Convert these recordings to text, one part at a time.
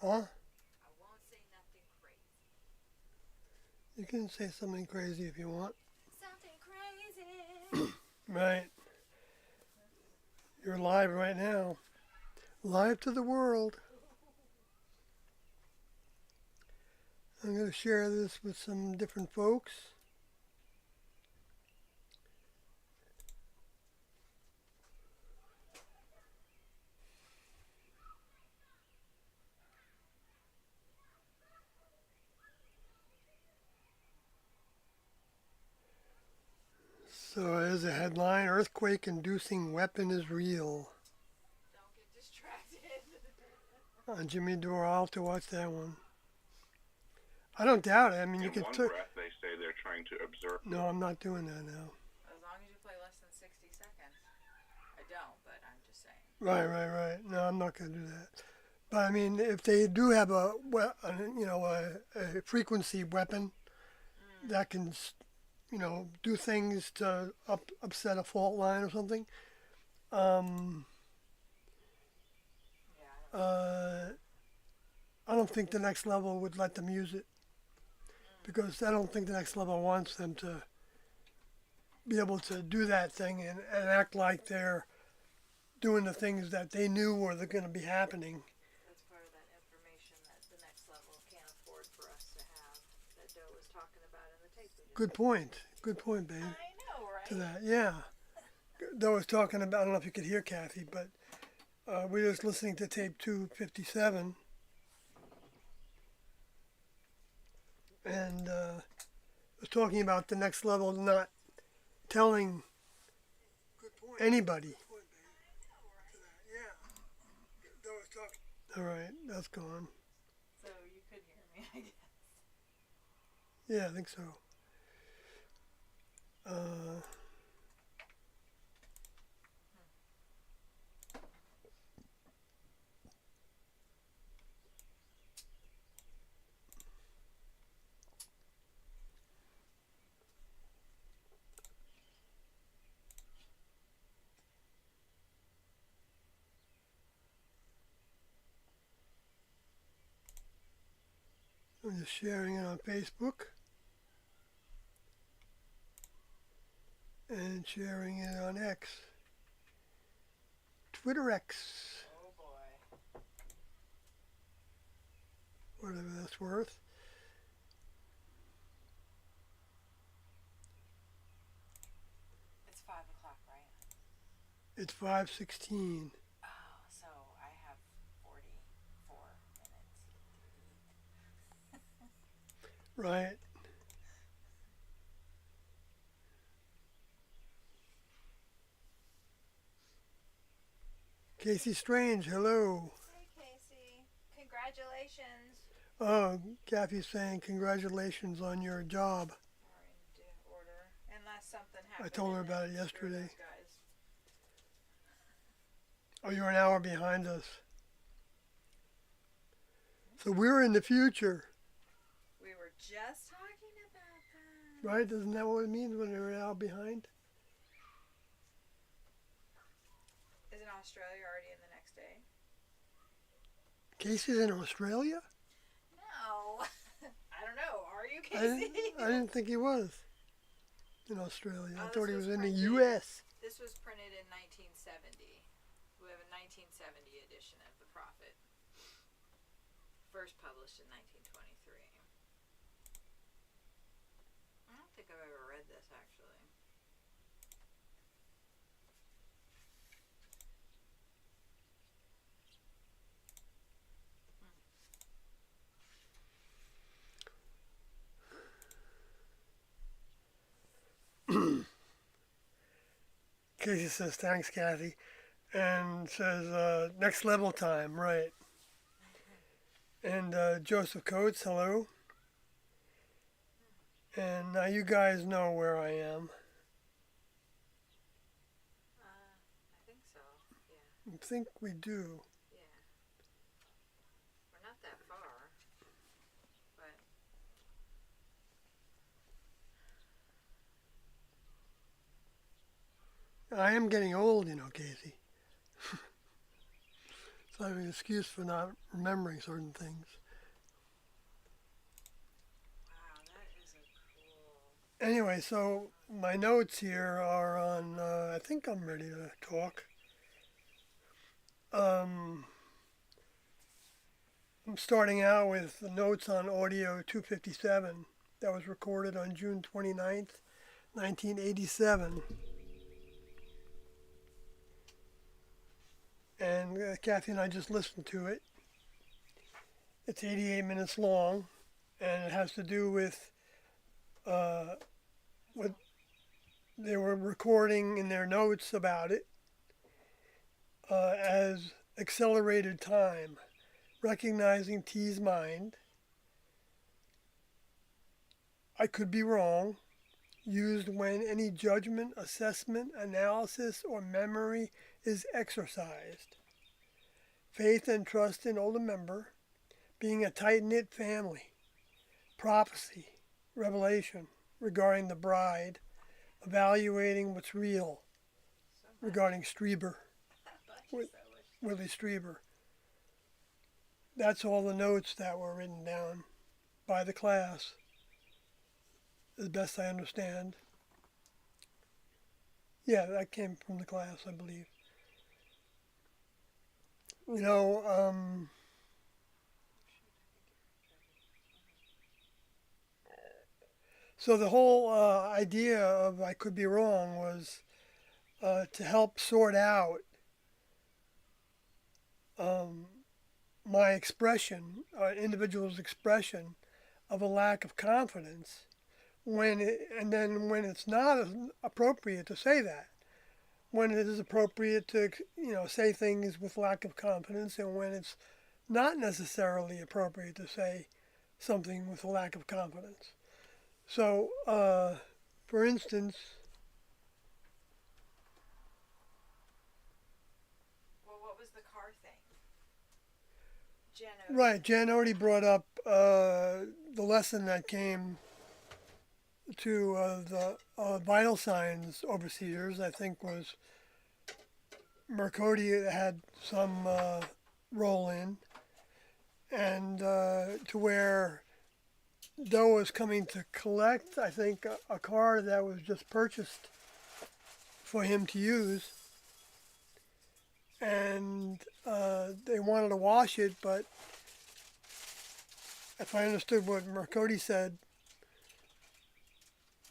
Huh? I won't say nothing crazy. You can say something crazy if you want. Something crazy. Right. You're live right now. Live to the world. I'm going to share this with some different folks. So, as a headline, earthquake inducing weapon is real. Don't get distracted. On Jimmy Dore, I'll have to watch that one. I don't doubt it. I mean, you In can. one breath, they say they're trying to observe. No, I'm not doing that now. As long as you play less than 60 seconds. I don't, but I'm just saying. Right. No, I'm not going to do that. But I mean, if they do have a frequency weapon Mm. that can, do things to upset a fault line or something, um, Yeah, I don't know. uh, I don't think the next level would let them use it Mm. because I don't think the next level wants them to be able to do that thing and act like they're doing the things that they knew were going to be happening. That's part of that information that the next level can't afford for us to have that Joe was talking about in the tape we just Good listened point. to. Good point, babe. I know, To right? that, yeah. Though I was talking about, I don't know if you could hear Kathy, but we were just listening to tape 257, and was talking about the next level not telling anybody. All right, that's gone. So you could hear me, I guess. Yeah, I think so. Uh, I'm just sharing it on Facebook and sharing it on X, Twitter X, Oh boy. whatever that's worth. It's 5 o'clock, right? It's 5:16. Oh, so I have 44 minutes to eat. Right. Casey Strange, hello. Hey, Casey. Congratulations. Kathy's saying congratulations on your job. Are in order. Unless something I happened told her and then about it screw yesterday. those guys. Oh, you're an hour behind us. So we're in the future, We were just talking about that. right? Isn't that what it means when you're an hour behind? Isn't Australia already in the next day? Casey's in Australia? No. I don't know. Are you, I didn't, Casey? I didn't think he was in Australia. I Oh, thought this he was was in the printed. U.S. This was printed in 1970. We have a 1970 edition of The Prophet. First published in 1923. I don't think I've ever read this actually. Casey says, thanks, Kathy. And says, next level time, right. And Joseph Coates, hello. And now you guys know where I am. I think so. Yeah. I think we do. Yeah. We're not that far, but I am getting old, Casey. So I have an excuse for not remembering certain things. Wow, that is a cool. Anyway, so my notes here are on, I think I'm ready to talk. I'm starting out with the notes on audio 257 that was recorded on June 29th, 1987. And Kathy and I just listened to it. It's 88 minutes long, and it has to do with what they were recording in their notes about it as accelerated time, recognizing T's mind. I could be wrong. Used when any judgment, assessment, analysis, or memory is exercised. Faith and trust in older member. Being a tight-knit family. Prophecy, revelation regarding the bride. Evaluating what's real regarding Strieber, Willie Strieber. That's all the notes that were written down by the class, as best I understand. Yeah, that came from the class, I believe. You know, so the whole idea of I could be wrong was to help sort out my expression, individual's expression of a lack of confidence and then when it's not appropriate to say that, when it is appropriate to, say things with lack of confidence, and when it's not necessarily appropriate to say something with a lack of confidence. So, for instance, Well, what was the car thing? right, Jen already brought up the lesson that came to the vital signs overseers, I think was Mercodi had some role in, and to where Doe was coming to collect, I think, a car that was just purchased for him to use, and they wanted to wash it, but if I understood what Mercodi said,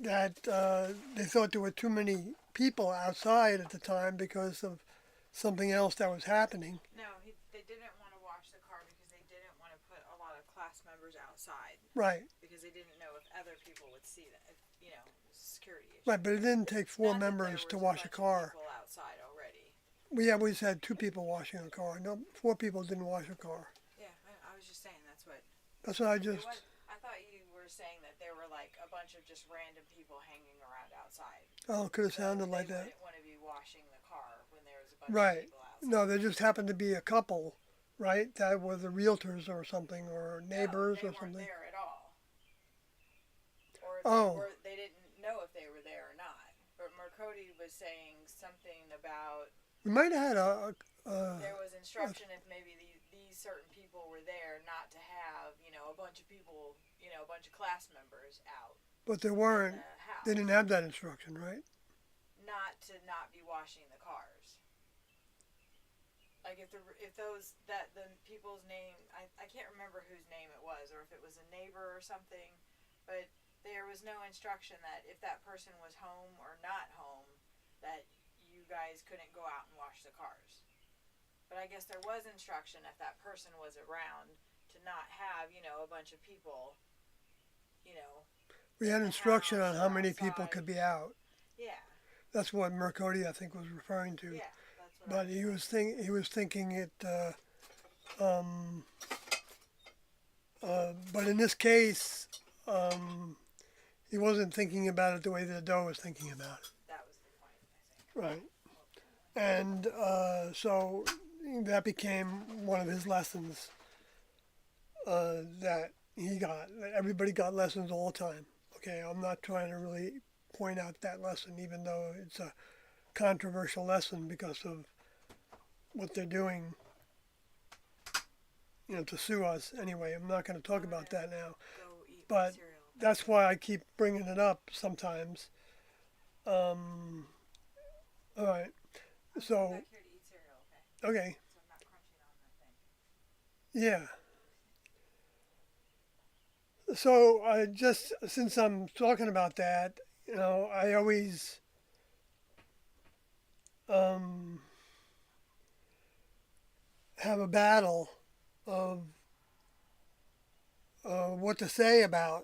that they thought there were too many people outside at the time because of something else that was happening. No, they didn't want to wash the car because they didn't want to put a lot of class members outside. Right. Because they didn't know if other people would see that, security issue. Right, but it didn't take four Not that members to there was wash a bunch of car. people outside already. We always had two people washing a car. No, four people didn't wash a car. Yeah, I was just saying that's what. That's what I just. I thought you were saying that there were like a bunch of just random people hanging around outside. Oh, it could have sounded like they that. wouldn't want to be washing the car when there was a bunch Right. of people outside. No, there just happened to be a couple, right? That were the realtors or something, or neighbors no, or something. They weren't there at all. Or if Oh. they didn't know if they were there or not. But Mercodi was saying something about We might have had there was instruction if maybe these certain people were there not to have, a bunch of people, a bunch of class members out but there in weren't. the house. They didn't have that instruction, right? Not to not be washing the cars. Like if the people's name, I can't remember whose name it was, or if it was a neighbor or something, but there was no instruction that if that person was home or not home, that you guys couldn't go out and wash the cars. But I guess there was instruction if that person was around to not have, a bunch of people, We had instruction on how many people could be out. Yeah. That's what Mercodi, I think, was referring to. Yeah, that's what But he was thinking it. But in this case, he wasn't thinking about it the way that Doe was thinking about it. that was the point, I think. Right. And so that became one of his lessons that he got. Everybody got lessons all the time. Okay, I'm not trying to really point out that lesson, even though it's a controversial lesson because of what they're doing to sue us anyway. I'm not going to talk about that now. Go eat But cereal. that's why I keep bringing it up sometimes. All right. I'm So, going back here to eat cereal, okay? okay. So I'm not crunching on the thing. Yeah. So I just, since I'm talking about that, I always um, have a battle of what to say about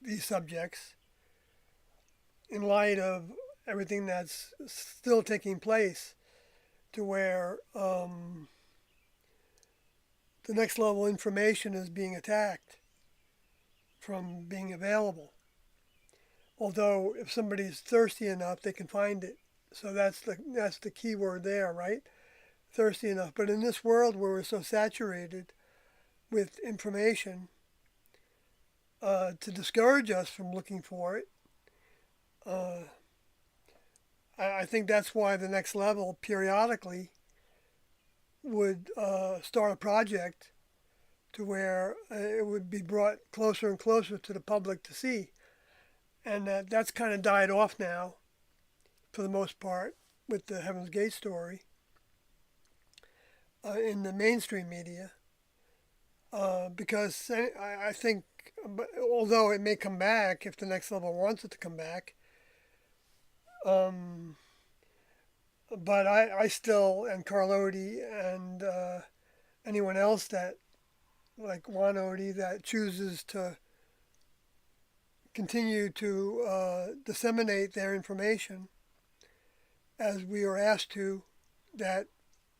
these subjects in light of everything that's still taking place, to where the next level information is being attacked from being available. Although if somebody's thirsty enough, they can find it. So that's the key word there, right? Thirsty enough. But in this world where we're so saturated with information, to discourage us from looking for it, uh, I think that's why the next level periodically would start a project to where it would be brought closer and closer to the public to see. And that's kind of died off now, for the most part, with the Heaven's Gate story in the mainstream media. Because I think, although it may come back if the next level wants it to come back, but I still, and Carl Odie and anyone else that, like Juan Odie, that chooses to continue to disseminate their information as we are asked to, that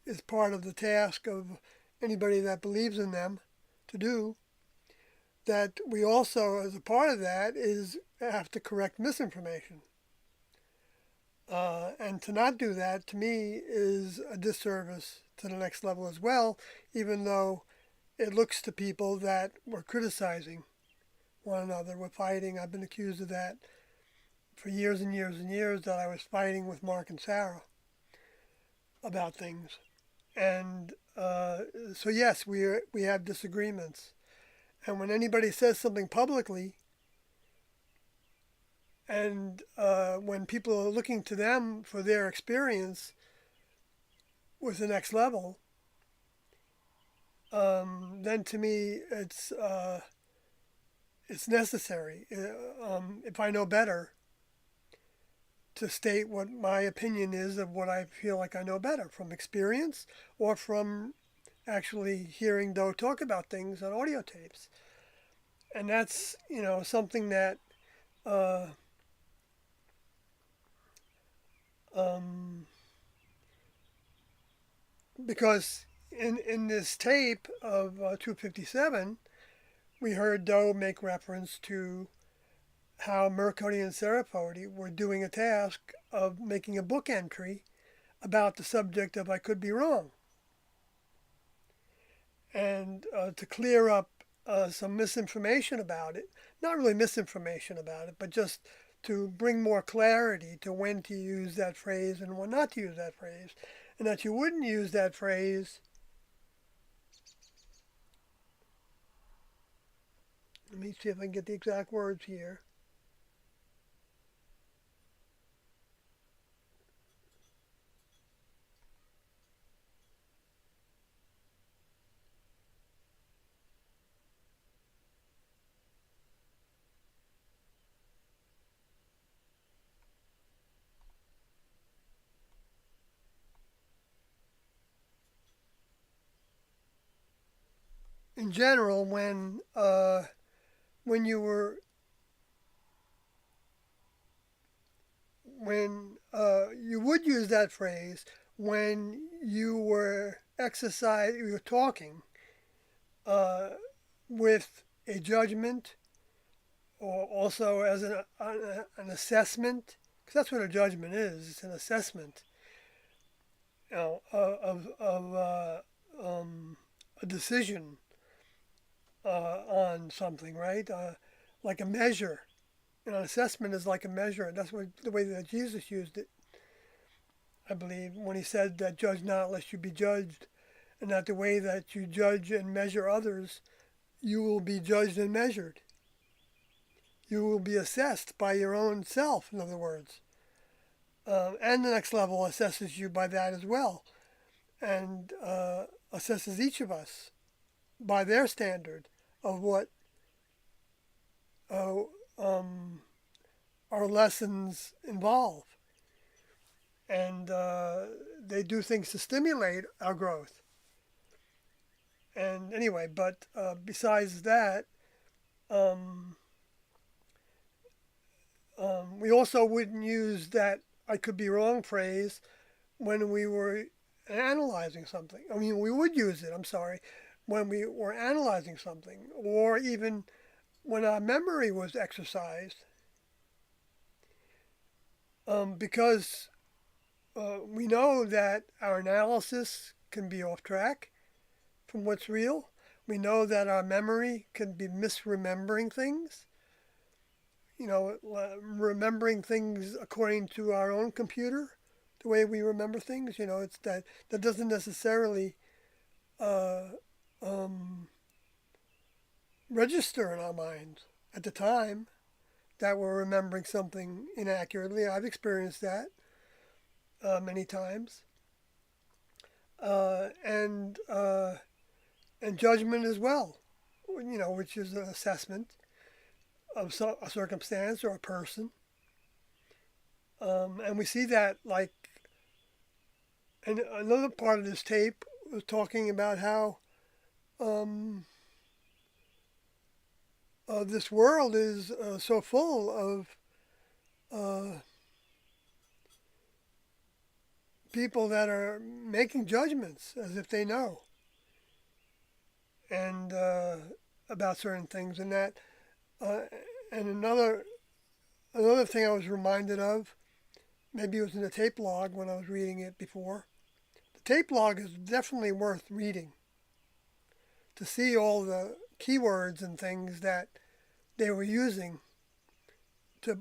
is part of the task of anybody that believes in them to do, that we also, as a part of that, is have to correct misinformation. And to not do that, to me, is a disservice to the next level as well, even though it looks to people that we're criticizing one another, we're fighting. I've been accused of that for years and years and years, that I was fighting with Mark and Sarah about things. And so yes, we have disagreements. And when anybody says something publicly, and when people are looking to them for their experience with the next level, then to me it's necessary, if I know better, to state what my opinion is of what I feel like I know better from experience, or from actually hearing Doe talk about things on audio tapes. And that's, something that because in this tape of 257, we heard Doe make reference to how Mercody and Serapodi were doing a task of making a book entry about the subject of I Could Be Wrong. And to clear up some misinformation about it, not really misinformation about it, but just to bring more clarity to when to use that phrase and when not to use that phrase. And that you wouldn't use that phrase. Let me see if I can get the exact words here. In general, when you were when you would use that phrase when you were you were talking with a judgment, or also as an assessment, because that's what a judgment is. It's an assessment, of a decision on something, right? Like a measure. An assessment is like a measure, and that's the way that Jesus used it, I believe, when he said that judge not lest you be judged. and that the way that you judge and measure others, you will be judged and measured. You will be assessed by your own self, in other words. And the next level assesses you by that as well, and assesses each of us by their standard of what uh, um, our lessons involve. And they do things to stimulate our growth. And anyway, but besides that, we also wouldn't use that "I could be wrong" phrase when we were analyzing something. I mean, we would use it, I'm sorry, when we were analyzing something, or even when our memory was exercised, because we know that our analysis can be off track from what's real. We know that our memory can be misremembering things, remembering things according to our own computer, the way we remember things. It's that doesn't necessarily uh, register in our minds at the time that we're remembering something inaccurately. I've experienced that many times, and judgment as well. Which is an assessment of a circumstance or a person. And we see that, like, and another part of this tape was talking about how this world is so full of people that are making judgments as if they know, and about certain things, and that. And another thing I was reminded of, maybe it was in the tape log when I was reading it before. The tape log is definitely worth reading to see all the keywords and things that they were using to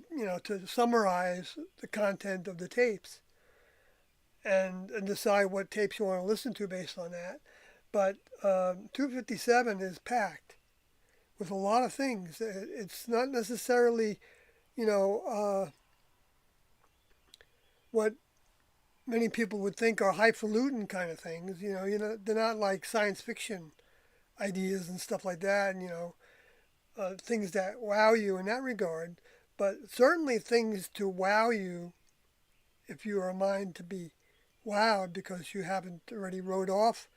summarize the content of the tapes, and decide what tapes you want to listen to based on that. But 257 is packed with a lot of things. It's not necessarily, what many people would think are highfalutin kind of things. They're not like science fiction ideas and stuff like that, and things that wow you in that regard. But certainly things to wow you if you are a mind to be wowed because you haven't already wrote off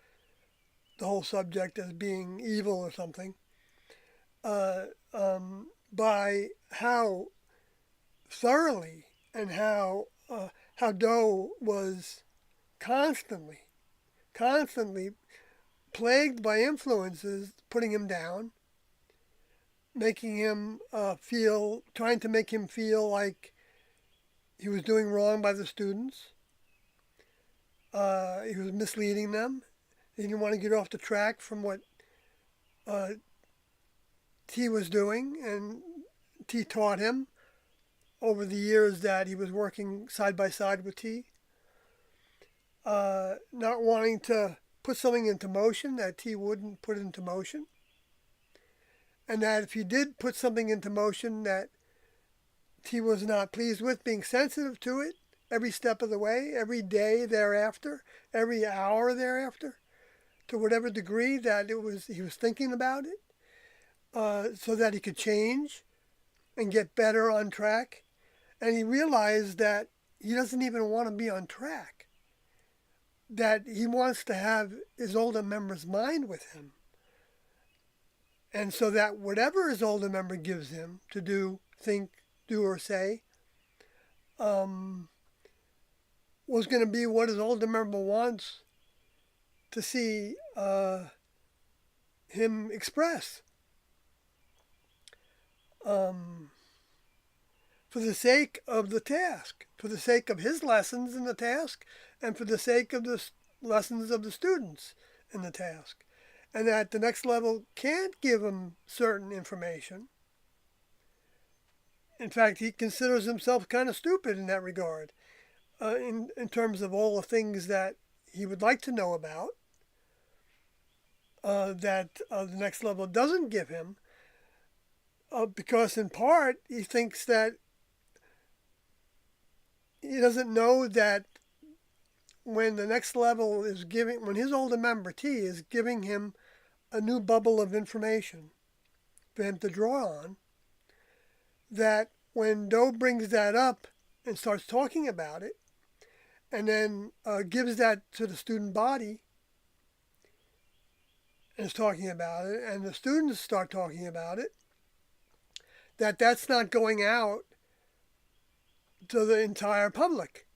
the whole subject as being evil or something. By how thoroughly and how Doe was constantly plagued by influences putting him down, making him trying to make him feel like he was doing wrong by the students. He was misleading them. He didn't want to get off the track from what T was doing, and T taught him over the years that he was working side by side with T. Not wanting to put something into motion that T wouldn't put into motion. And that if he did put something into motion that T was not pleased with, being sensitive to it every step of the way, every day thereafter, every hour thereafter, to whatever degree that he was thinking about it, so that he could change and get better on track. And he realized that he doesn't even want to be on track, that he wants to have his older member's mind with him. And so that whatever his older member gives him to do, think, do, or say, was going to be what his older member wants to see him express. For the sake of the task, for the sake of his lessons in the task, and for the sake of the lessons of the students in the task. And that the next level can't give him certain information. In fact, he considers himself kind of stupid in that regard, in terms of all the things that he would like to know about. that the next level doesn't give him, because in part he thinks that he doesn't know that when the next level is giving, when his older member T is giving him a new bubble of information for him to draw on, that when Doe brings that up and starts talking about it, and then gives that to the student body and is talking about it, and the students start talking about it, that's not going out to the entire public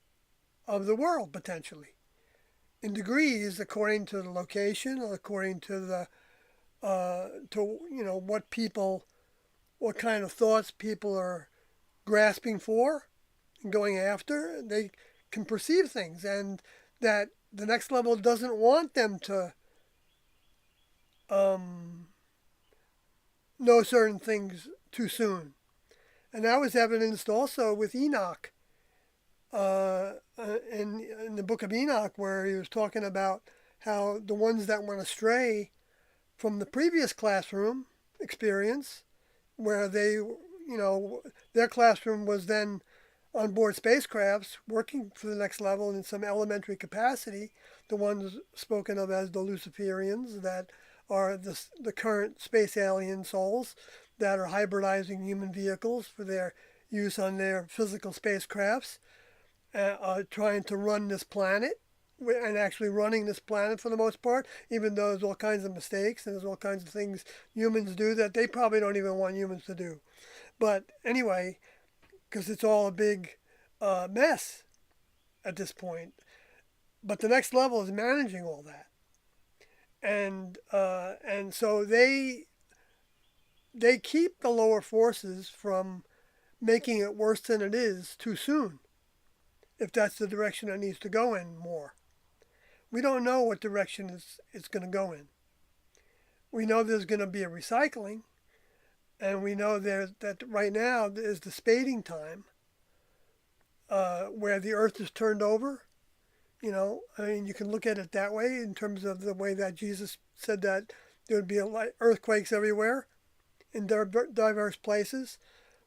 of the world potentially in degrees according to the location or according to the what kind of thoughts people are grasping for and going after. They can perceive things, and that the next level doesn't want them to know certain things too soon. And that was evidenced also with Enoch in the book of Enoch, where he was talking about how the ones that went astray from the previous classroom experience, where their classroom was then on board spacecrafts working for the next level in some elementary capacity, the ones spoken of as the Luciferians, that are the current space alien souls that are hybridizing human vehicles for their use on their physical spacecrafts, trying to run this planet, and actually running this planet for the most part, even though there's all kinds of mistakes and there's all kinds of things humans do that they probably don't even want humans to do. But anyway, because it's all a big mess at this point. But the next level is managing all that, and so they keep the lower forces from making it worse than it is too soon, if that's the direction it needs to go in more. We don't know what direction it's going to go in. We know there's going to be a recycling, and we know that right now is the spading time, where the earth is turned over. You can look at it that way in terms of the way that Jesus said that there would be earthquakes everywhere in diverse places,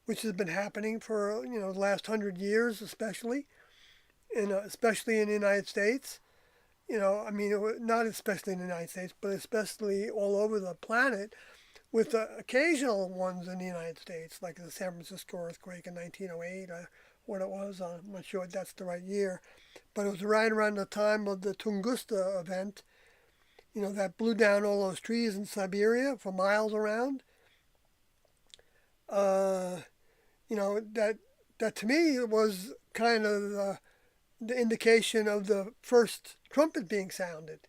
which has been happening for the last 100 years, especially in the United States. Not especially in the United States, but especially all over the planet, with occasional ones in the United States, like the San Francisco earthquake in 1908, what it was. I'm not sure if that's the right year, but it was right around the time of the Tunguska event, that blew down all those trees in Siberia for miles around. That to me was kind of the indication of the first trumpet being sounded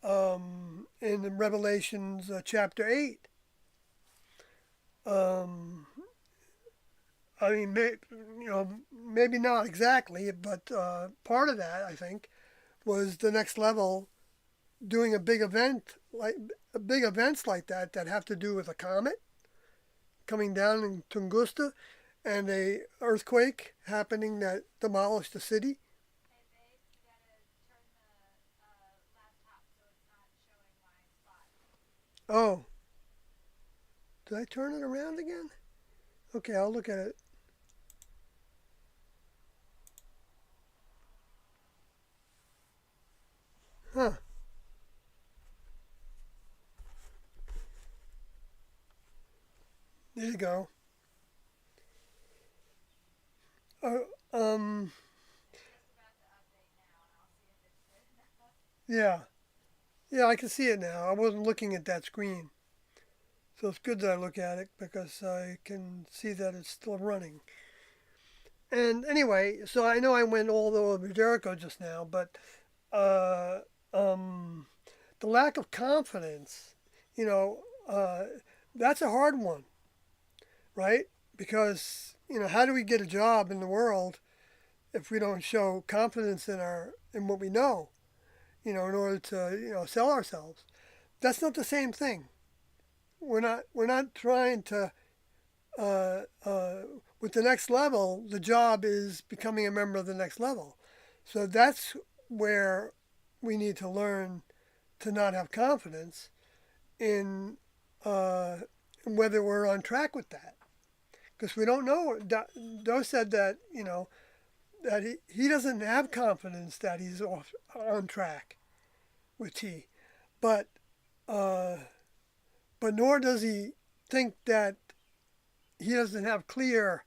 in Revelations chapter 8. Maybe not exactly, but part of that, I think, was the next level doing a big events like that have to do with a comet coming down in Tunguska and a earthquake happening that demolished the city. Oh, did I turn it around again? Okay, I'll look at it. Huh. There you go. Uh, um, yeah. Yeah, I can see it now. I wasn't looking at that screen. So it's good that I look at it because I can see that it's still running. And anyway, so I know I went all over Jericho just now, but uh, the lack of confidence, that's a hard one, right? Because, how do we get a job in the world if we don't show confidence in what we know, in order to, sell ourselves? That's not the same thing. We're not trying to with the next level. The job is becoming a member of the next level. So that's where we need to learn to not have confidence in whether we're on track with that, because we don't know. Doe said that that he doesn't have confidence that he's on track with T, but nor does he think that he doesn't have clear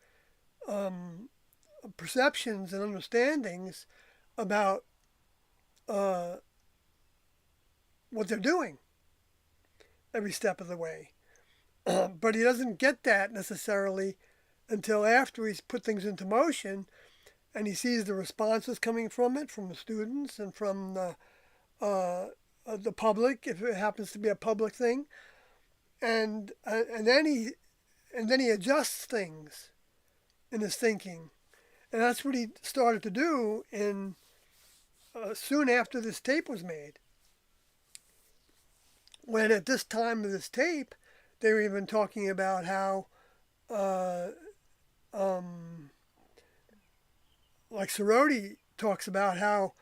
perceptions and understandings about what they're doing every step of the way. But he doesn't get that necessarily until after he's put things into motion and he sees the responses coming from it, from the students and from the public, if it happens to be a public thing, and then he adjusts things in his thinking, and that's what he started to do in soon after this tape was made. When at this time of this tape, they were even talking about how, like Sorority talks about how,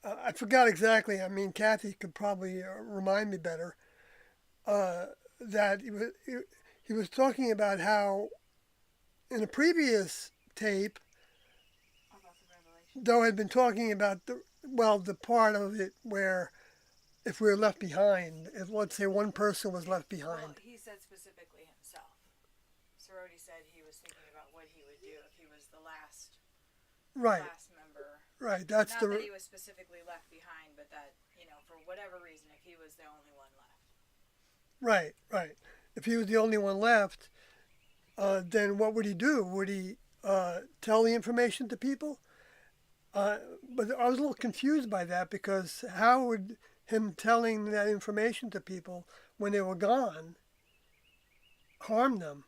I forgot exactly. I mean, Kathy could probably remind me better. That he was talking about how in a previous tape, About the revelation. Doe had been talking about the part of it where if we were left behind, if let's say one person was left Well, behind. he said specifically himself. Sorority said he was thinking about what he would do if he was the last Right, class member. right. That's Not that he was specifically left behind, but that, for whatever reason, if he was the only one left. right, right. If he was the only one left, then what would he do? Would he tell the information to people? But I was a little confused by that, because how would him telling that information to people when they were gone harm them?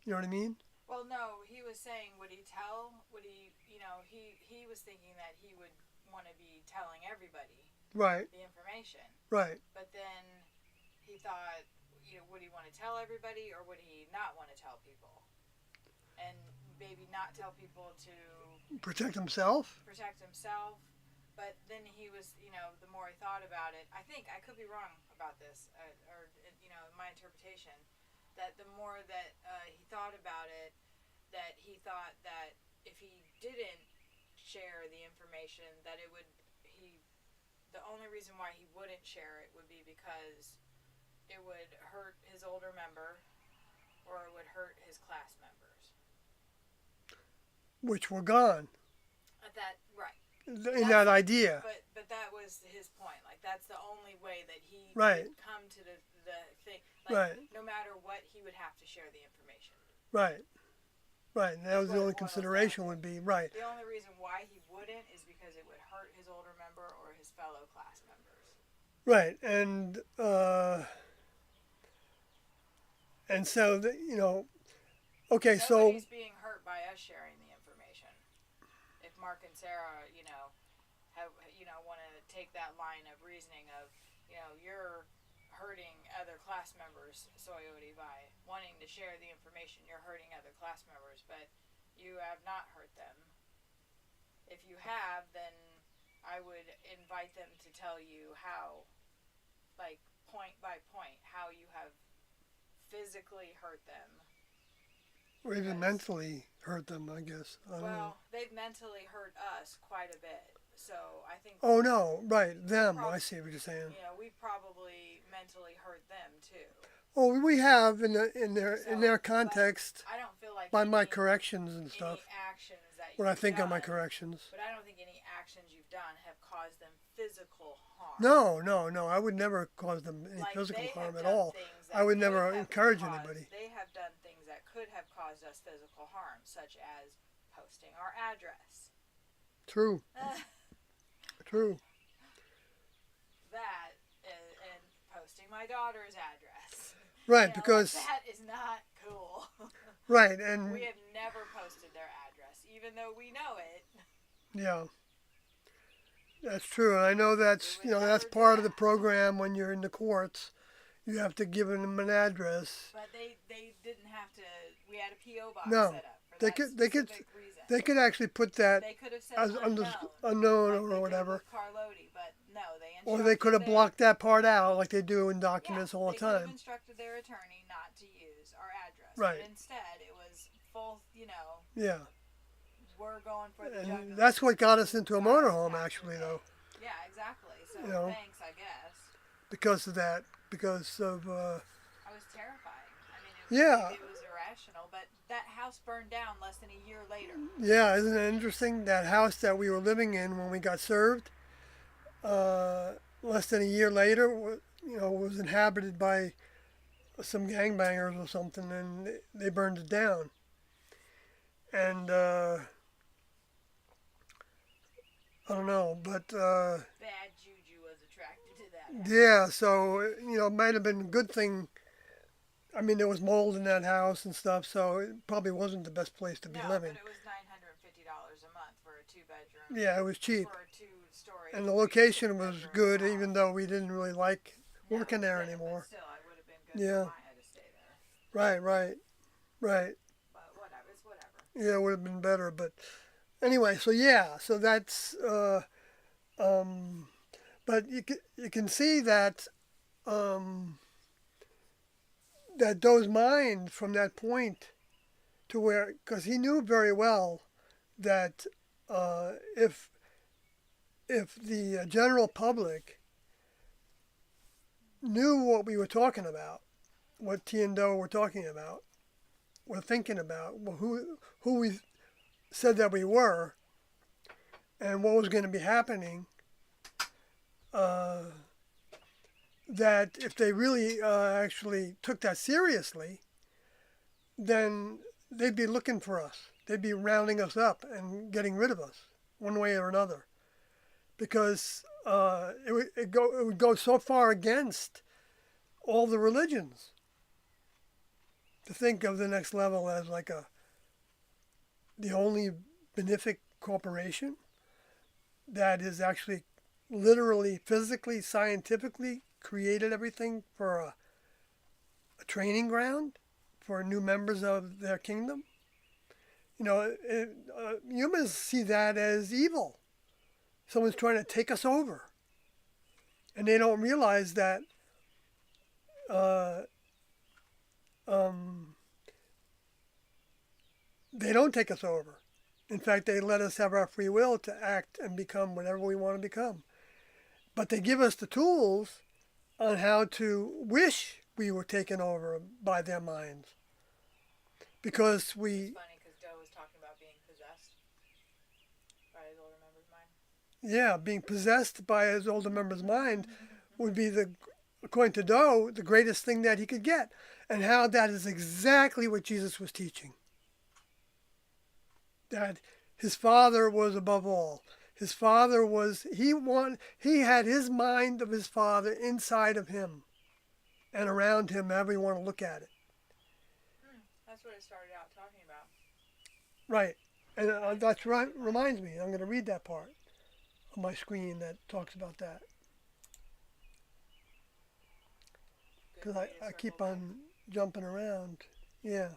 You know what I mean? Well, no, he was saying, would he was thinking that he would want to be telling everybody Right, the information. right, But then he thought, would he want to tell everybody or would he not want to tell people? And maybe not tell people to protect himself. protect himself. But then he was, the more he thought about it, I think, I could be wrong about this, or my interpretation, that the more that he thought about it, that he thought that if he didn't share the information, that the only reason why he wouldn't share it would be because it would hurt his older member or it would hurt his class members. Which were gone Right. in that idea. But that was his point. Like, that's the only way that he Right. could come to the thing. Like, Right. no matter what, he would have to share the information. Right, right. And that was the What only it boils consideration down would be right. The only reason why he wouldn't is because it would hurt his older member or his fellow class members. Right, and so okay, so Nobody's being hurt by us sharing the information. If Mark and Sarah, want to take that line of reasoning of, you're hurting other class members, Soyoti, by wanting to share the information, you're hurting other class members, but you have not hurt them. If you have, then I would invite them to tell you how, like, point by point, how you have physically hurt them. or even mentally hurt them, I guess. I don't know. Well, they've mentally hurt us quite a bit. So I think. Oh no, right, them. I see what you're saying. We've probably mentally hurt them too. Oh, we have in their context I don't feel like by my corrections and stuff. Any actions that When I you've think done, of my corrections. But I don't think any actions you've done have caused them physical harm. No. I would never cause them any Like, physical they harm have at done all. things that I would could never have encourage caused- anybody. They have done things that could have caused us physical harm, such as posting our address. True. True. That and posting my daughter's address. Right, because that is not cool. right, and We have never posted their address, even though we know it. yeah, that's true. And I know that's We would that's never do part of the that. program when you're in the courts. You have to give them an address. But they didn't have to. We had a PO box No, set up for They that could- they could- specific reason. They could actually put that They could have said as unknown, unknown like they or did whatever. with Carlotti, but no, they Or instructed they could have their- blocked that part out like they do in documents yeah, all the they could have time. instructed their attorney not to use our address, Right. but instead it was full. Yeah. We're going for the And jugular. that's what got us into a motorhome, actually, though, Yeah, exactly. So You know. thanks, I guess. because of that. Because of, I was terrified. I mean, Yeah. it was irrational. But that house burned down less than a year later. yeah, isn't it interesting? That house that we were living in when we got served, less than a year later, was inhabited by some gangbangers or something, and they burned it down. And I don't know, but Bad juju was attracted to that. yeah, so it might have been a good thing. I mean, there was mold in that house and stuff, so it probably wasn't the best place to be No, living. but it was $950 a month for a 2-bedroom. Yeah, it was cheap, For a 2-story. and the location was bedroom good, house. even though we didn't really like No, working there but anymore. Still, I would have been good Yeah. if I had to stay there. Right. But whatever, it's whatever. Yeah, it would have been better, but anyway, so that's but you can see that that Doe's mind from that point to where, because he knew very well that if the general public knew what we were talking about, what T and Doe were talking about, were thinking about, who we said that we were, and what was going to be happening, that if they really actually took that seriously, then they'd be looking for us. They'd be rounding us up and getting rid of us one way or another, because it would go so far against all the religions to think of the next level as like the only benefic corporation that is actually literally, physically, scientifically created everything for a training ground for new members of their kingdom. Humans see that as evil. Someone's trying to take us over. And they don't realize that they don't take us over. In fact, they let us have our free will to act and become whatever we want to become. But they give us the tools on how to wish we were taken over by their minds. Because It's we, funny because Doe was talking about being possessed by his older member's mind. yeah, being possessed by his older member's mind would be, according to Doe, the greatest thing that he could get. And how that is exactly what Jesus was teaching. That his Father was above all. His Father was, he had his mind of his Father inside of him and around him, however you want to look at it. That's what it started out talking about. Right. And that's right, reminds me, I'm going to read that part on my screen that talks about that. Good Because way to I keep circle back. on jumping around. Yeah.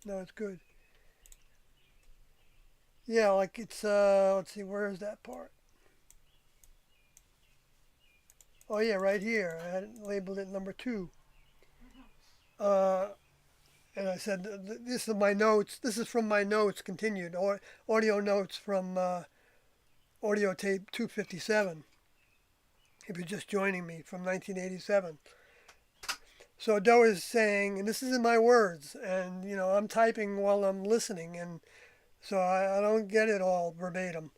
No, it's good. Yeah, like it's, let's see, where is that part? Oh, yeah, right here. I had labeled it number 2. And I said, this is my notes. This is from my notes, continued, or audio notes from audio tape 257, if you're just joining me, from 1987. So Doe is saying, and this is in my words, and, I'm typing while I'm listening, and so I don't get it all verbatim.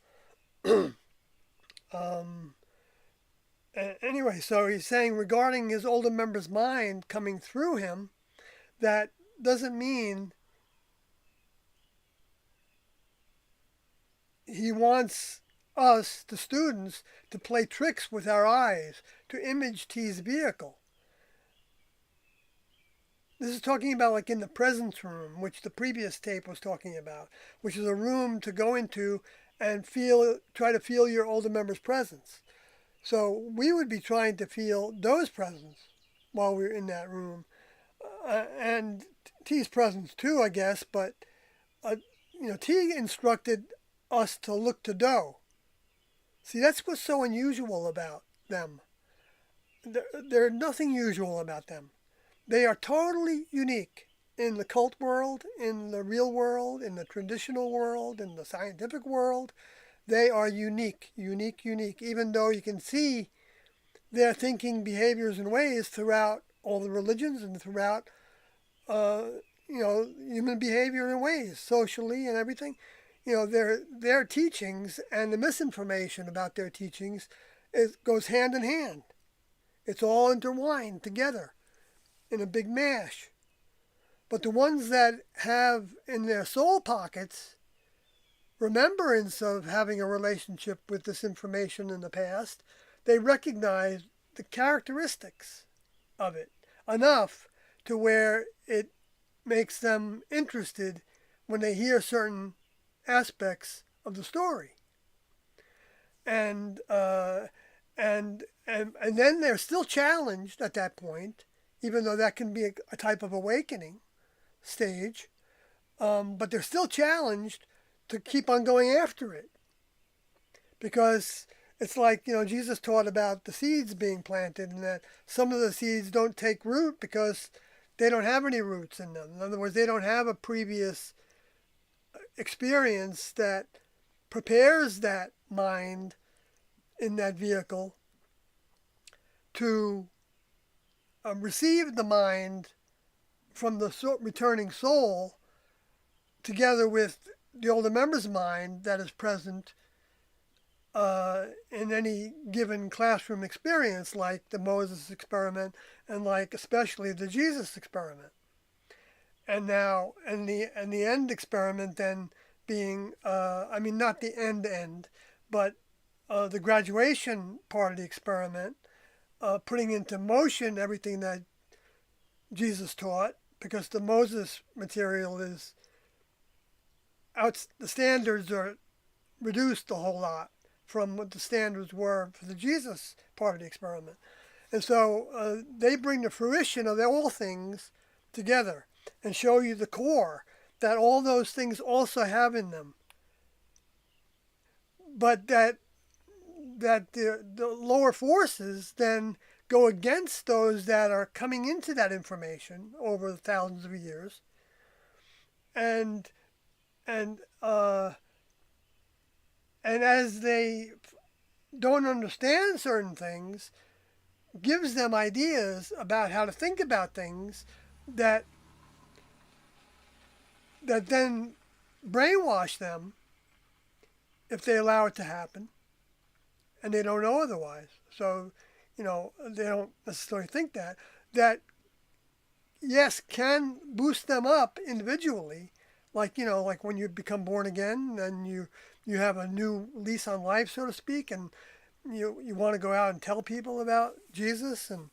Anyway, so he's saying regarding his older member's mind coming through him, that doesn't mean he wants us, the students, to play tricks with our eyes, to image T's vehicle. This is talking about like in the presence room, which the previous tape was talking about, which is a room to go into and try to feel your older member's presence. So we would be trying to feel Doe's presence while we're in that room, and T's presence too, I guess. But T instructed us to look to Do. See, that's what's so unusual about them. There's nothing usual about them. They are totally unique in the cult world, in the real world, in the traditional world, in the scientific world. They are unique, unique, unique, even though you can see their thinking, behaviors, and ways throughout all the religions and throughout, human behavior and ways, socially and everything. Their teachings and the misinformation about their teachings goes hand in hand. It's all intertwined together in a big mash. But the ones that have in their soul pockets remembrance of having a relationship with this information in the past, they recognize the characteristics of it enough to where it makes them interested when they hear certain aspects of the story. And then they're still challenged at that point, even though that can be a type of awakening stage, but they're still challenged to keep on going after it. Because it's like, Jesus taught about the seeds being planted and that some of the seeds don't take root because they don't have any roots in them. In other words, they don't have a previous experience that prepares that mind in that vehicle to receive the mind from the returning soul together with the older member's mind that is present in any given classroom experience, like the Moses experiment and like especially the Jesus experiment. And now, and the end experiment then being, not the end, but the graduation part of the experiment, putting into motion everything that Jesus taught, because the Moses material is the standards are reduced a whole lot from what the standards were for the Jesus part of the experiment. And so they bring the fruition of all things together and show you the core that all those things also have in them. But that the lower forces then go against those that are coming into that information over thousands of years, and as they don't understand certain things, gives them ideas about how to think about things that then brainwash them if they allow it to happen, and they don't know otherwise. So, they don't necessarily think that yes, can boost them up individually, like when you become born again, then you have a new lease on life, so to speak, and you want to go out and tell people about Jesus, and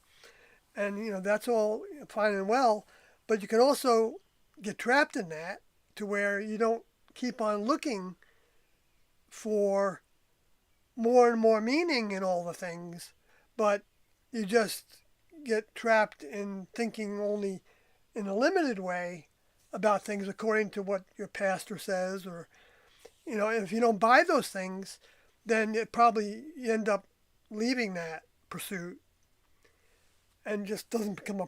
that's all fine and well, but you can also get trapped in that to where you don't keep on looking for more and more meaning in all the things, but you just get trapped in thinking only in a limited way about things according to what your pastor says, or if you don't buy those things, then you end up leaving that pursuit and just doesn't become a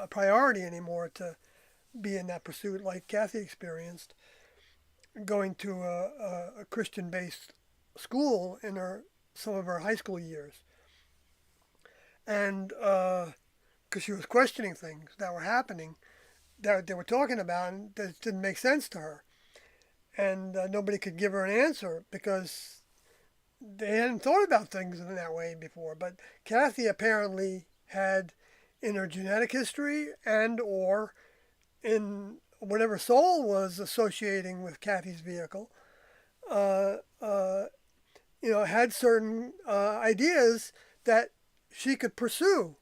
priority anymore to be in that pursuit, like Kathy experienced going to a Christian-based school in some of her high school years, and because she was questioning things that were happening that they were talking about and that didn't make sense to her, and nobody could give her an answer because they hadn't thought about things in that way before. But Kathy apparently had, in her genetic history and or in whatever soul was associating with Kathy's vehicle, had certain ideas that she could pursue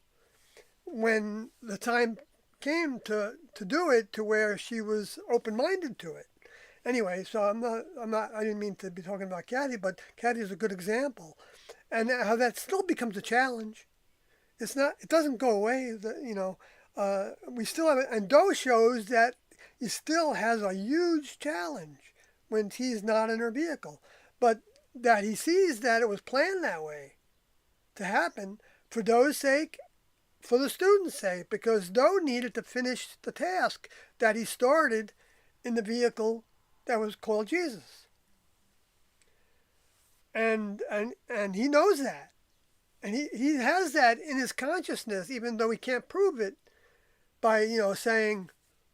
when the time came to do it, to where she was open-minded to it. Anyway, so I didn't mean to be talking about Kathy, but Kathy is a good example, and how that still becomes a challenge. It doesn't go away. We still have it, and Do shows that he still has a huge challenge when T's not in her vehicle. But that he sees that it was planned that way to happen for Doe's sake, for the student's sake, because Doe needed to finish the task that he started in the vehicle that was called Jesus. And he knows that. And he has that in his consciousness, even though he can't prove it by, saying,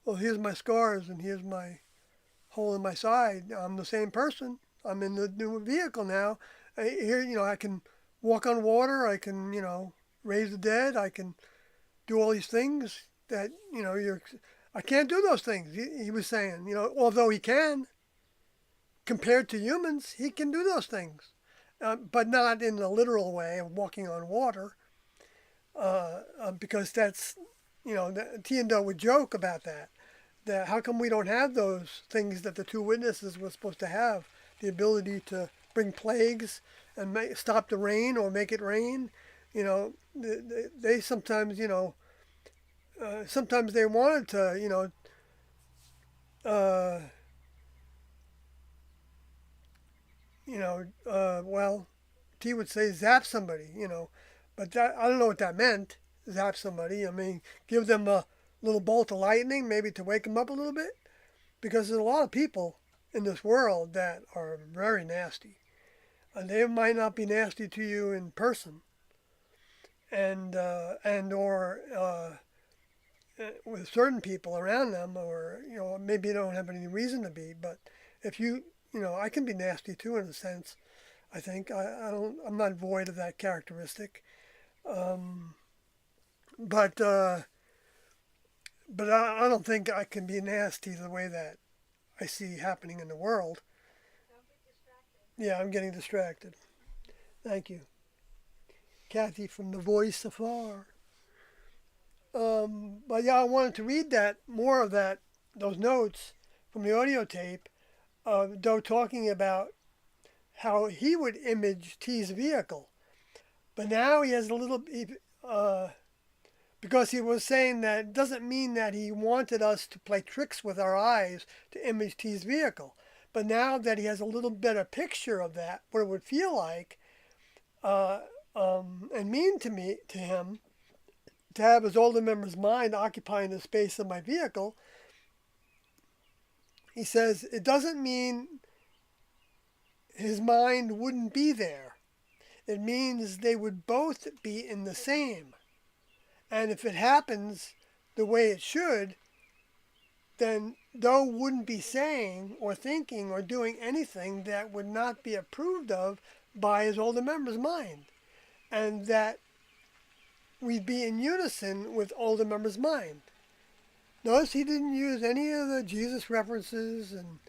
well, here's my scars and here's my hole in my side. I'm the same person. I'm in the new vehicle now. Here, I can walk on water. I can, raise the dead. I can do all these things that, I can't do those things. He was saying, although he can, compared to humans, he can do those things. But not in the literal way of walking on water, because that's, T and Doe would joke about that. That how come we don't have those things that the two witnesses were supposed to have? The ability to bring plagues and stop the rain or make it rain. They sometimes, sometimes they wanted to, well, T would say zap somebody, but that, I don't know what that meant, zap somebody. I mean, give them a little bolt of lightning, maybe to wake them up a little bit, because there's a lot of people in this world that are very nasty. And they might not be nasty to you in person, and or with certain people around them, or maybe you don't have any reason to be. But if I can be nasty too in a sense. I think I'm not void of that characteristic, but I don't think I can be nasty the way that I see happening in the world. Don't get distracted. Yeah, I'm getting distracted. Thank you, Kathy from The Voice Afar. But yeah, I wanted to read more of those notes from the audio tape of Doe talking about how he would image T's vehicle. But now he has because he was saying that it doesn't mean that he wanted us to play tricks with our eyes to image T's vehicle. But now that he has a little better picture of that, what it would feel like, and mean to him, to have his older member's mind occupying the space of my vehicle, he says it doesn't mean his mind wouldn't be there. It means they would both be in the same. And if it happens the way it should, then Doe wouldn't be saying or thinking or doing anything that would not be approved of by his older member's mind. And that we'd be in unison with older member's mind. Notice he didn't use any of the Jesus references, and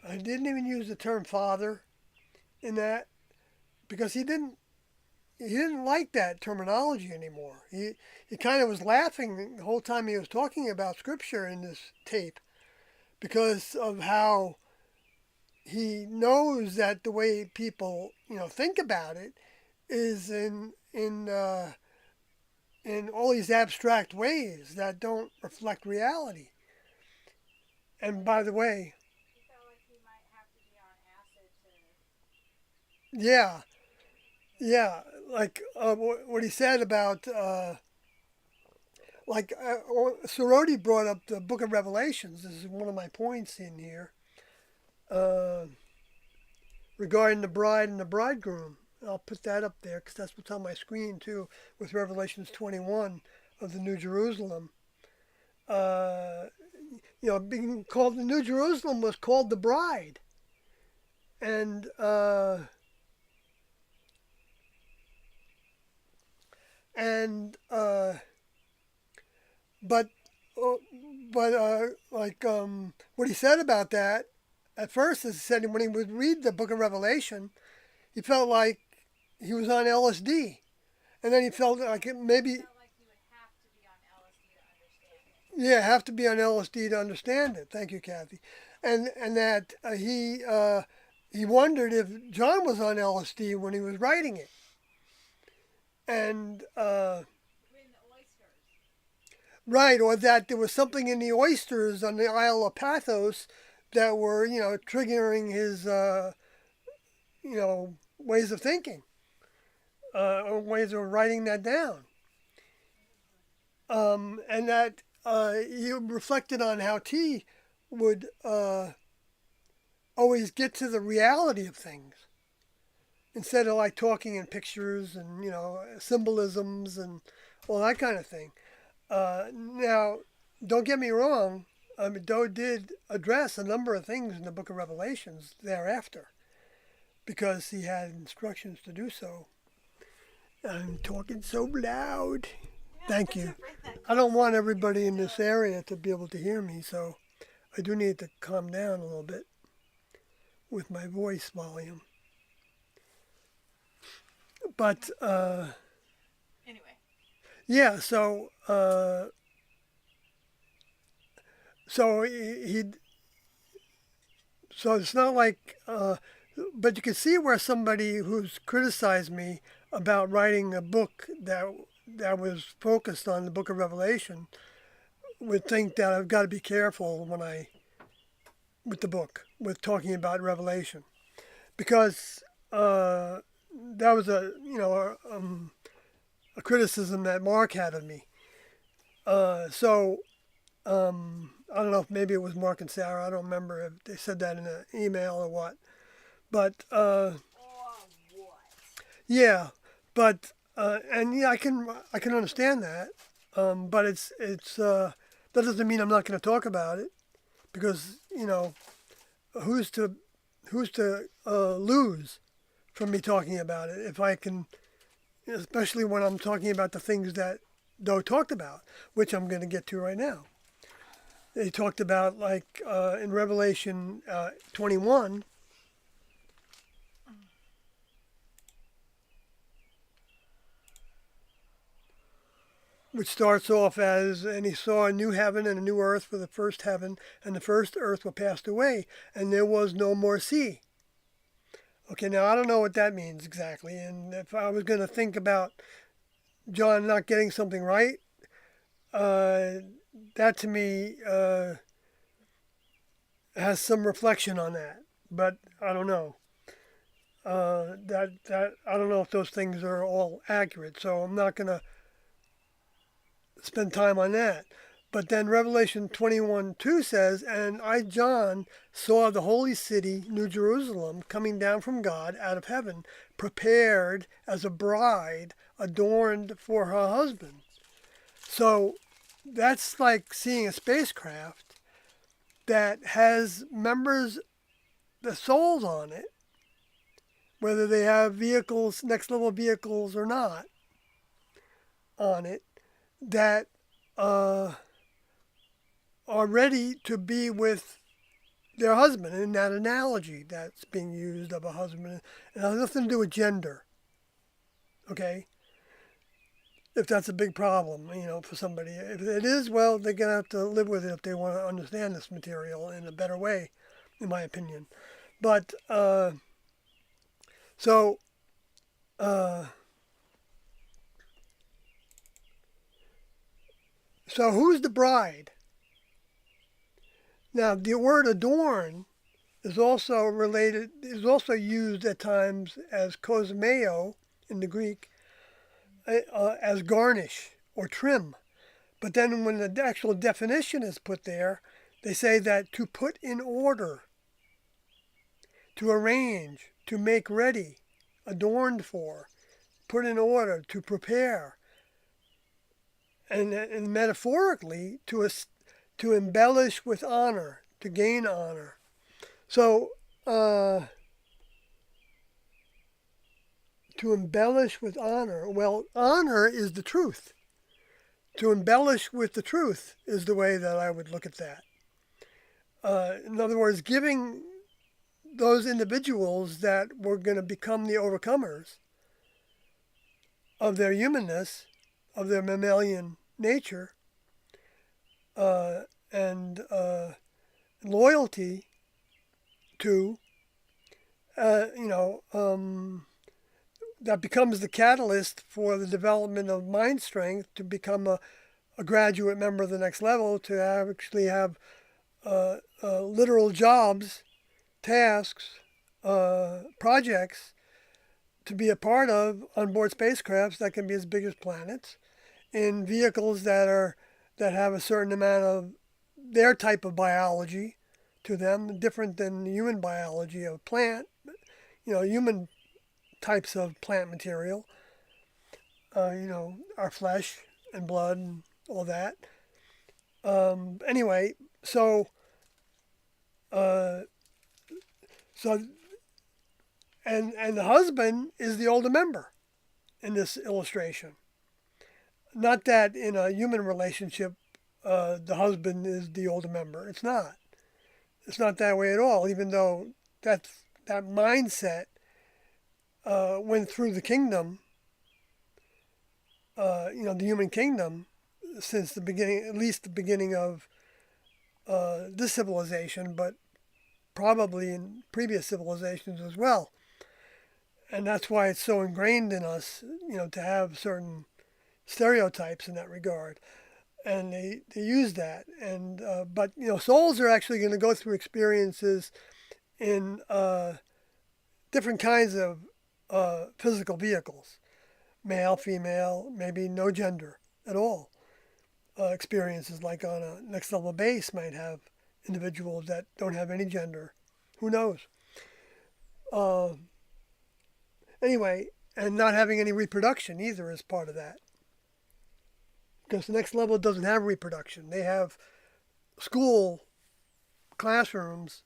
I didn't even use the term father in that, because he didn't like that terminology anymore. He kind of was laughing the whole time he was talking about scripture in this tape, because of how he knows that the way people think about it is in all these abstract ways that don't reflect reality. And by the way, He felt like he might have to be on acid to. yeah, like what he said about, Soroti brought up the Book of Revelations. This is one of my points in here, regarding the bride and the bridegroom. I'll put that up there because that's what's on my screen too, with Revelations 21 of the New Jerusalem. Being called the New Jerusalem was called the bride, and what he said about that at first is, he said when he would read the Book of Revelation, he felt like he was on LSD, and then he felt like maybe. Felt like he would have to be on LSD to understand it. Yeah, have to be on LSD to understand it. Thank you, Kathy. And that he wondered if John was on LSD when he was writing it. And In the oysters. Right, or that there was something in the oysters on the Isle of Pathos that were, triggering his, ways of thinking, or ways of writing that down. And that he reflected on how T would always get to the reality of things instead of like talking in pictures and, symbolisms and all that kind of thing. Now, don't get me wrong. Doe did address a number of things in the Book of Revelations thereafter, because he had instructions to do so. I'm talking so loud. Thank you. I don't want everybody in this area to be able to hear me, so I do need to calm down a little bit with my voice volume. But Anyway. yeah, so so it's not like, but you can see where somebody who's criticized me about writing a book that was focused on the Book of Revelation would think that I've got to be careful with the book, with talking about Revelation, because that was a criticism that Mark had of me. I don't know if maybe it was Mark and Sarah. I don't remember if they said that in an email or what. But yeah, but and yeah, I can understand that. But it's that doesn't mean I'm not going to talk about it, because who's to lose from me talking about it if I can, especially when I'm talking about the things that Doe talked about, which I'm going to get to right now. They talked about, like, in Revelation 21, which starts off as, and he saw a new heaven and a new earth, for the first heaven and the first earth were passed away, and there was no more sea. Okay, now I don't know what that means exactly, and if I was going to think about John not getting something right, that to me has some reflection on that, but I don't know. That I don't know if those things are all accurate, so I'm not going to spend time on that. But then Revelation 21:2 says, "And I, John, saw the holy city, New Jerusalem, coming down from God out of heaven, prepared as a bride adorned for her husband." So that's like seeing a spacecraft that has members, the souls on it, whether they have vehicles, next level vehicles or not, on it, that are ready to be with their husband, in that analogy that's being used of a husband. It has nothing to do with gender. Okay? If that's a big problem, for somebody. If it is, well, they're going to have to live with it if they want to understand this material in a better way, in my opinion. But, so who's the bride? Now, the word adorn is also used at times as kosmeo in the Greek, as garnish or trim. But then when the actual definition is put there, they say that to put in order, to arrange, to make ready, adorned for, put in order, to prepare, and metaphorically to embellish with honor, to gain honor. So, to embellish with honor. Well, honor is the truth. To embellish with the truth is the way that I would look at that. In other words, giving those individuals that were going to become the overcomers of their humanness, of their mammalian nature, and loyalty to, that becomes the catalyst for the development of mind strength to become a graduate member of the next level to actually have literal jobs, tasks, projects to be a part of onboard spacecrafts that can be as big as planets, in vehicles that have a certain amount of their type of biology to them, different than human biology of plant, human types of plant material, our flesh and blood and all that. Anyway, so uh, so and the husband is the older member in this illustration. Not that in a human relationship, the husband is the older member. It's not. It's not that way at all. Even though that mindset went through the kingdom, the human kingdom, since the beginning, at least the beginning of this civilization, but probably in previous civilizations as well. And that's why it's so ingrained in us, to have certain stereotypes in that regard. And they use that. And but souls are actually going to go through experiences in different kinds of physical vehicles, male, female, maybe no gender at all. Experiences like on a next level base might have individuals that don't have any gender. Who knows? Anyway, and not having any reproduction either is part of that. Because the next level doesn't have reproduction. They have school classrooms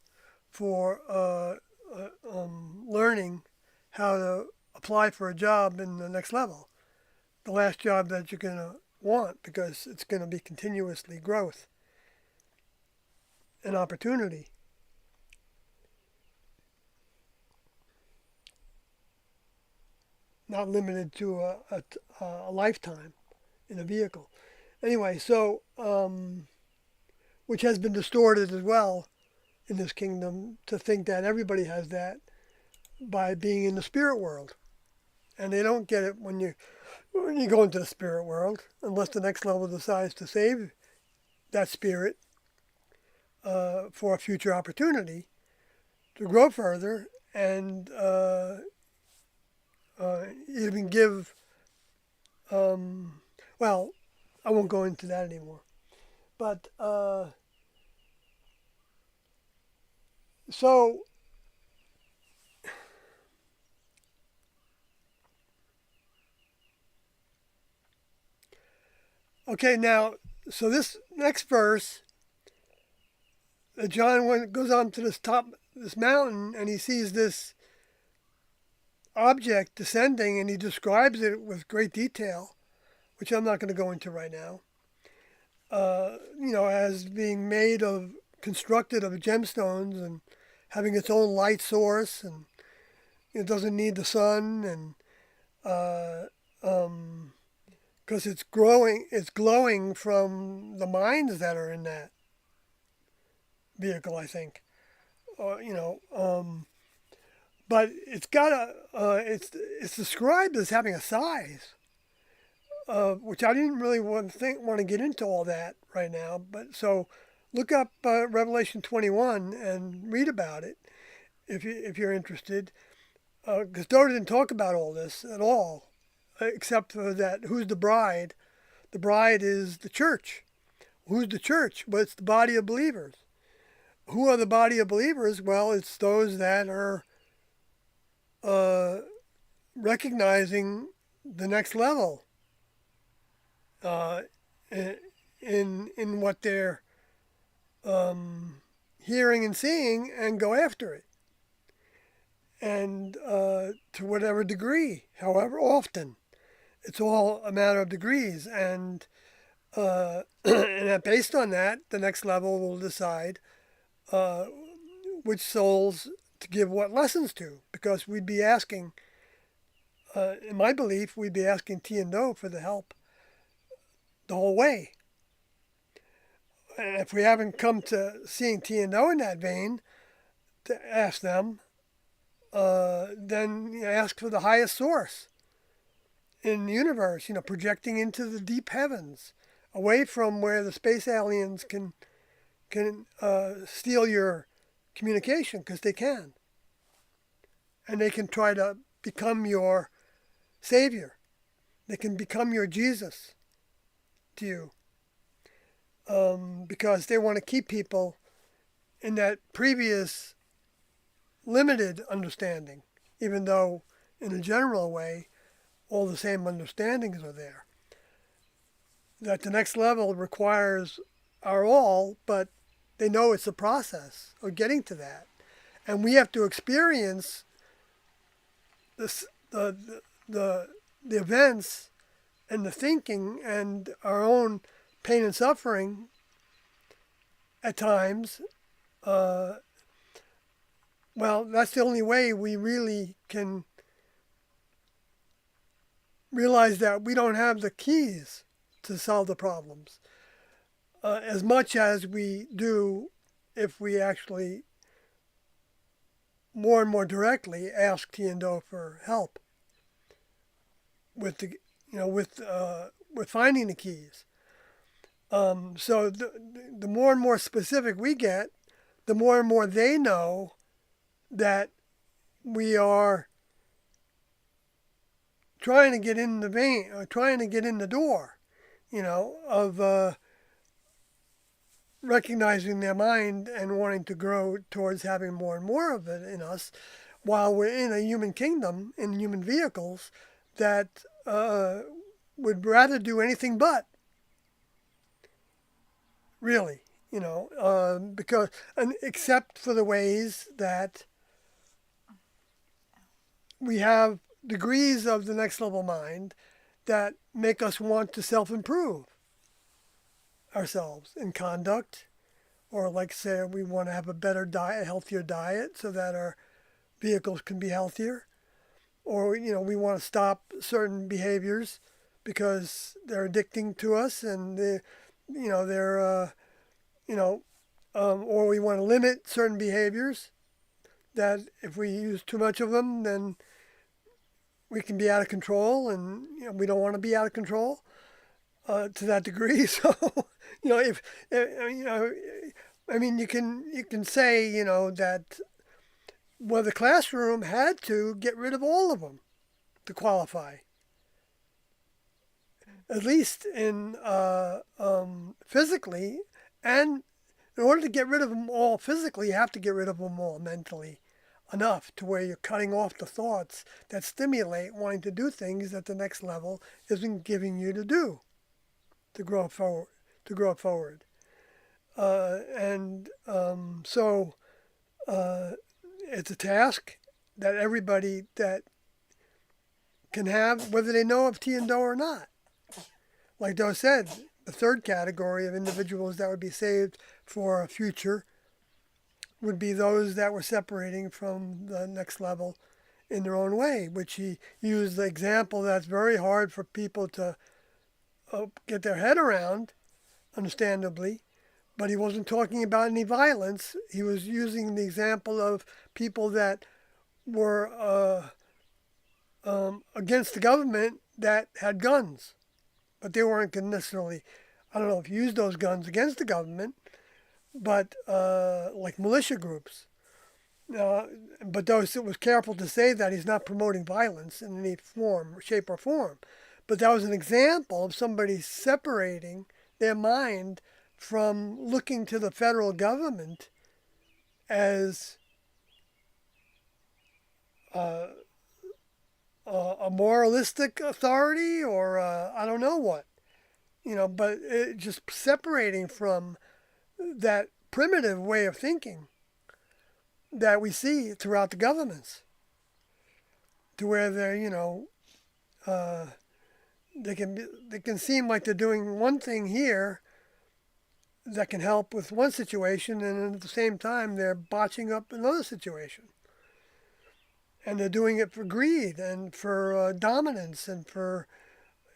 for learning how to apply for a job in the next level. The last job that you're going to want, because it's going to be continuously growth and opportunity. Not limited to a lifetime in a vehicle. Anyway, so, which has been distorted as well in this kingdom to think that everybody has that by being in the spirit world. And they don't get it when you go into the spirit world, unless the next level decides to save that spirit for a future opportunity to grow further and even give, well, I won't go into that anymore. But, so, okay, now, so this next verse, John goes on to this mountain, and he sees this object descending, and he describes it with great detail, which I'm not going to go into right now, as being constructed of gemstones and having its own light source, and it doesn't need the sun, and because it's glowing from the mines that are in that vehicle, I think, but it's got it's described as having a size, which I didn't really want to get into all that right now. But so look up Revelation 21 and read about it if you're interested, because Dover didn't talk about all this at all, except for that. Who's the bride? The bride is the church. Who's the church? Well, it's the body of believers. Who are the body of believers? Well, it's those that are recognizing the next level in what they're hearing and seeing, and go after it, and to whatever degree, however often. It's all a matter of degrees, and and based on that, the next level will decide which souls to give what lessons to, because we'd be asking, in my belief, we'd be asking Tian-Do for the help the whole way. And if we haven't come to seeing Tian-Do in that vein, to ask them, then ask for the highest source in the universe, projecting into the deep heavens away from where the space aliens can steal your communication, because they can, and they can try to become your savior. They can become your Jesus to you, because they want to keep people in that previous limited understanding, even though in a general way all the same understandings are there. That the next level requires our all, but they know it's a process of getting to that. And we have to experience this, the events and the thinking and our own pain and suffering at times. Well, that's the only way we really can realize that we don't have the keys to solve the problems as much as we do if we actually more and more directly ask Tian-Do for help with the, with finding the keys. So the more and more specific we get, the more and more they know that we are trying to get in the vein, or trying to get in the door, of recognizing their mind and wanting to grow towards having more and more of it in us, while we're in a human kingdom, in human vehicles, that would rather do anything but. Really, because, and except for the ways that we have degrees of the next level mind that make us want to self-improve ourselves in conduct, or like say we want to have a better diet, a healthier diet, so that our vehicles can be healthier, or we want to stop certain behaviors because they're addicting to us, and or we want to limit certain behaviors that if we use too much of them, then we can be out of control, and we don't want to be out of control to that degree. So, you can say that the classroom had to get rid of all of them to qualify, at least in physically, and in order to get rid of them all physically, you have to get rid of them all mentally, enough to where you're cutting off the thoughts that stimulate wanting to do things that the next level isn't giving you to do, to grow forward. So it's a task that everybody that can have, whether they know of Tian-Do or not. Like Do said, the third category of individuals that would be saved for a future would be those that were separating from the next level in their own way, which he used the example that's very hard for people to get their head around, understandably, but he wasn't talking about any violence. He was using the example of people that were against the government that had guns, but they weren't going to necessarily, I don't know if use those guns against the government, but like militia groups. But those, it was careful to say that he's not promoting violence in any form, shape, or form. But that was an example of somebody separating their mind from looking to the federal government as a moralistic authority, or I don't know what, but it just separating from that primitive way of thinking that we see throughout the governments, to where they're, they can seem like they're doing one thing here that can help with one situation, and at the same time they're botching up another situation. And they're doing it for greed and for dominance and for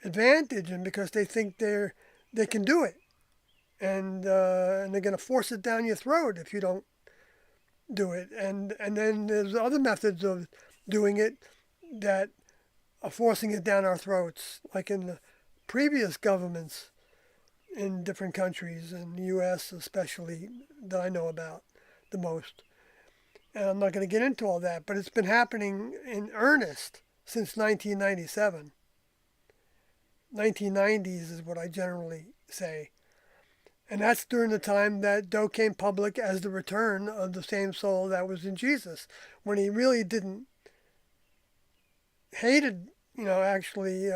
advantage, and because they think they can do it, and they're going to force it down your throat if you don't do it. And then there's other methods of doing it that are forcing it down our throats, like in the previous governments in different countries, in the U.S. especially, that I know about the most. And I'm not going to get into all that, but it's been happening in earnest since 1997. 1990s is what I generally say. And that's during the time that Doe came public as the return of the same soul that was in Jesus, when he really didn't hated, actually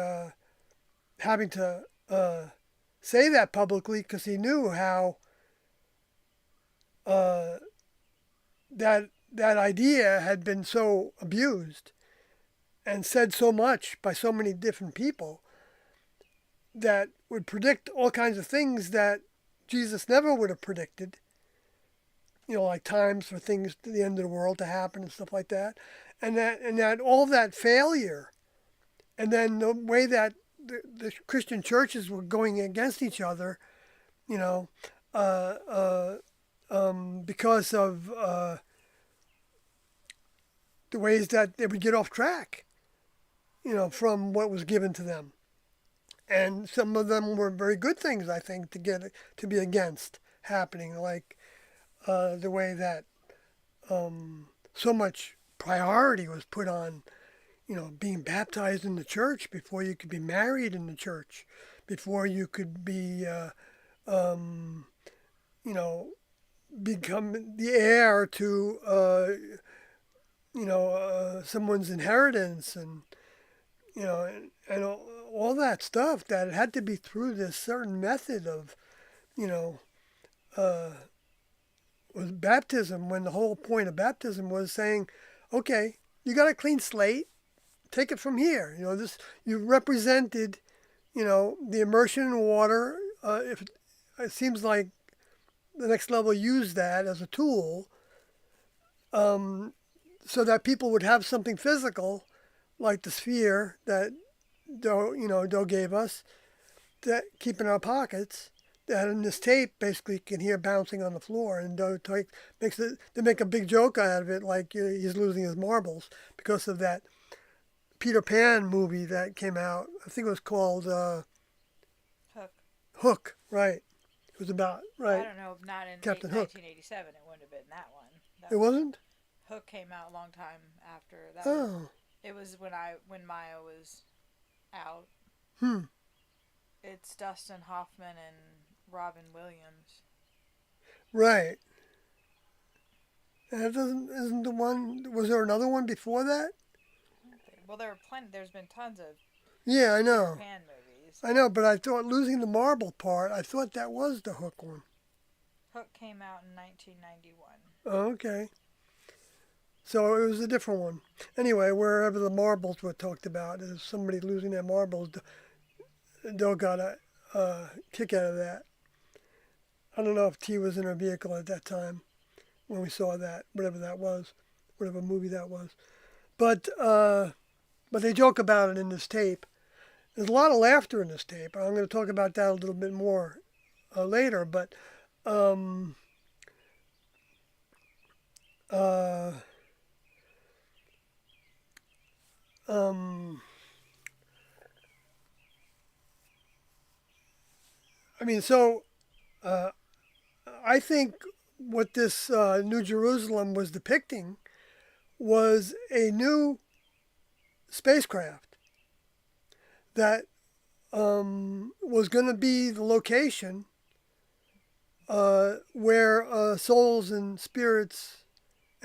having to say that publicly, because he knew how that idea had been so abused and said so much by so many different people that would predict all kinds of things that Jesus never would have predicted, like times for things to the end of the world to happen and stuff like that. And that all that failure, and then the way that the Christian churches were going against each other, because of the ways that they would get off track, from what was given to them. And some of them were very good things, I think, to be against happening, like the way that so much priority was put on, being baptized in the church before you could be married in the church, before you could be, become the heir to, someone's inheritance, and all that stuff, that it had to be through this certain method of, was baptism, when the whole point of baptism was saying, okay, you got a clean slate, take it from here. You represented, the immersion in water. If it seems like the Next Level used that as a tool, so that people would have something physical, like the sphere that Doe gave us, that keep in our pockets, that in this tape basically you can hear bouncing on the floor, and Doe they make a big joke out of it, like he's losing his marbles, because of that Peter Pan movie that came out. I think it was called Hook. Hook, right? It was about, right? I don't know, not in Captain Hook. 1987. It wouldn't have been that one. It wasn't? Hook came out a long time after that. Oh. It was when Maya was out. It's Dustin Hoffman and Robin Williams. Right. And isn't the one, was there another one before that? Well, there were plenty. There's been tons of Yeah, I know. Pan movies. I know, but I thought losing the marble part, I thought that was the Hook one. Hook came out in 1991. Oh, okay. So it was a different one. Anyway, wherever the marbles were talked about, is somebody losing their marbles, Doe got a kick out of that. I don't know if T was in her vehicle at that time when we saw that, whatever that was, whatever movie that was. But they joke about it in this tape. There's a lot of laughter in this tape. I'm going to talk about that a little bit more later, but I think what this New Jerusalem was depicting was a new spacecraft that was going to be the location where souls and spirits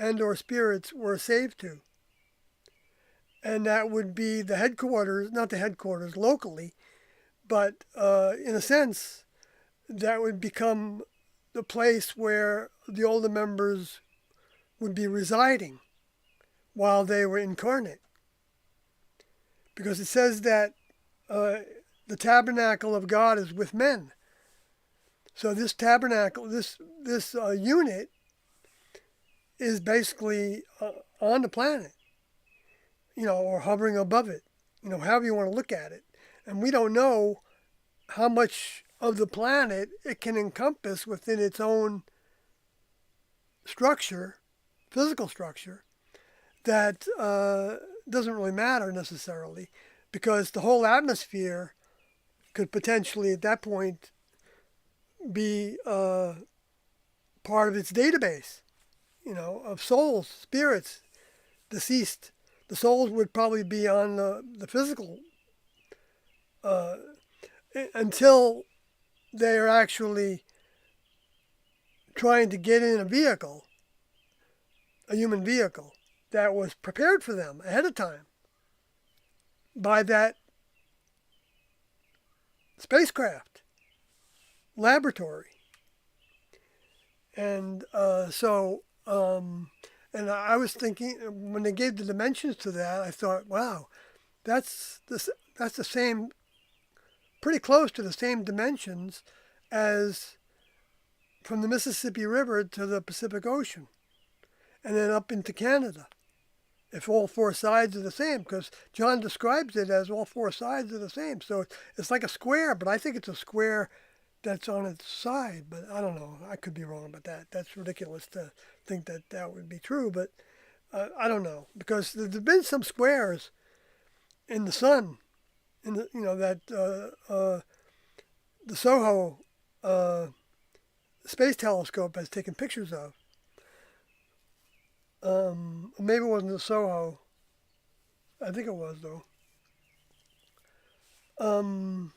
or spirits were saved to. And that would be the headquarters, not the headquarters locally, but in a sense, that would become the place where the older members would be residing while they were incarnate. Because it says that the tabernacle of God is with men. So this tabernacle, this unit, is basically on the planet, or hovering above it, however you want to look at it. And we don't know how much of the planet it can encompass within its own structure, physical structure, that doesn't really matter necessarily, because the whole atmosphere could potentially at that point be part of its database, of souls, spirits, deceased. The souls would probably be on the physical until they are actually trying to get in a vehicle, a human vehicle, that was prepared for them ahead of time by that spacecraft laboratory. And and I was thinking when they gave the dimensions to that, I thought, wow, that's the same, pretty close to the same dimensions as from the Mississippi River to the Pacific Ocean, and then up into Canada. If all four sides are the same, because John describes it as all four sides are the same. So it's like a square, but I think it's a square that's on its side. But I don't know. I could be wrong about that. That's ridiculous to think that that would be true. But I don't know, because there's been some squares in the sun, in the that the SOHO space telescope has taken pictures of. Maybe it wasn't the SOHO. I think it was though. And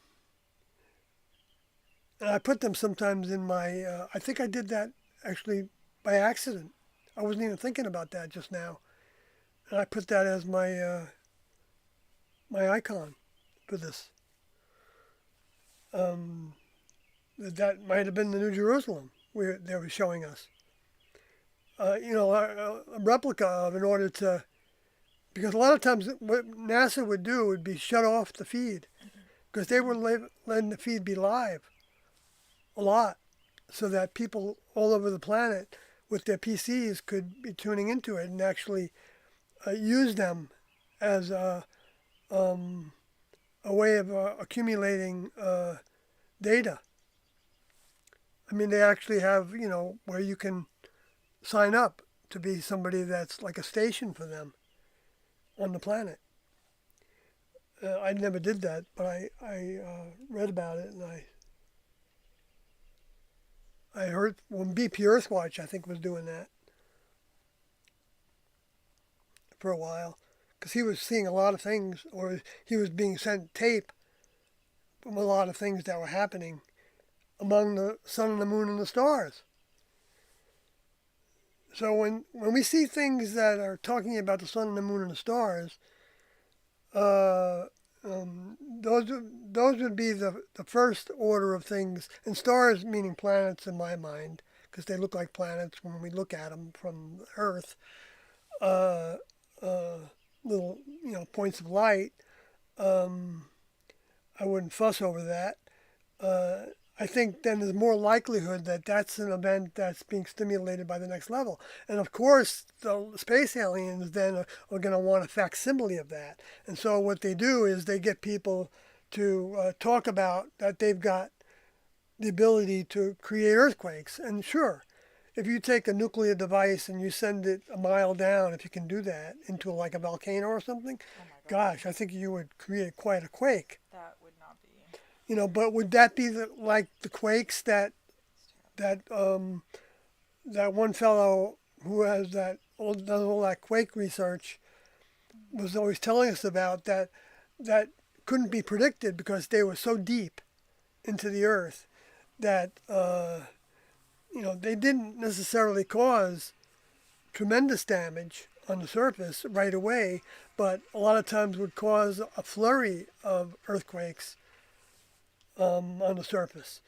I put them sometimes in my. I think I did that actually by accident. I wasn't even thinking about that just now, and I put that as my my icon for this. That might have been the New Jerusalem they were showing us. A replica of, in order to, because a lot of times what NASA would do would be shut off the feed, because they were letting the feed be live a lot, so that people all over the planet with their PCs could be tuning into it and actually use them as a way of accumulating data. I mean, they actually have, where you can sign up to be somebody that's like a station for them on the planet. I never did that, but I read about it, and I heard when BP Earthwatch, I think, was doing that for a while, because he was seeing a lot of things, or he was being sent tape from a lot of things that were happening among the sun and the moon and the stars. So when we see things that are talking about the sun and the moon and the stars, those would be the first order of things. And stars meaning planets in my mind, because they look like planets when we look at them from Earth. Little points of light. I wouldn't fuss over that. I think then there's more likelihood that that's an event that's being stimulated by the next level. And of course, the space aliens then are going to want a facsimile of that. And so what they do is they get people to talk about that they've got the ability to create earthquakes. And sure, if you take a nuclear device and you send it a mile down, if you can do that, into like a volcano or something, Oh my God. gosh, I think you would create quite a quake. That would not be. But would that be like the quakes that one fellow who has does all that quake research was always telling us about, that couldn't be predicted because they were so deep into the earth that they didn't necessarily cause tremendous damage on the surface right away, but a lot of times would cause a flurry of earthquakes on the surface.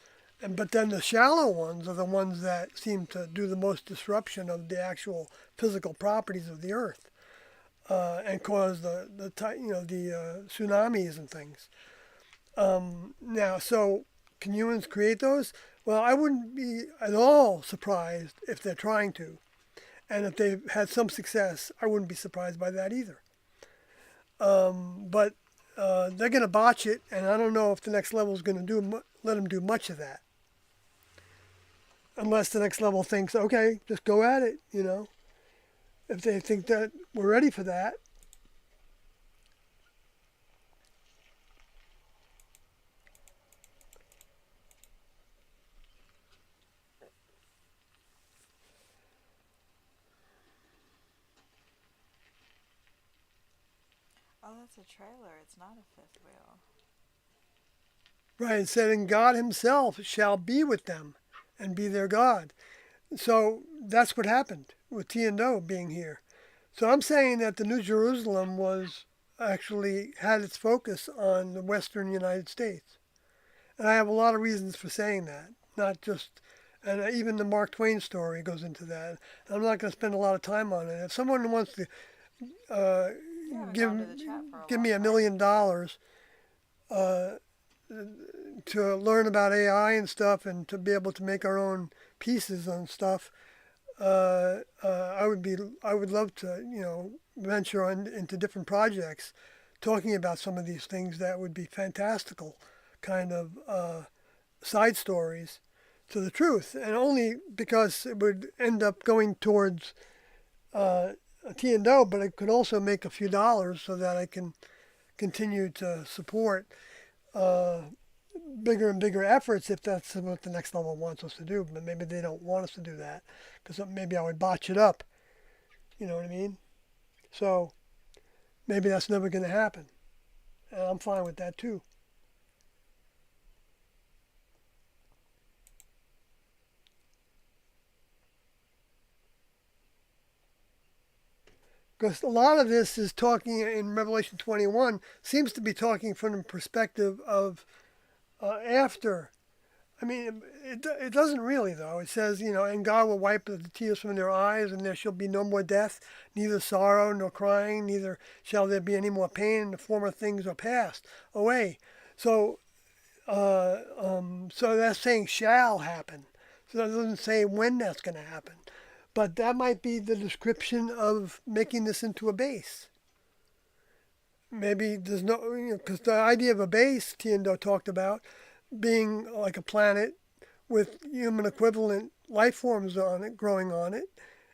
But then the shallow ones are the ones that seem to do the most disruption of the actual physical properties of the earth, and cause the tsunamis and things. Now, so can humans create those? Well, I wouldn't be at all surprised if they're trying to. And if they've had some success, I wouldn't be surprised by that either. But they're going to botch it, and I don't know if the next level is going to let them do much of that. Unless the next level thinks, okay, just go at it, If they think that we're ready for that. Oh, that's a trailer. It's not a fifth wheel. Right, it said, and God himself shall be with them and be their God. So that's what happened with T&O being here. So I'm saying that the New Jerusalem was actually had its focus on the Western United States. And I have a lot of reasons for saying that, not just, and even the Mark Twain story goes into that. I'm not going to spend a lot of time on it. If someone wants to uh, You haven't give gone to the chat for a give long me time. $1 million to learn about AI and stuff, and to be able to make our own pieces on stuff, I would love to venture into different projects, talking about some of these things that would be fantastical, kind of side stories to the truth, and only because it would end up going towards a T&O, but it could also make a few dollars so that I can continue to support uh, bigger and bigger efforts if that's what the next level wants us to do. But maybe they don't want us to do that because maybe I would botch it up. You know what I mean? So maybe that's never going to happen. And I'm fine with that too. Because a lot of this is talking in Revelation 21, seems to be talking from the perspective of after. I mean, it doesn't really, though. It says, and God will wipe the tears from their eyes, and there shall be no more death, neither sorrow nor crying, neither shall there be any more pain, and the former things are passed away. So, so that's saying shall happen. So that doesn't say when that's going to happen. But that might be the description of making this into a base. Maybe there's no, because the idea of a base, Tiendo talked about, being like a planet with human equivalent life forms on it, growing on it,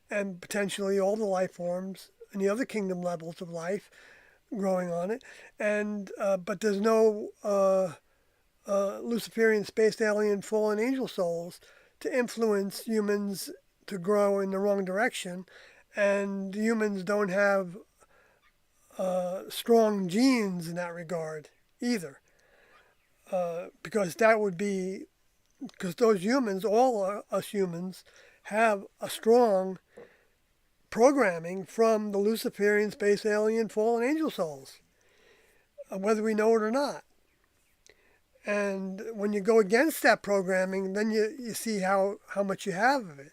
and potentially all the life forms and the other kingdom levels of life growing on it. And but there's no Luciferian, space alien, fallen angel souls to influence humans to grow in the wrong direction, and humans don't have strong genes in that regard either, because that would be because those humans, all us humans, have a strong programming from the Luciferian, space alien, fallen angel souls, whether we know it or not. And when you go against that programming, then you see how much you have of it,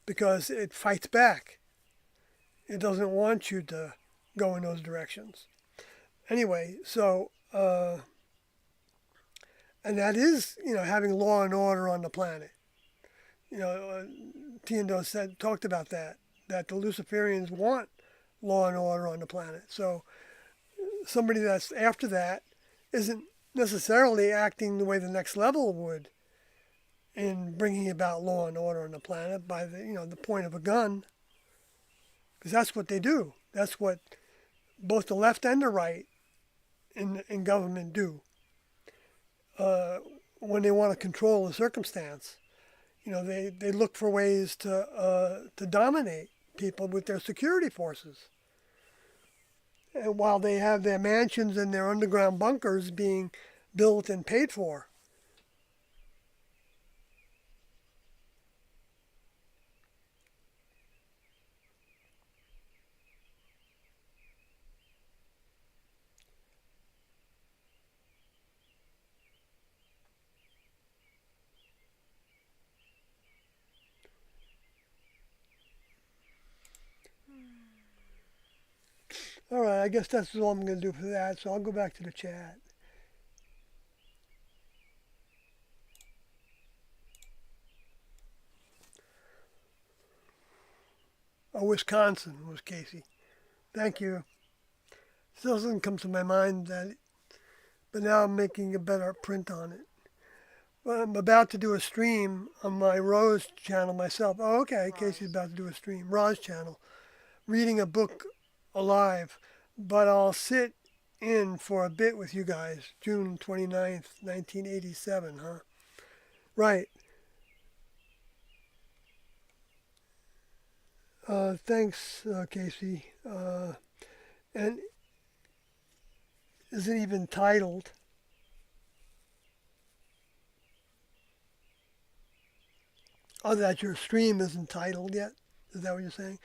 because it fights back. It doesn't want you to go in those directions. Anyway, so, and that is, having law and order on the planet. Tiendo talked about that the Luciferians want law and order on the planet. So somebody that's after that isn't necessarily acting the way the next level would in bringing about law and order on the planet by the point of a gun, because that's what they do. That's what both the left and the right in government do when they want to control the circumstance. They look for ways to dominate people with their security forces. And while they have their mansions and their underground bunkers being built and paid for. All right, I guess that's all I'm going to do for that, so I'll go back to the chat. Oh, Wisconsin was Casey. Thank you. Still doesn't come to my mind but now I'm making a better print on it. Well, I'm about to do a stream on my Rose channel myself. Oh, okay, Casey's about to do a stream. Rose channel. Reading a book alive. But I'll sit in for a bit with you guys. June 29th, 1987, huh? Right. Thanks, Casey. And isn't even titled. Oh, that your stream isn't titled yet? Is that what you're saying?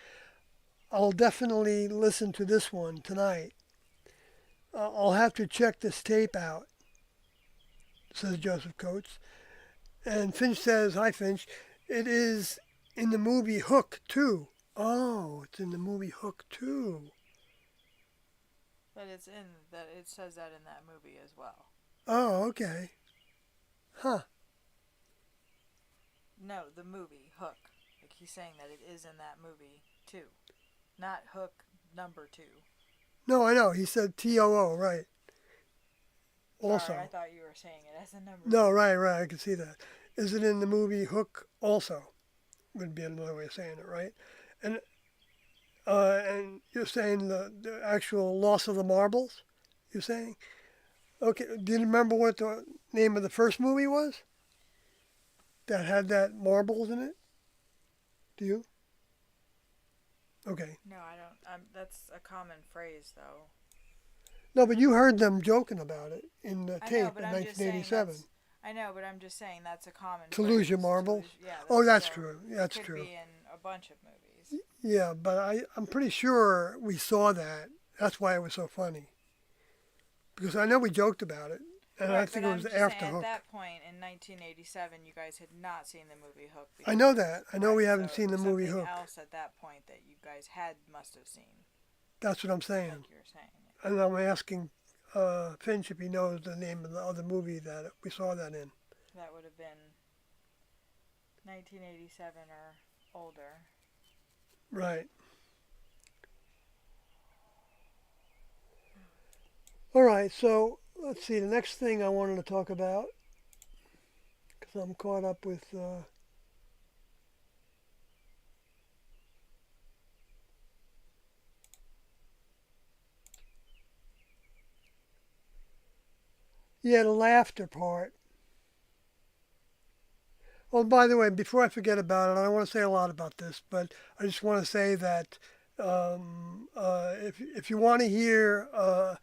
I'll definitely listen to this one tonight. I'll have to check this tape out, says Joseph Coates. And Finch says, hi Finch, it is in the movie Hook too. Oh, it's in the movie Hook too. But it's in that. It says that in that movie as well. Oh, okay. Huh. No, the movie Hook. Like he's saying that it is in that movie too, not Hook number 2. No, I know. He said TOO, right. Also. Sorry, I thought you were saying it as a number. No, right. I can see that. Is it in the movie Hook also? Would be another way of saying it, right? And you're saying the actual loss of the marbles? You're saying? Okay. Do you remember what the name of the first movie was? That had that marbles in it? Do you? Okay. No, I don't. That's a common phrase, though. No, but you heard them joking about it in the I tape know, but in I'm just saying 1987. I know, but I'm just saying that's a common To phrase. lose your marbles? Yeah. Oh, that's so true. That's could true. be in a bunch of movies. Yeah, but I'm pretty sure we saw that. That's why it was so funny. Because I know we joked about it, and Right, I think but it I'm was just after saying, Hook. at that point in 1987, you guys had not seen the movie Hook. I know that. I know we Right, haven't so seen the movie something Hook. else at that point that you guys must have seen, That's what I'm saying. like you were saying. And I'm asking Finch if he knows the name of the other movie that we saw that in. That would have been 1987 or older. Right. All right, so let's see. The next thing I wanted to talk about, because I'm caught up with. Yeah, the laughter part. Oh, by the way, before I forget about it, I don't want to say a lot about this, but I just want to say that if you want to hear a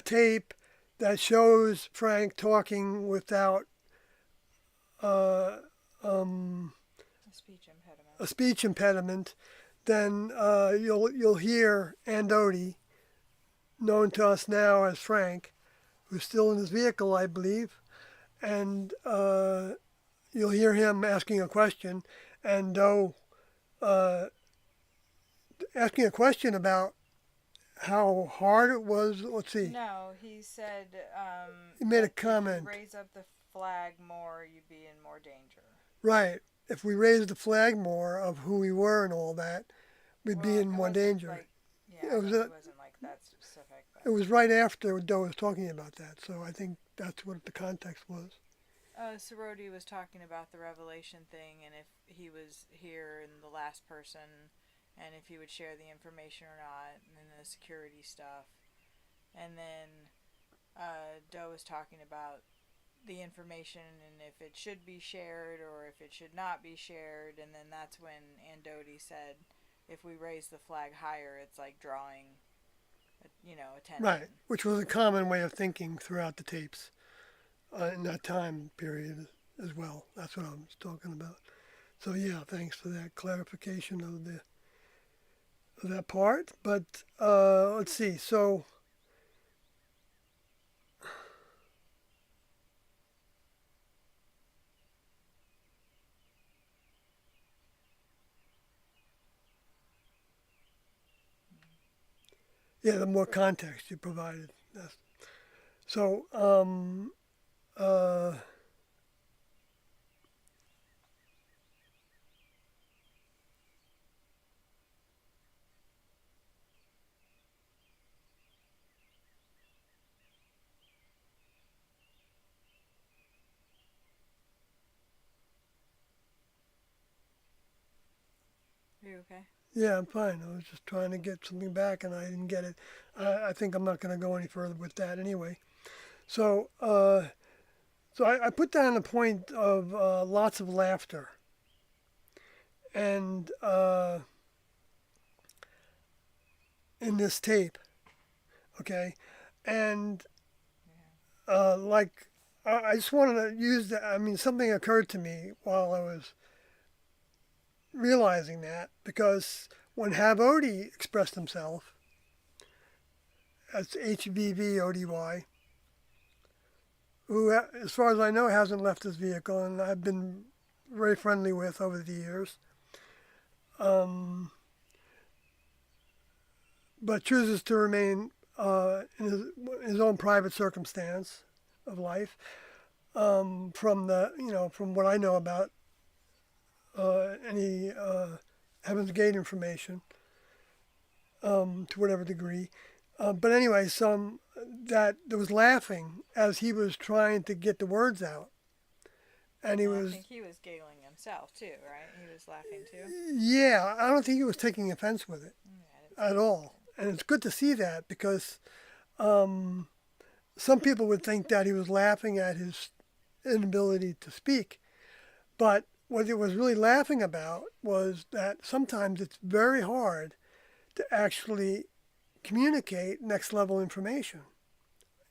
tape that shows Frank talking without uh, um, A speech impediment. a speech impediment, then you'll hear Andoti, known to us now as Frank, who's still in his vehicle, I believe, and you'll hear him asking a question, and Doe asking a question about how hard it was. Let's see. No, he said. He made a that comment. If you raise up the flag more, you'd be in more danger. Right. If we raised the flag more of who we were and all that, we'd be in it more wasn't danger. Like, It yeah, was it a- wasn't like that specific. It was right after Doe was talking about that, so I think that's what the context was. Sorority was talking about the Revelation thing, and if he was here and the last person, and if he would share the information or not, and then the security stuff. And then Doe was talking about the information and if it should be shared or if it should not be shared, and then that's when Andoti said, if we raise the flag higher, it's like drawing, attention. Right, which was a common way of thinking throughout the tapes in that time period as well. That's what I was talking about. So yeah, thanks for that clarification of that part. But let's see. So yeah, the more context you provided. So uh, Are you okay? yeah, I'm fine. I was just trying to get something back and I didn't get it. I think I'm not going to go any further with that anyway. So I put down a point of lots of laughter. And in this tape, Okay, and like I just wanted to use that. I mean, something occurred to me while I was realizing that, because when Habody expressed himself as HBVODY, who, as far as I know, hasn't left his vehicle, and I've been very friendly with over the years, but chooses to remain in his own private circumstance of life. From from what I know about any Heaven's Gate information, to whatever degree. But anyway, some that there was laughing as he was trying to get the words out, and he Well, was, I think he was giggling himself too, right? He was laughing too. yeah. I don't think he was taking offense with it Yeah, I didn't at all, and it's good to see that, because some people would think that he was laughing at his inability to speak, but what he was really laughing about was that sometimes it's very hard to actually communicate next level information,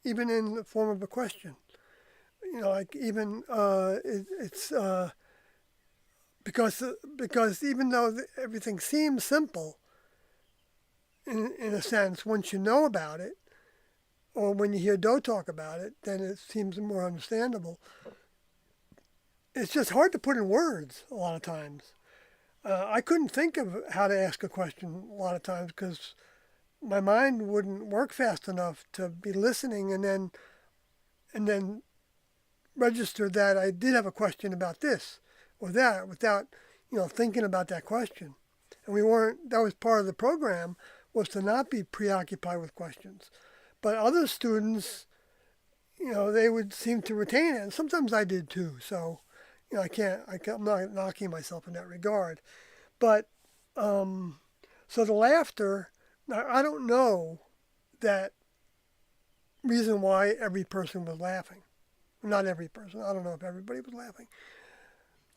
even in the form of a question. Like even it's because even though everything seems simple, in a sense, once you know about it, or when you hear Doe talk about it, then it seems more understandable. It's just hard to put in words a lot of times. I couldn't think of how to ask a question a lot of times, because my mind wouldn't work fast enough to be listening and then register that I did have a question about this or that without thinking about that question. And we weren't. That was part of the program, was to not be preoccupied with questions. But other students, they would seem to retain it, and sometimes I did too. So, I'm not knocking myself in that regard. But so the laughter. Now, I don't know that reason why every person was laughing. Not every person. I don't know if everybody was laughing.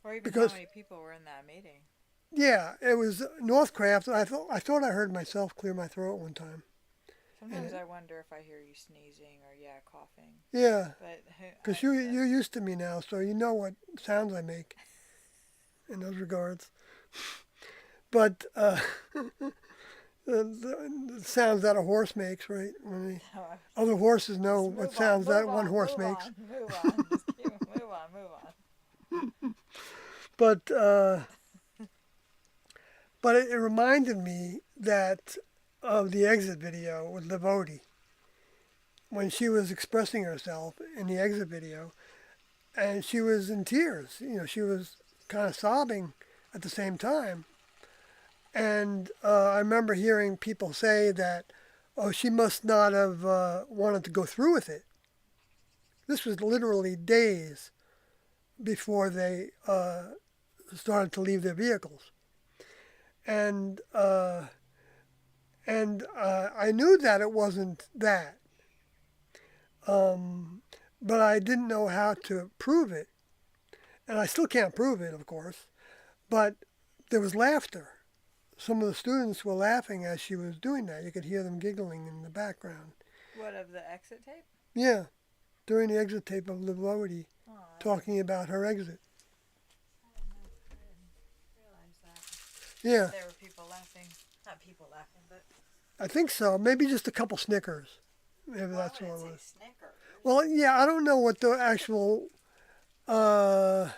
Or even Because, how many people were in that meeting. yeah, it was Northcraft. I thought I heard myself clear my throat one time. Sometimes I wonder if I hear you sneezing or coughing. Yeah, But because you're used to me now, so you know what sounds I make in those regards. But the sounds that a horse makes, right? When the other horses know what sounds that one horse makes. Move on. Just move on. But it reminded me that of the exit video with Livodi, when she was expressing herself in the exit video, and she was in tears. She was kind of sobbing at the same time. And I remember hearing people say that, oh, she must not have wanted to go through with it. This was literally days before they started to leave their vehicles. And I knew that it wasn't that. But I didn't know how to prove it. And I still can't prove it, of course. But there was laughter. Some of the students were laughing as she was doing that. You could hear them giggling in the background. What, of the exit tape? Yeah, during the exit tape of Livodi, talking about her exit. I didn't realize that. Yeah, There were people laughing. Not people laughing, but... I think so. Maybe just a couple snickers. Maybe Well, that's I what it wouldn't was. say Snickers. Well, yeah, I don't know what the actual, how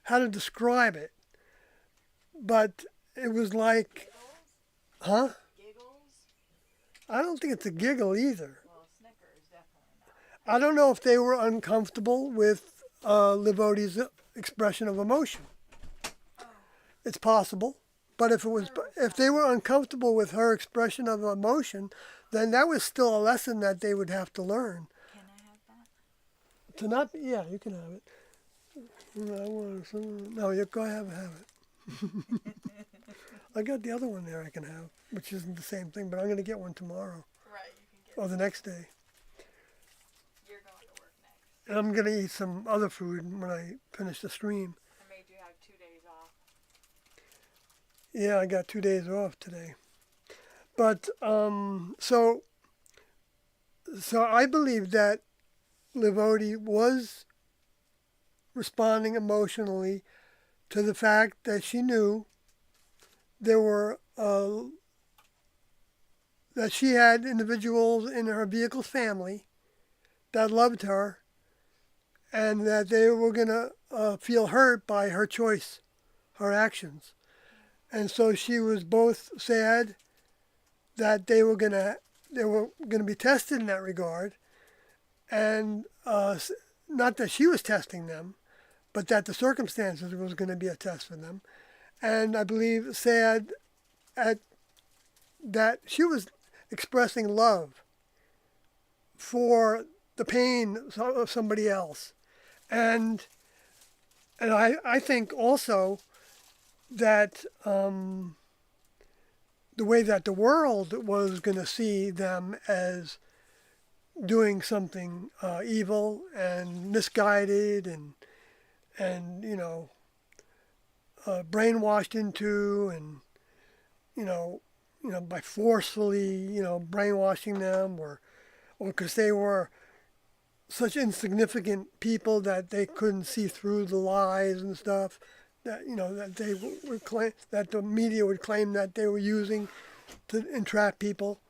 to describe it. But it was like, huh? Giggles? I don't think it's a giggle either. Well, Snickers, definitely not. I don't know if they were uncomfortable with Livodi's expression of emotion. It's possible. But if they were uncomfortable with her expression of emotion, then that was still a lesson that they would have to learn. Can I have that? To not be, yeah, you can have it. No, you go have it. I got the other one there I can have, which isn't the same thing, but I'm going to get one tomorrow Right, you can get or the next day. You're going to work next. And I'm going to eat some other food when I finish the stream. I made you have 2 days off. Yeah, I got 2 days off today. But, so So I believe that Livodi was responding emotionally to the fact that she knew there were that she had individuals in her vehicle's family that loved her and that they were going to feel hurt by her choice, her actions. And so she was both sad that they were going to be tested in that regard, and not that she was testing them, but that the circumstances was going to be a test for them. And I believe sad at that she was expressing love for the pain of somebody else. And I think also that the way that the world was going to see them as doing something evil and misguided and brainwashed into, and by forcefully brainwashing them, or because they were such insignificant people that they couldn't see through the lies and stuff that that they would claim, that the media would claim that they were using to entrap people.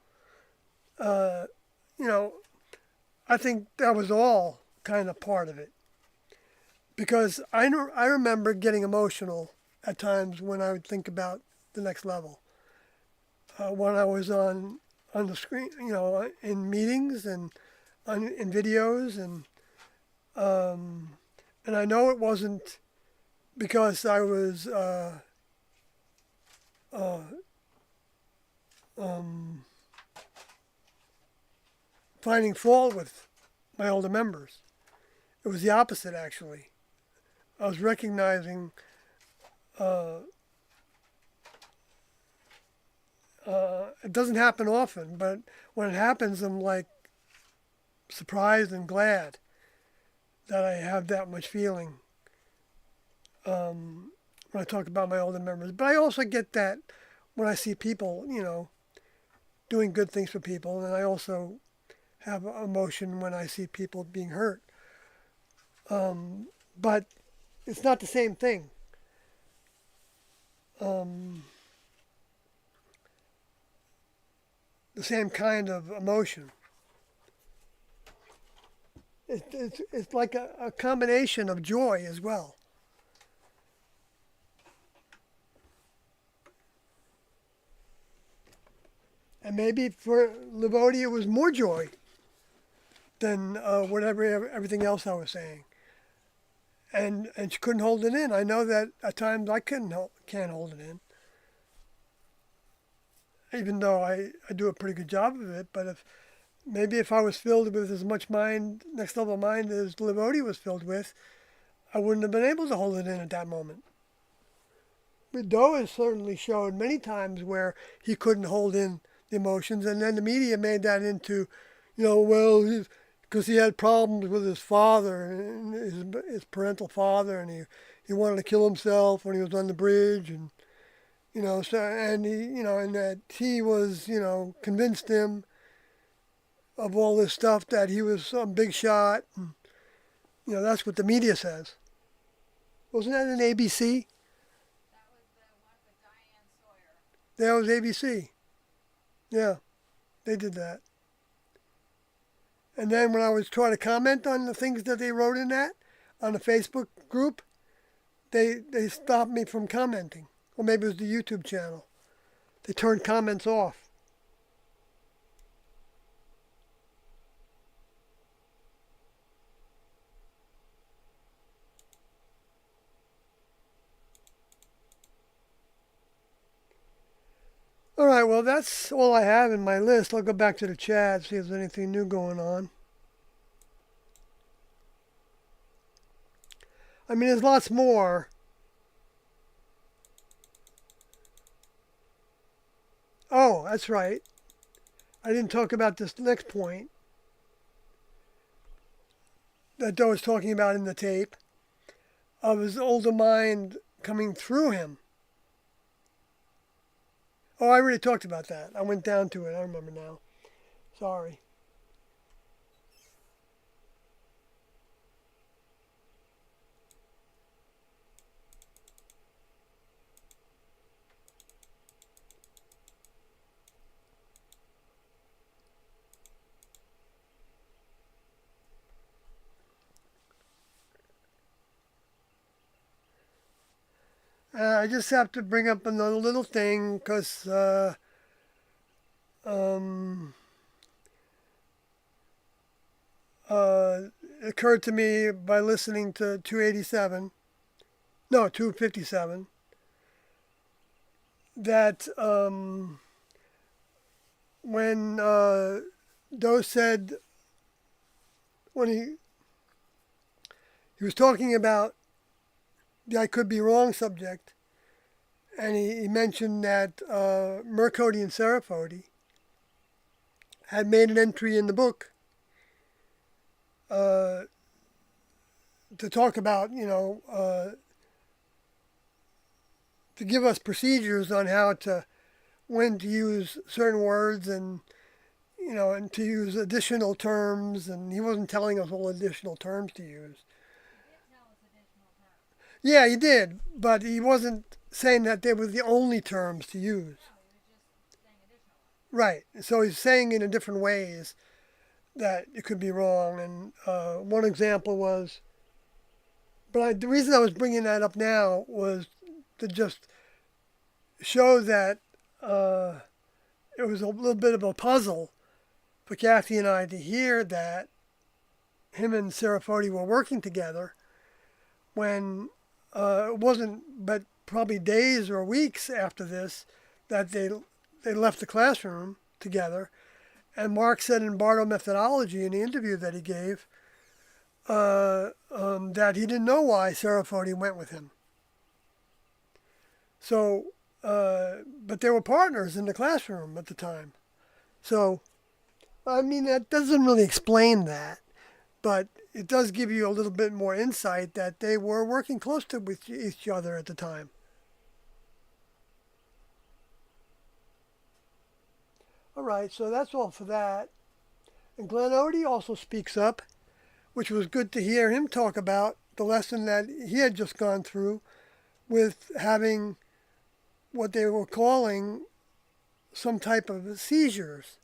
Uh, you know, I think that was all kind of part of it, because I remember getting emotional at times when I would think about the next level. When I was on the screen, in meetings and in videos, and I know it wasn't because I was finding fault with my older members. It was the opposite, actually. I was recognizing it doesn't happen often, but when it happens, I'm like surprised and glad that I have that much feeling when I talk about my older members. But I also get that when I see people, doing good things for people, and I also have emotion when I see people being hurt. But it's not the same thing. The same kind of emotion. It's like a combination of joy as well. And maybe for Livodi it was more joy than everything else I was saying. And she couldn't hold it in. I know that at times I can't hold it in, even though I do a pretty good job of it. But if I was filled with as much next level mind as Livodi was filled with, I wouldn't have been able to hold it in at that moment. But Doe has certainly showed many times where he couldn't hold in the emotions, and then the media made that into, because he had problems with his father, and his parental father, and he wanted to kill himself when he was on the bridge, and so, and and that he was convinced him of all this stuff, that he was some big shot, and that's what the media says. Wasn't that an ABC? That was the one with Diane Sawyer. That was ABC. Yeah, they did that. And then when I was trying to comment on the things that they wrote in that, on the Facebook group, they stopped me from commenting. Or maybe it was the YouTube channel. They turned comments off. All right, well, that's all I have in my list. I'll go back to the chat, see if there's anything new going on. I mean, there's lots more. Oh, that's right. I didn't talk about this next point that Doe was talking about in the tape, of his older mind coming through him. Oh, I already talked about that. I went down to it. I remember now. Sorry. I just have to bring up another little thing because um, it occurred to me by listening to 257, that when Doe said, when he was talking about the I could be wrong subject, and he mentioned that Mercody and Serafodi had made an entry in the book to talk about, to give us procedures on when to use certain words and, and to use additional terms, and he wasn't telling us all additional terms to use. Yeah, he did, but he wasn't saying that they were the only terms to use. Right. So he's saying in a different ways that it could be wrong. And one example was, the reason I was bringing that up now was to just show that it was a little bit of a puzzle for Kathy and I to hear that him and Serafodi were working together when it wasn't but probably days or weeks after this that they left the classroom together. And Mark said in Bardo Methodology, in the interview that he gave, that he didn't know why Serafodi went with him. So, but they were partners in the classroom at the time. So, I mean, that doesn't really explain that, but it does give you a little bit more insight that they were working closely with each other at the time. All right, so that's all for that. And Glenn Odie also speaks up, which was good to hear him talk about the lesson that he had just gone through with having what they were calling some type of seizures.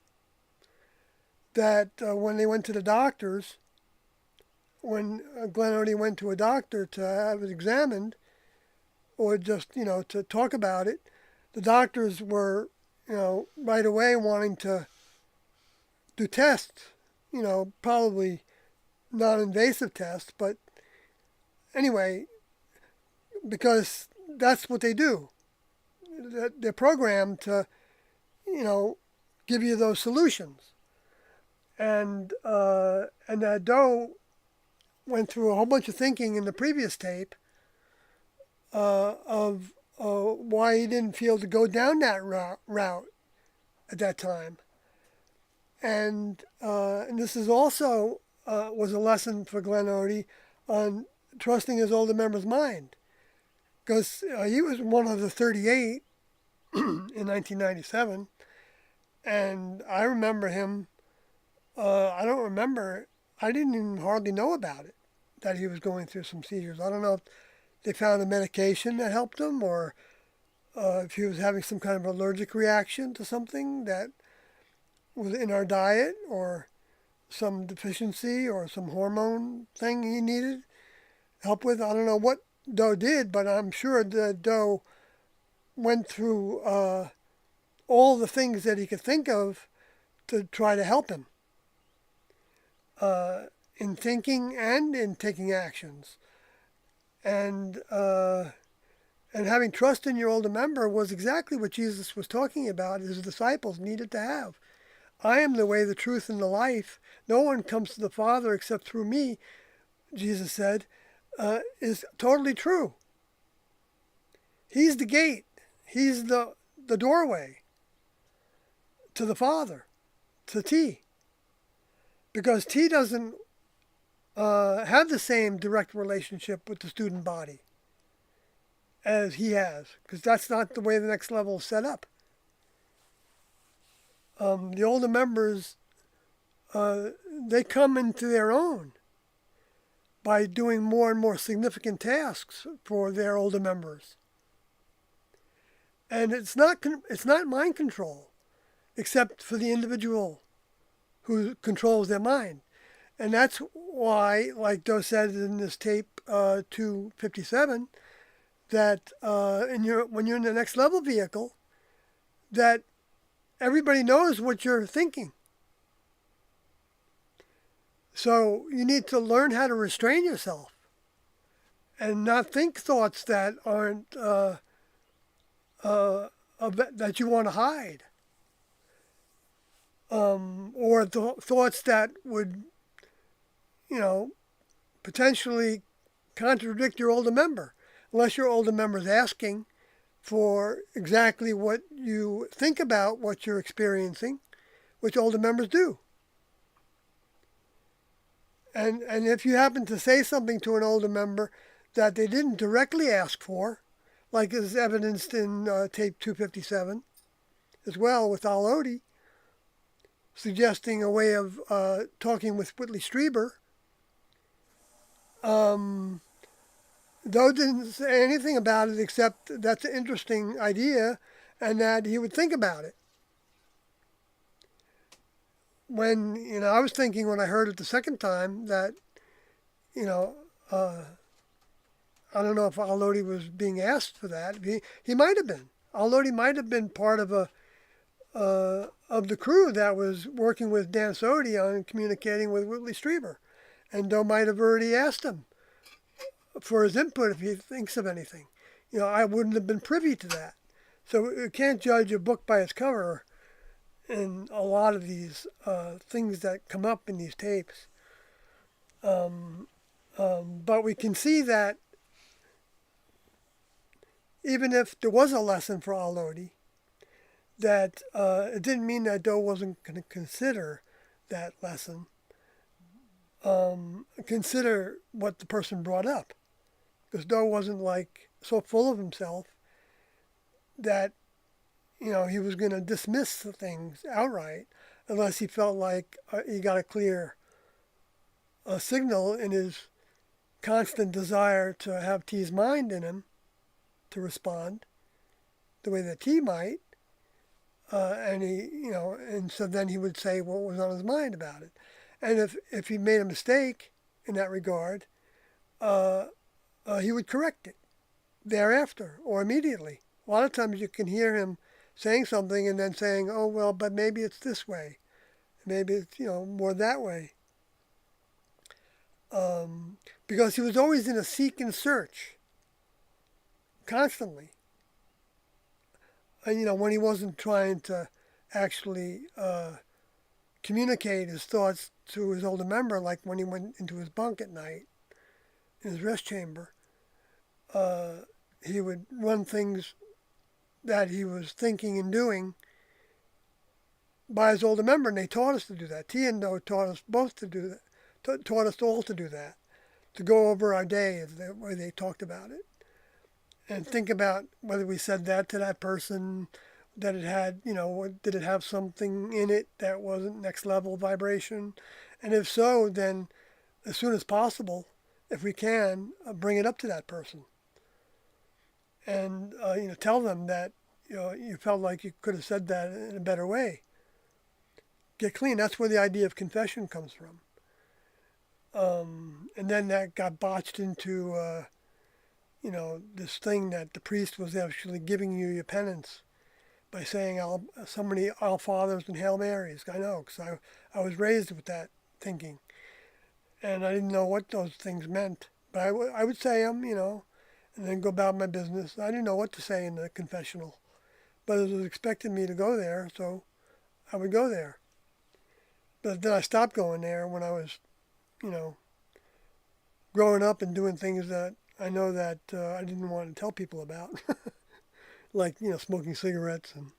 That when they went to the doctors, when Glenn Odie went to a doctor to have it examined, or just, to talk about it, the doctors were, right away wanting to do tests, probably non-invasive tests, but anyway, because that's what they do. They're programmed to, give you those solutions. And that Doe went through a whole bunch of thinking in the previous tape of why he didn't feel to go down that route at that time. And this is also was a lesson for Glenn Odie on trusting his older member's mind. Because he was one of the 38 in 1997. And I remember him, I didn't even hardly know about it, that he was going through some seizures. I don't know if they found a medication that helped him, or if he was having some kind of allergic reaction to something that was in our diet, or some deficiency, or some hormone thing he needed help with. I don't know what Doe did, but I'm sure that Doe went through all the things that he could think of to try to help him in thinking and in taking actions. And having trust in your older member was exactly what Jesus was talking about his disciples needed to have. I am the way, the truth, and the life. No one comes to the Father except through me, Jesus said, is totally true. He's the gate. He's the doorway to the Father, to T. Because T doesn't have the same direct relationship with the student body as he has, because that's not the way the next level is set up. The older members, they come into their own by doing more and more significant tasks for their older members. And it's not mind control, except for the individual who controls their mind. And that's why, like Doe said in this tape 257, that when you're in the next level vehicle, that everybody knows what you're thinking. So you need to learn how to restrain yourself and not think thoughts that aren't that you want to hide, or thoughts that would, potentially contradict your older member, unless your older member is asking for exactly what you think about what you're experiencing, which older members do. And if you happen to say something to an older member that they didn't directly ask for, like is evidenced in tape 257, as well with Al Odie, suggesting a way of talking with Whitley Strieber, Doe didn't say anything about it except that's an interesting idea and that he would think about it. When, I was thinking when I heard it the second time that, I don't know if Al Odie was being asked for that. He might have been. Al Odie might have been part of of the crew that was working with Dan Sodi on communicating with Whitley Strieber. And Doe might have already asked him for his input if he thinks of anything. I wouldn't have been privy to that. So you can't judge a book by its cover in a lot of these things that come up in these tapes. But we can see that even if there was a lesson for Al Odie, that it didn't mean that Doe wasn't going to consider that lesson, consider what the person brought up. Because Doe wasn't so full of himself that, he was going to dismiss the things outright unless he felt like he got a clear signal in his constant desire to have T's mind in him to respond the way that T might. And and so then he would say what was on his mind about it. And if he made a mistake in that regard, he would correct it thereafter or immediately. A lot of times you can hear him saying something and then saying, oh, well, but maybe it's this way. Maybe it's, more that way. Because he was always in a seek and search, constantly. And, when he wasn't trying to actually communicate his thoughts to his older member, like when he went into his bunk at night, in his rest chamber, he would run things that he was thinking and doing by his older member, and they taught us to do that. T and Doe taught us both to do that, taught us all to do that, to go over our day as the way they talked about it, and think about whether we said that to that person, that it had, did it have something in it that wasn't next level vibration, and if so, then as soon as possible, if we can, bring it up to that person. And, tell them that, you felt like you could have said that in a better way. Get clean. That's where the idea of confession comes from. And then that got botched into, this thing that the priest was actually giving you your penance by saying so many Our Fathers and Hail Marys. I know, because I was raised with that thinking. And I didn't know what those things meant. But I would say them, and then go about my business. I didn't know what to say in the confessional. But it was expecting me to go there, so I would go there. But then I stopped going there when I was, growing up and doing things that I know that I didn't want to tell people about. Like, smoking cigarettes and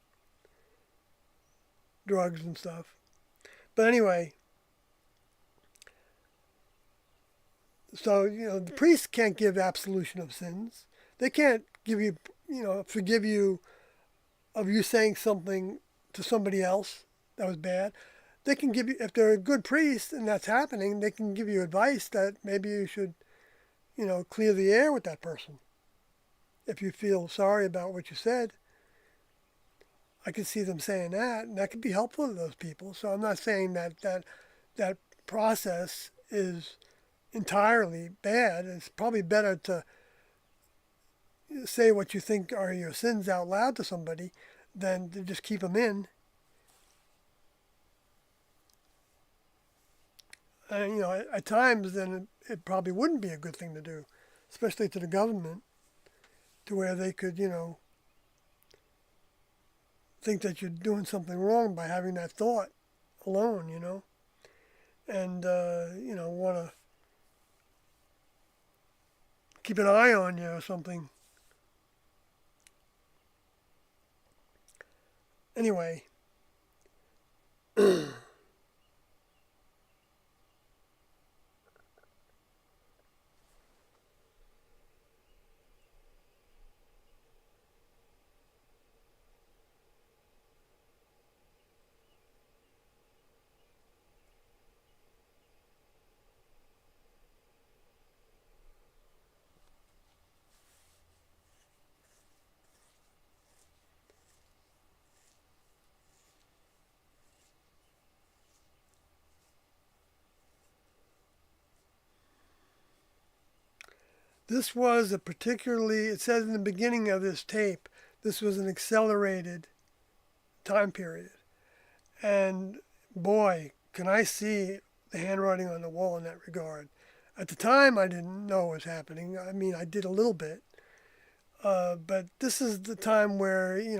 drugs and stuff. But anyway, so, the priests can't give absolution of sins. They can't give you, forgive you of you saying something to somebody else that was bad. They can give you, if they're a good priest and that's happening, they can give you advice that maybe you should, clear the air with that person. If you feel sorry about what you said, I can see them saying that, and that could be helpful to those people. So I'm not saying that process is entirely bad. It's probably better to say what you think are your sins out loud to somebody than to just keep them in. And at times, then it probably wouldn't be a good thing to do, especially to the government, to where they could, think that you're doing something wrong by having that thought alone, and want to keep an eye on you or something. Anyway, this was a particularly, it says in the beginning of this tape, this was an accelerated time period. And boy, can I see the handwriting on the wall in that regard. At the time, I didn't know what was happening. I mean, I did a little bit. But this is the time where, he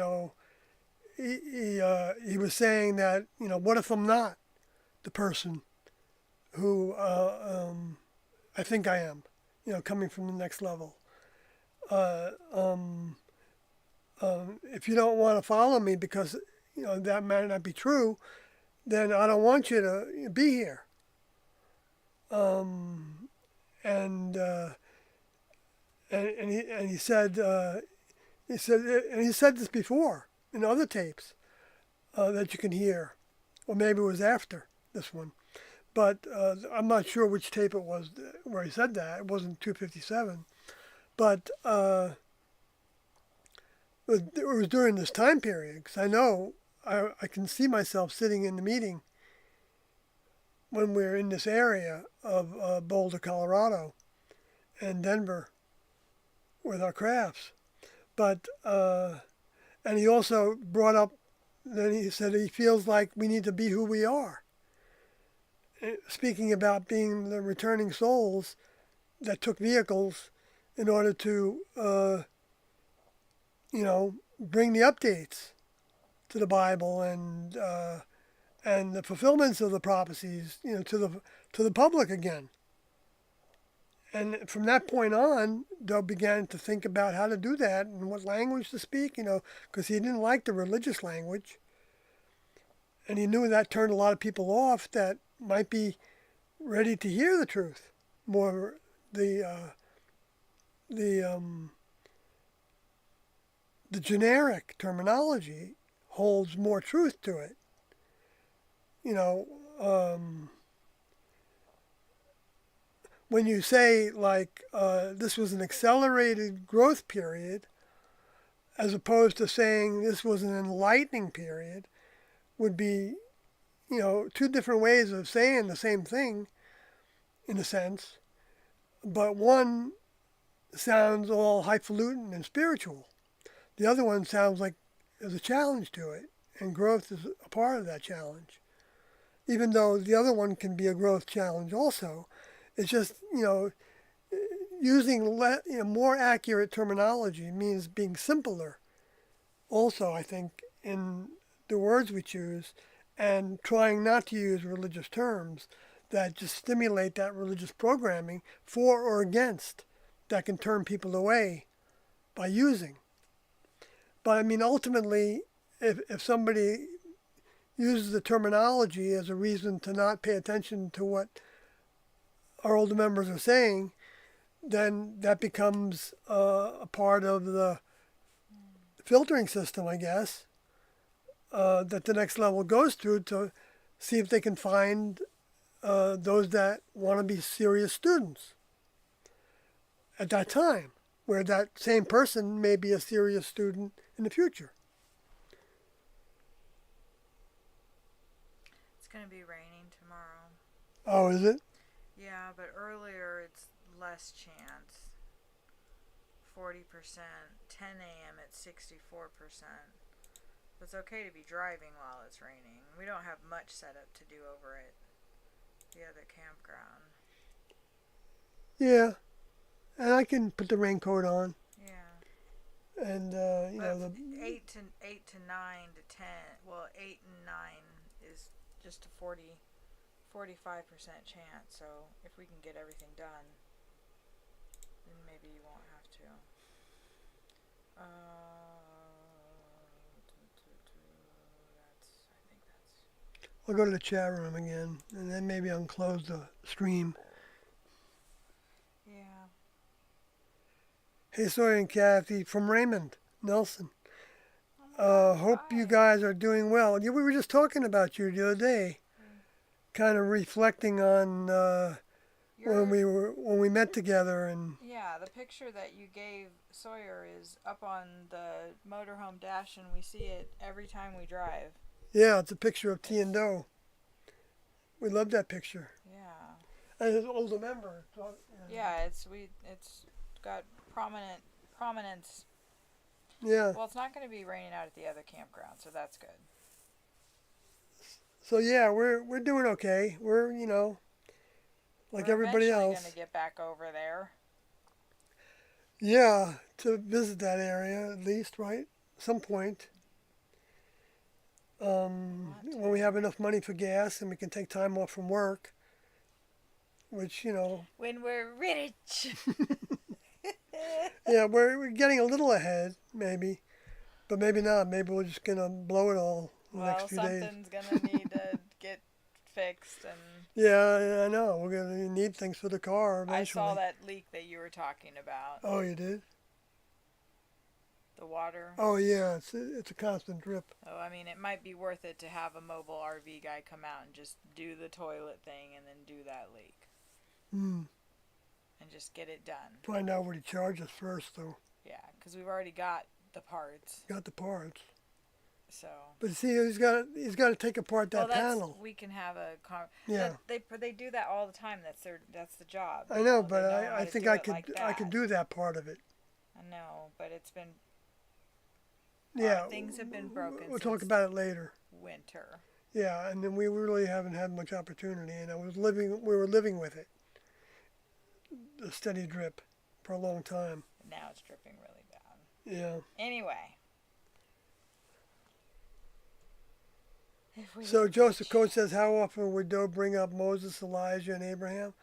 was saying that, what if I'm not the person who I think I am, coming from the next level. If you don't want to follow me because, that might not be true, then I don't want you to be here. And he said and he said this before in other tapes that you can hear, or maybe it was after this one, but I'm not sure which tape it was where he said that. It wasn't 257, but it was during this time period, because I know I can see myself sitting in the meeting when we're in this area of Boulder, Colorado, and Denver with our crafts. But and he also brought up, then he said he feels like we need to be who we are. Speaking about being the returning souls that took vehicles in order to, bring the updates to the Bible and the fulfillments of the prophecies, to the public again. And from that point on, Doe began to think about how to do that and what language to speak, because he didn't like the religious language. And he knew that turned a lot of people off that might be ready to hear the truth. More the generic terminology holds more truth to it. When you say this was an accelerated growth period, as opposed to saying this was an enlightening period, would be, two different ways of saying the same thing, in a sense. But one sounds all highfalutin and spiritual. The other one sounds like there's a challenge to it, and growth is a part of that challenge. Even though the other one can be a growth challenge also, it's just, using more accurate terminology means being simpler. Also, I think, in the words we choose, and trying not to use religious terms that just stimulate that religious programming for or against that can turn people away by using. But I mean, ultimately, if somebody uses the terminology as a reason to not pay attention to what our older members are saying, then that becomes a part of the filtering system, I guess, that the next level goes through to see if they can find those that want to be serious students at that time, where that same person may be a serious student in the future. It's going to be raining tomorrow. Oh, is it? Yeah, but earlier it's less chance 40%, 10 a.m. at 64%. It's okay to be driving while it's raining. We don't have much setup to do over at the other campground. Yeah, and I can put the raincoat on, Yeah. and you But know, 8 to 9 to 10. Well, 8 and 9 is just a 45% chance. So if we can get everything done, then maybe you won't have to. I think that's. I'll go to the chat room again, and then maybe I'll close the stream. Yeah. Hey, Sawyer and Kathy from Raymond Nelson. Hope you Hi. guys are doing well. Yeah, we were just talking about you the other day, kind of reflecting on when we met together, and Yeah, the picture that you gave Sawyer is up on the motorhome dash, and we see it every time we drive. yeah, it's a picture of T and Doe. We love that picture. Yeah. And as an older member, Yeah, it's got prominence. yeah. Well, it's not going to be raining out at the other campground, so that's good. So yeah, we're doing okay. We're like We're everybody eventually else. going to get back over there. Yeah, to visit that area at least, right? Some point. When we have enough money for gas and we can take time off from work, which When we're rich. yeah, we're getting a little ahead, maybe, but maybe not. Maybe we're just gonna blow it all the Well, next few days. something's going to need to get fixed, and Yeah, I know. We're gonna need things for the car eventually. I saw that leak that you were talking about. Oh, you did? The water. Oh, yeah. It's a constant drip. Oh, I mean, it might be worth it to have a mobile RV guy come out and just do the toilet thing and then do that leak Hmm. and just get it done. Find out what he charges first, though. Yeah, because we've already got the parts. Got the parts. So. But see, he's got to take apart that panel. We can have a Yeah. They do that all the time. That's the job. I know, They but how I to think do I it could like I could that. do that part of it. I know, but it's been Yeah. things have been broken. We'll talk since about it later. winter. Yeah, and then we really haven't had much opportunity, and we were living with it, the steady drip, for a long time. Now it's dripping really bad. Yeah. Anyway. So Joseph Coates says, how often would Doe bring up Moses, Elijah, and Abraham?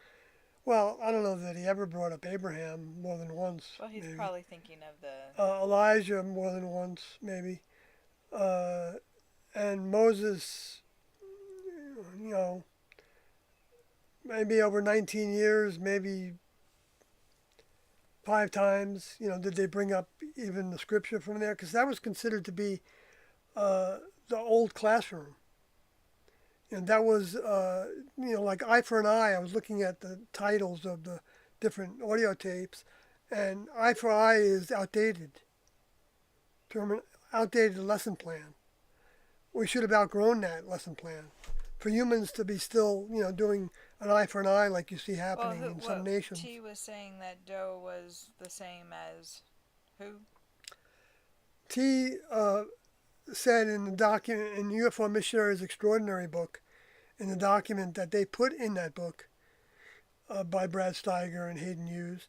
Well, I don't know that he ever brought up Abraham more than once. Well, he's maybe. probably thinking of the. Elijah more than once, maybe. And Moses, maybe over 19 years, maybe 5 times. Did they bring up even the scripture from there? Because that was considered to be the old classroom. And that was, like Eye for an Eye. I was looking at the titles of the different audio tapes, and Eye for Eye is outdated. Outdated lesson plan. We should have outgrown that lesson plan. For humans to be still, doing an eye for an eye like you see happening in some nations. T was saying that Doe was the same as who? T said in the document, in UFO Missionaries Extraordinary book, in the document that they put in that book by Brad Steiger and Hayden Hughes,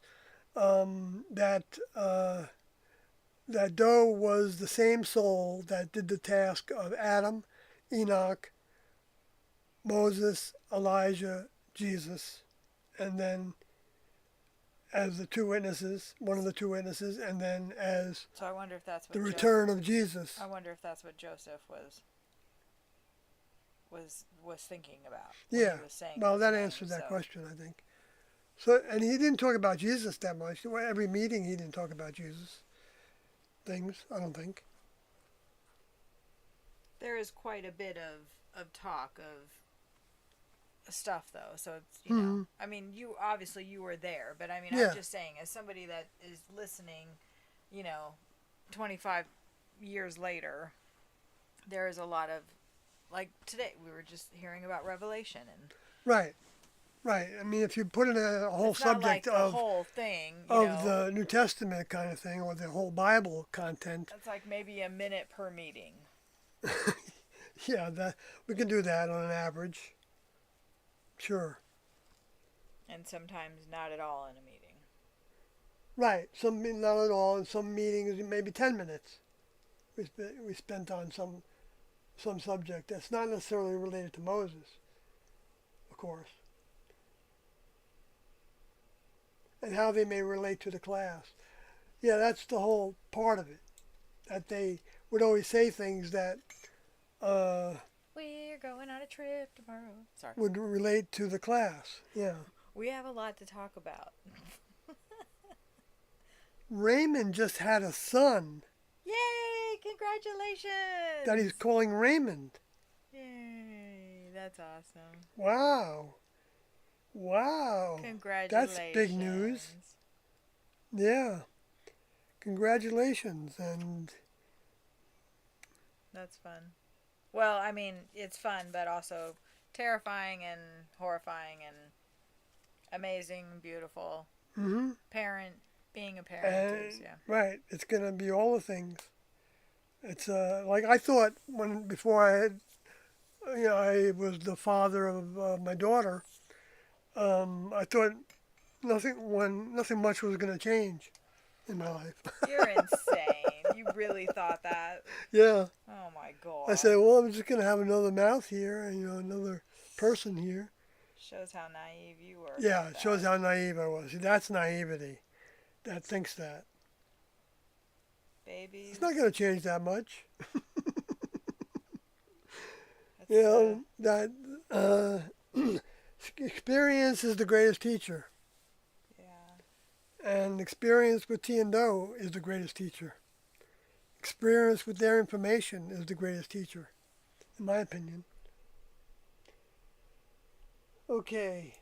that Doe was the same soul that did the task of Adam, Enoch, Moses, Elijah, Jesus, and then as the two witnesses, one of the two witnesses, and then as So I wonder if that's what the return of Jesus. I wonder if that's what Joseph was thinking about. When Yeah. He was saying Well, those that names, answered that so. question, I think. So, and he didn't talk about Jesus that much. Every meeting, he didn't talk about Jesus things, I don't think. There is quite a bit of talk of stuff though, so it's know. I mean, you obviously you were there, but I mean, Yeah. I'm just saying, as somebody that is listening, 25 years later, there is a lot of, like today we were just hearing about Revelation and Right. Right. I mean, if you put in a whole It's not like subject the whole thing, you of know. the New Testament kind of thing, or the whole Bible content, It's like maybe a minute per meeting. yeah, that we can do that on an average. Sure. And sometimes not at all in a meeting. Right. Not at all. In some meetings, maybe 10 minutes we spent on some subject that's not necessarily related to Moses, of course, and how they may relate to the class. Yeah, that's the whole part of it. That they would always say things that We're going on a trip tomorrow. Sorry. would relate to the class. Yeah. We have a lot to talk about. Raymond just had a son Yay! Congratulations! that he's calling Raymond. Yay! That's awesome. Wow. Wow. Congratulations. That's big news. Yeah. Congratulations. And That's fun. Well, I mean, it's fun, but also terrifying and horrifying and amazing, beautiful. mm-hmm. Parent, being a parent is, yeah. Right. It's going to be all the things. It's like I thought before I had, I was the father of my daughter. I thought nothing much was going to change in my life. You're insane. You really thought that? Yeah. Oh my god. I said, well, I'm just going to have another mouth here and, another person here. Shows how naive you were. Yeah, it shows how naive I was. See, that's naivety. That thinks that. Babies. It's not going to change that much. That's, That experience is the greatest teacher. yeah. And experience with T and Doe is the greatest teacher. Experience with their information is the greatest teacher, in my opinion. Okay.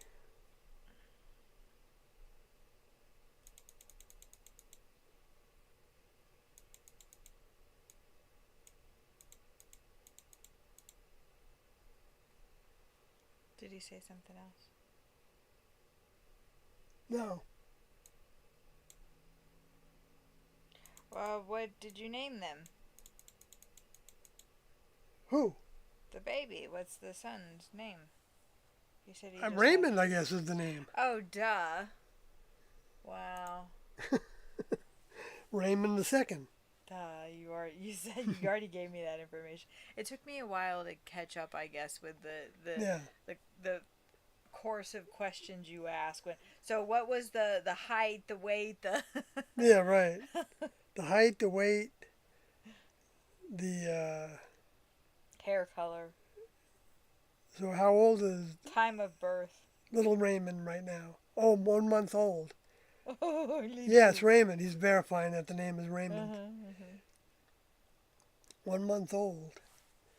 Did he say something else? No. Well, what did you name them? Who? The baby. What's the son's name? You said he just Raymond, I guess, is the name. Oh, duh. Wow. Raymond the second. Duh. You said you already gave me that information. It took me a while to catch up, I guess, with the course of questions you asked. So what was the height, the weight, the Yeah, right. The height, the weight, the hair color, so how old is time of birth? little Raymond right now? Oh, 1 month old. Holy Yes, Raymond. He's verifying that the name is Raymond. 1 month old.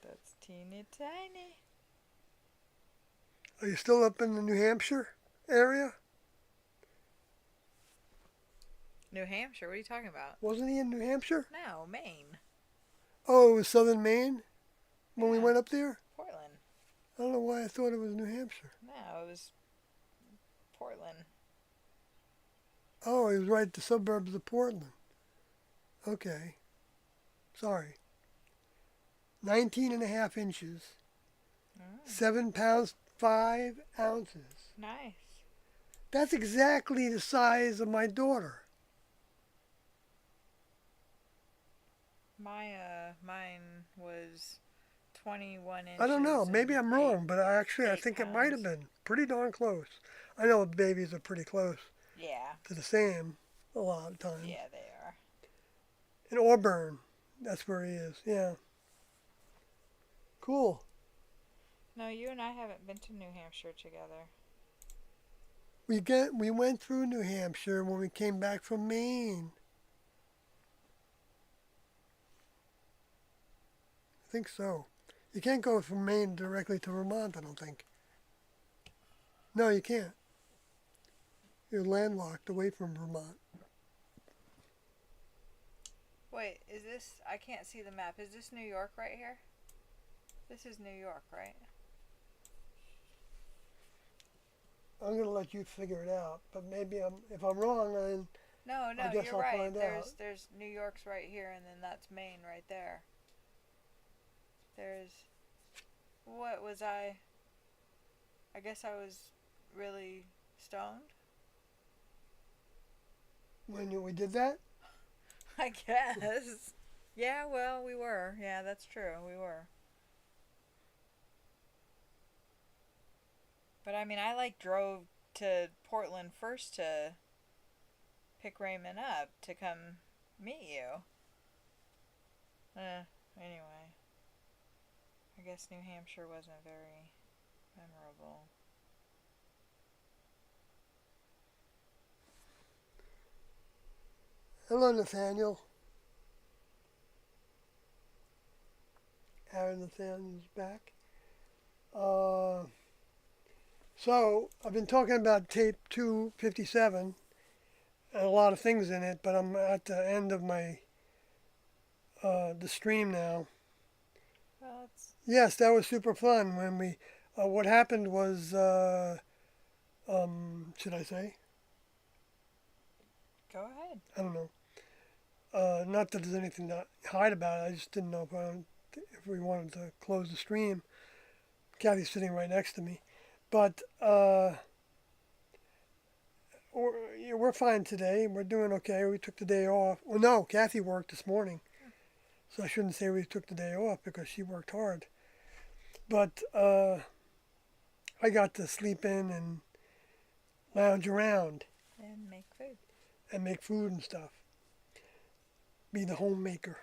That's teeny tiny. Are you still up in the New Hampshire area? New Hampshire? What are you talking about? Wasn't he in New Hampshire? No, Maine. Oh, it was southern Maine when we Yeah. went up there? Portland. I don't know why I thought it was New Hampshire. No, it was Portland. Oh, he was right at the suburbs of Portland. Okay. Sorry. 19.5 inches. 7 pounds, 5 ounces. Nice. That's exactly the size of my daughter. Mine was 21 inches. I don't know. Maybe and I'm wrong, but I eight think it might have pounds. been pretty darn close. I know babies are pretty close Yeah. to the same a lot of times. Yeah, they are. In Auburn, that's where he is. Yeah. Cool. No, you and I haven't been to New Hampshire together. We went through New Hampshire when we came back from Maine. I think so. You can't go from Maine directly to Vermont, I don't think. No, you can't. You're landlocked away from Vermont. Wait, is this... I can't see the map. Is this New York right here? This is New York, right? I'm gonna let you figure it out. But maybe if I'm wrong, then No, I no, guess you're I'll right. find out. There's New York's right here, and then that's Maine right there. There's what was I? I guess I was really stoned. When we did that. I guess. Yeah, well, we were. Yeah, that's true. We were. But I mean, I like drove to Portland first to pick Raymond up to come meet you. Anyway. I guess New Hampshire wasn't very memorable. Hello, Nathaniel. Aaron Nathaniel's back. So I've been talking about tape 257 and a lot of things in it, but I'm at the end of my the stream now. Well, it's Yes, that was super fun. When we, what happened was, should I say? go ahead. I don't know. Not that there's anything to hide about it. I just didn't know if we wanted to close the stream. Kathy's sitting right next to me, but we're fine today. We're doing okay. We took the day off. Well, no, Kathy worked this morning, so I shouldn't say we took the day off because she worked hard. But I got to sleep in and lounge around And make food. and make food and stuff. Be the homemaker.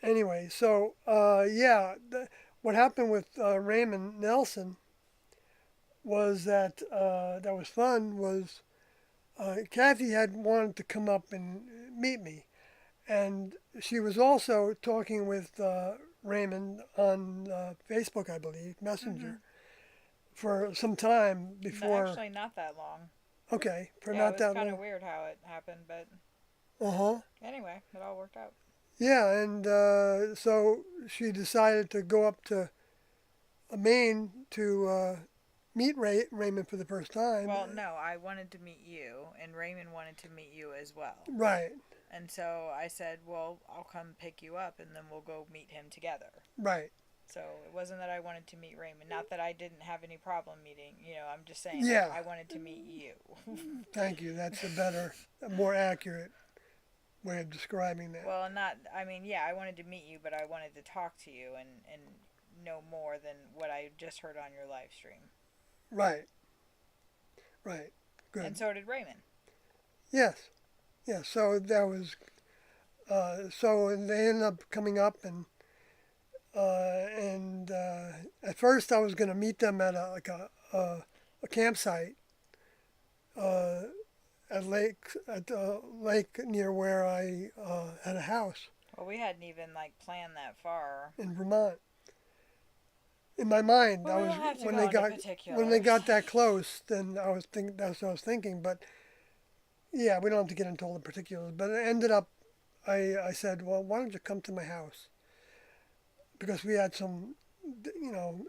Anyway, so what happened with Raymond Nelson was that that was fun. Was Kathy had wanted to come up and meet me, and she was also talking with Raymond on Facebook, I believe, Messenger, for some time before. Actually, not that long. Okay, for Yeah, not it was that kind long. of weird how it happened, but anyway, it all worked out. Yeah, and so she decided to go up to Maine to meet Raymond for the first time. Well, no, I wanted to meet you, and Raymond wanted to meet you as well. Right, And so I said, well, I'll come pick you up, and then we'll go meet him together. right. So it wasn't that I wanted to meet Raymond. Not that I didn't have any problem meeting. I'm just saying Yeah. I wanted to meet you. Thank you. That's a more accurate way of describing that. Well, I wanted to meet you, but I wanted to talk to you and know more than what I just heard on your live stream. Right. Right. Good. And so did Raymond. Yes. Yeah. So that was. So they ended up coming up and at first I was going to meet them at a campsite at lake near where I had a house Well, we hadn't even planned that far. in Vermont. In my mind, Well, I we was don't have to when go they into got particulars. when they got that close, then I was thinking that's what I was thinking. But yeah, we don't have to get into all the particulars. But it ended up, I said, well, why don't you come to my house? Because we had some,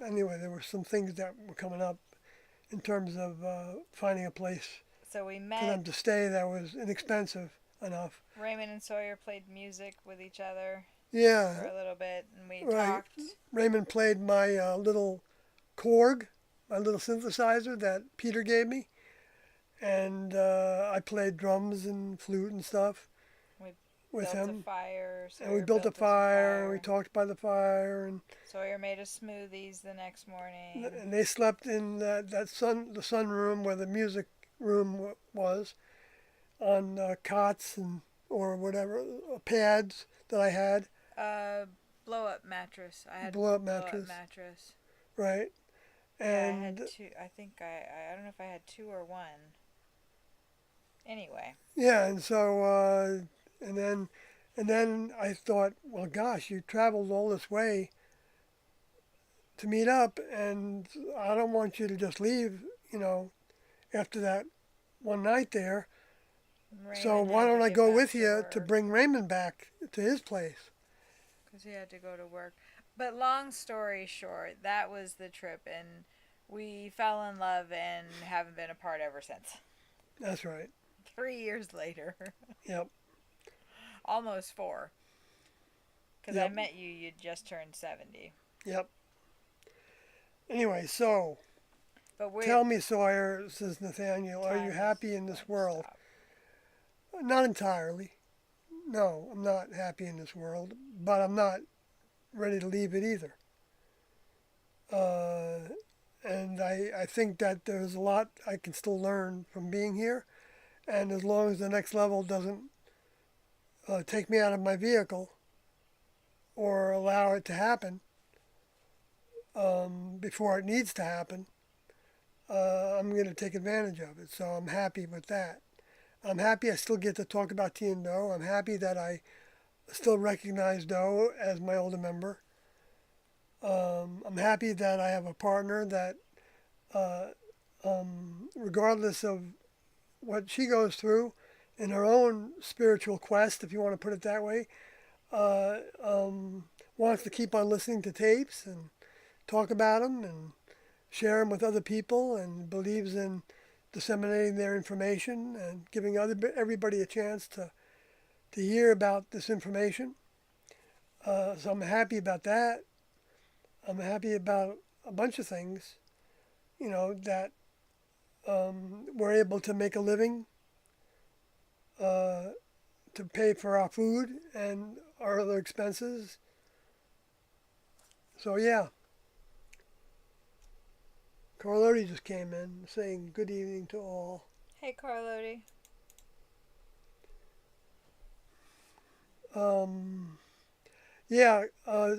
anyway, there were some things that were coming up in terms of finding a place So we for them met. to stay that was inexpensive enough. Raymond and Sawyer played music with each other for Yeah, a little bit, and we Right. talked. Raymond played my little Korg, my little synthesizer that Peter gave me, and I played drums and flute and stuff We with built him. a fire. And we Sawyer built a us fire, and we talked by the fire, and Sawyer made us smoothies the next morning. they slept in the sunroom where the music room was, on cots or whatever pads that I had, Blow up mattress. I had blow up blow-up mattress, mattress. right? Yeah, I And had two. I think I don't know if I had two or one. Anyway, yeah, and so and then I thought, well, gosh, you traveled all this way to meet up, and I don't want you to just leave, after that one night there. So Raymond why had to don't I get go back with you to work, bring Raymond back to his place? because he had to go to work. But long story short, that was the trip, and We fell in love and haven't been apart ever since. That's right. 3 years later. Yep. Almost 4. Because I Yep. met you, you'd just turned 70. Yep. Anyway, so But we tell me, Sawyer, says Nathaniel, are time you is happy in going this to world? stop. Not entirely. No, I'm not happy in this world, but I'm not ready to leave it either. And I think that there's a lot I can still learn from being here. And as long as the next level doesn't take me out of my vehicle or allow it to happen before it needs to happen, I'm going to take advantage of it. So I'm happy with that. I'm happy I still get to talk about T and Doe. I'm happy that I still recognize Doe as my older member. I'm happy that I have a partner that, regardless of what she goes through in her own spiritual quest, if you want to put it that way, uh, um, wants to keep on listening to tapes and talk about them and share them with other people and believes in disseminating their information and giving everybody a chance to hear about this information. So I'm happy about that. I'm happy about a bunch of things, that we're able to make a living, uh, to pay for our food and our other expenses. So yeah, Carlotti just came in saying good evening to all. Hey, Carlotti. Yeah, I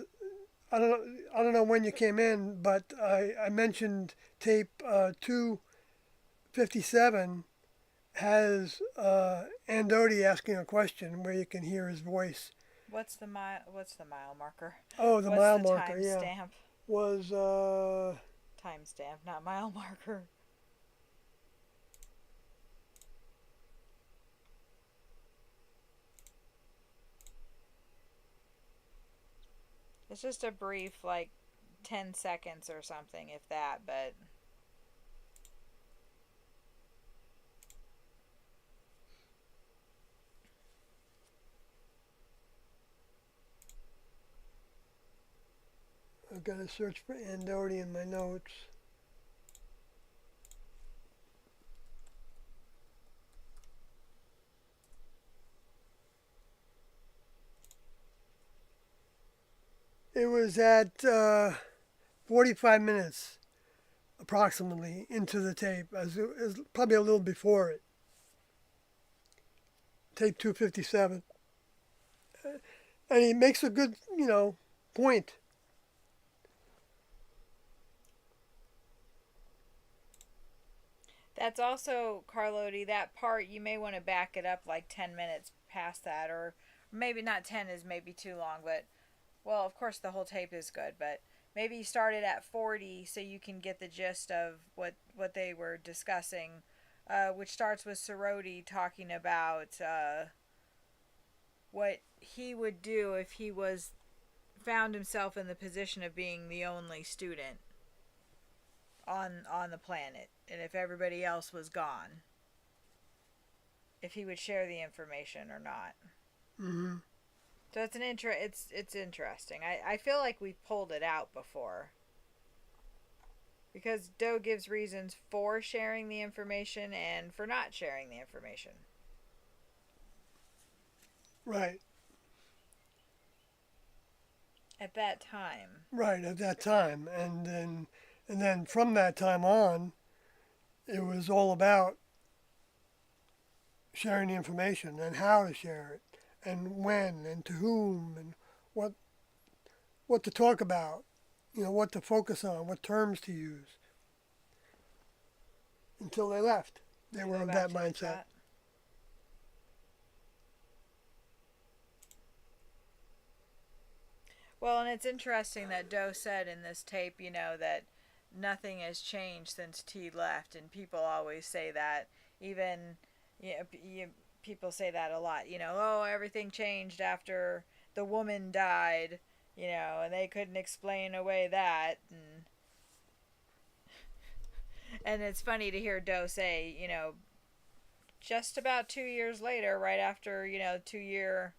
don't know when you came in, but I mentioned tape 257 has Andoti asking a question where you can hear his voice. What's the mile marker? Oh, the What's mile the marker, time yeah, stamp? was Timestamp, not mile marker. It's just a brief, like 10 seconds or something, if that, but I've got to search for Andoti in my notes. It was at 45 minutes approximately into the tape, as it was probably a little before it. Tape 257. And he makes a good, point. that's also, Carlotti, that part, you may want to back it up like 10 minutes past that, or maybe not 10 is maybe too long, but, well, of course the whole tape is good, but maybe you start it at 40 so you can get the gist of what they were discussing, which starts with Sorority talking about what he would do if he found himself in the position of being the only student on the planet, and if everybody else was gone, if he would share the information or not. Mm-hmm. So it's interesting. I feel like we've pulled it out before, because Doe gives reasons for sharing the information and for not sharing the information. Right. At that time. Right, at that time. And then from that time on, it was all about sharing the information and how to share it and when and to whom and what what to talk about, what to focus on, what terms to use. Until they left. They were Go of back that to the mindset. chat. Well, and it's interesting that Doe said in this tape, that nothing has changed since T left, and people always say that. Even, people say that a lot. Oh, everything changed after the woman died. And they couldn't explain away that. And And it's funny to hear Doe say, just about 2 years later, right after, 2 year,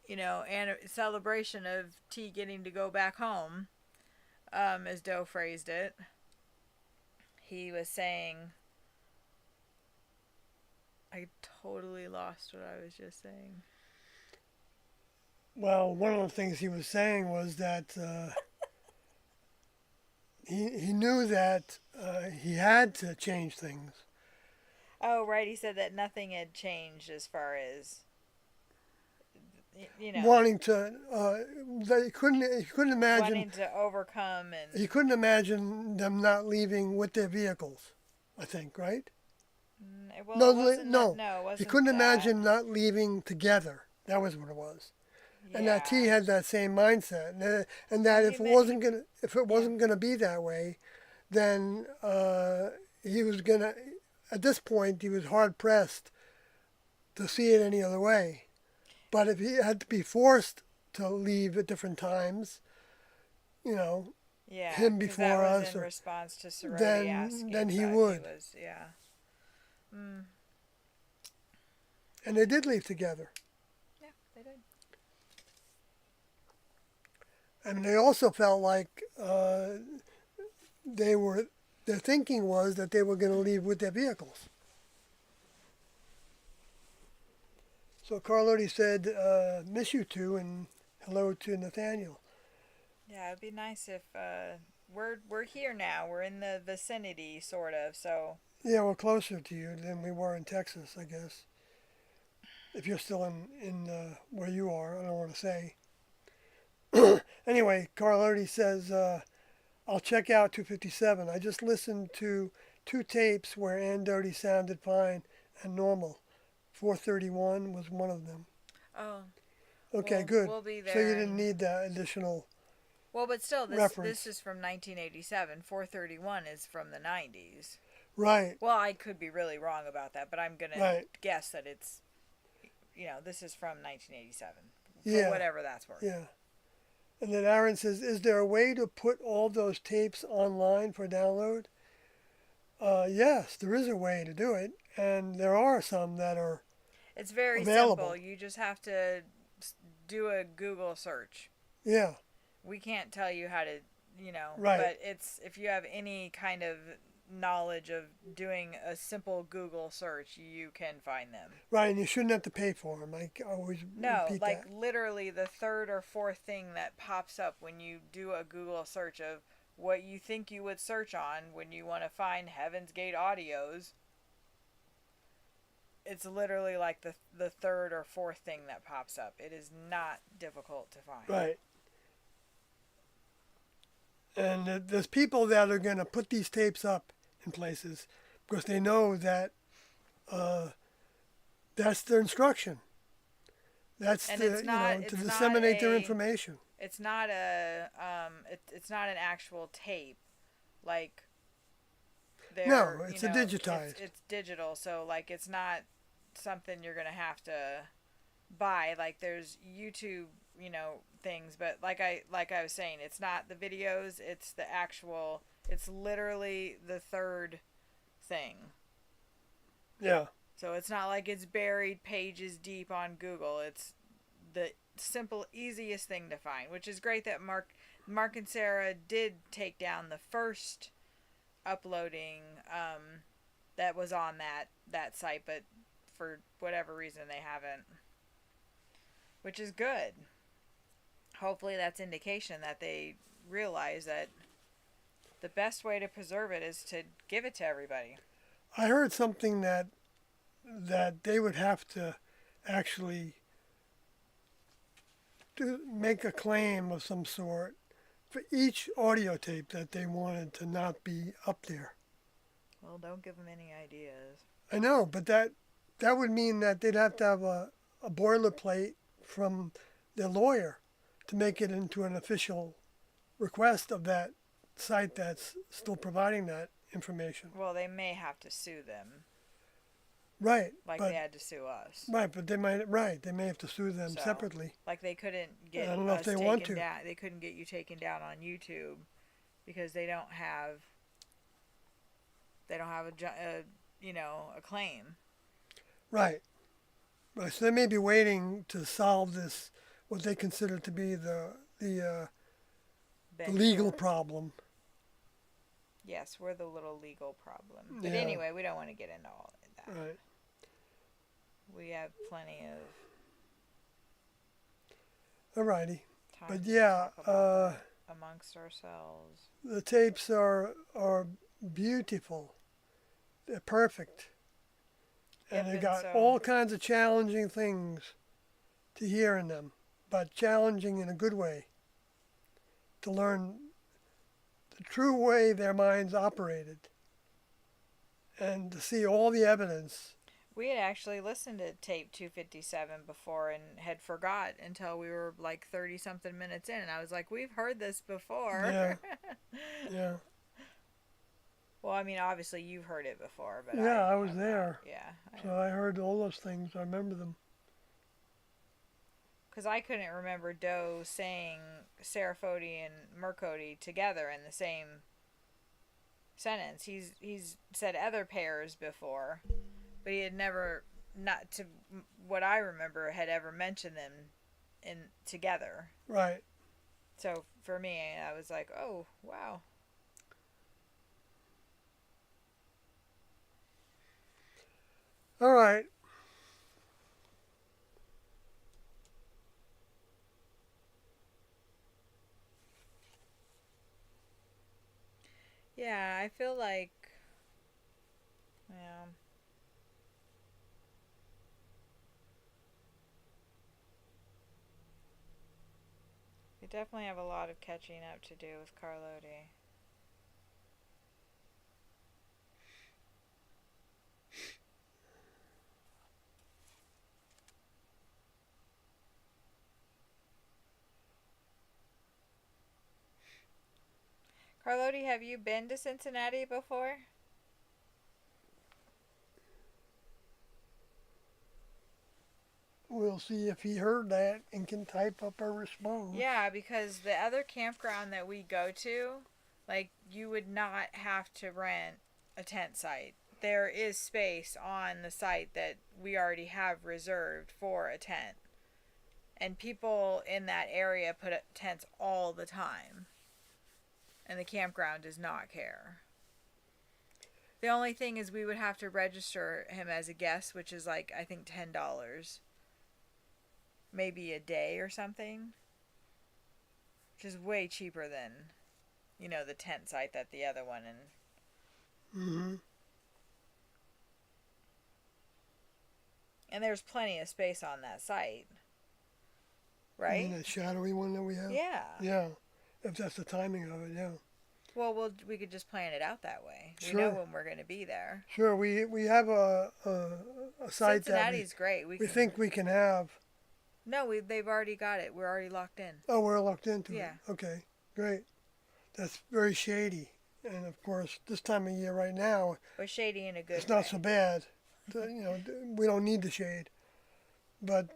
and celebration of T getting to go back home, as Doe phrased it, he was saying, I totally lost what I was just saying. Well, one of the things he was saying was that he knew that he had to change things. Oh, right. He said that nothing had changed as far as, Wanting to, he couldn't imagine. wanting to overcome and. He couldn't imagine them not leaving with their vehicles. I think, right? Well, No, it wasn't no. that, no, it wasn't He couldn't that. imagine not leaving together. That was what it was. And that T had that same mindset, and that if it wasn't gonna be that way, then he was gonna. At this point, he was hard pressed to see it any other way. But if he had to be forced to leave at different times, Yeah, him 'cause before that was us, in or response to sorority asking. then he but would. was, yeah. Mm, And they did leave together. yeah, they did. I mean, they also felt like their thinking was that they were going to leave with their vehicles. So Carlotti said, miss you two, and hello to Nathaniel. Yeah, it'd be nice if we're here now. We're in the vicinity, sort of. So Yeah, we're closer to you than we were in Texas, I guess. If you're still in where you are, I don't want to say. Anyway, Carlotti says, I'll check out 257. I just listened to 2 tapes where Ann Doty sounded fine and normal. 431 was one of them. oh, Okay, good. We'll be there. So you didn't need that additional. Well, but still, this reference. is from 1987. 431 is from the 90s. Right, Well, I could be really wrong about that, but I'm gonna right. guess that it's, this is from 1987. For Yeah. whatever that's worth. Yeah. And then Aaron says, is there a way to put all those tapes online for download? Yes, there is a way to do it. And there are some that are It's very available. simple. You just have to do a Google search. Yeah, We can't tell you how to, Right. but it's if you have any kind of knowledge of doing a simple Google search, you can find them. right. And you shouldn't have to pay for them. I always No, repeat like that. literally the third or fourth thing that pops up when you do a Google search of what you think you would search on when you want to find Heaven's Gate audios. It's literally like the third or fourth thing that pops up. It is not difficult to find. Right. And there's people that are going to put these tapes up in places because they know that that's their instruction. That's And the, it's not- to it's not disseminate their a- information. It's not it's not an actual tape, like. No, it's a digitized. It's digital, so like it's not something you're gonna have to buy. Like there's YouTube, things, but like I was saying, it's not the videos. It's the actual. It's literally the third thing. Yeah. So it's not like it's buried pages deep on Google. It's the simple, easiest thing to find, which is great that Mark and Sarah did take down the first uploading that was on that site, but for whatever reason they haven't, which is good. Hopefully that's indication that they realize that the best way to preserve it is to give it to everybody. I heard something that they would have to actually make a claim of some sort for each audio tape that they wanted to not be up there. Well, don't give them any ideas. I know, but that would mean that they'd have to have a boilerplate from their lawyer to make it into an official request of that site that's still providing that information. Well, they may have to sue them, Right. like but, they had to sue us. Right, but they may have to sue them So, separately. Like they couldn't get I don't know if us they taken want to. down. They couldn't get you taken down on YouTube because they don't have They don't have a claim. Right. Right. So they may be waiting to solve this, what they consider to be the Bench legal warrant. problem. Yes, we're the little legal problem. But Yeah. anyway, we don't want to get into all of that. Right. We have plenty of Alrighty. time But to yeah, talk about that amongst ourselves. the tapes are beautiful. They're perfect. And Yep, they and got so- all kinds of challenging things to hear in them, but challenging in a good way. To learn the true way their minds operated. And to see all the evidence. We had actually listened to tape 257 before and had forgot until we were like 30 something minutes in. And I was like, we've heard this before. Yeah. Yeah. Well, I mean, obviously you've heard it before, but Yeah, I was have not. there. Yeah. So I heard all those things. I remember them. Because I couldn't remember Doe saying Serafodi and Mercodi together in the same sentence. He's said other pairs before, but he had never, not to what I remember, had ever mentioned them in together. Right. So for me, I was like, oh, wow. All right. Yeah, I feel like, yeah. We definitely have a lot of catching up to do with Carlotti. Carlotti, have you been to Cincinnati before? We'll see if he heard that and can type up a response. Yeah, because the other campground that we go to, like, you would not have to rent a tent site. There is space on the site that we already have reserved for a tent. And people in that area put up tents all the time. And the campground does not care. The only thing is we would have to register him as a guest, which is like, I think $10. Maybe a day or something. Which is way cheaper than, the tent site that the other one Mm-hmm. And there's plenty of space on that site. You Right? mean that shadowy one that we have? Yeah. Yeah. If that's the timing of it, yeah. Well, we could just plan it out that way. Sure. We know when we're going to be there. Sure, we have a site that Cincinnati's great. we think we can have. No, they've already got it. We're already locked in. Oh, we're locked into Yeah. it. Okay, great. That's very shady. And of course, this time of year right now, But shady in a good it's way. not so bad. We don't need the shade. But,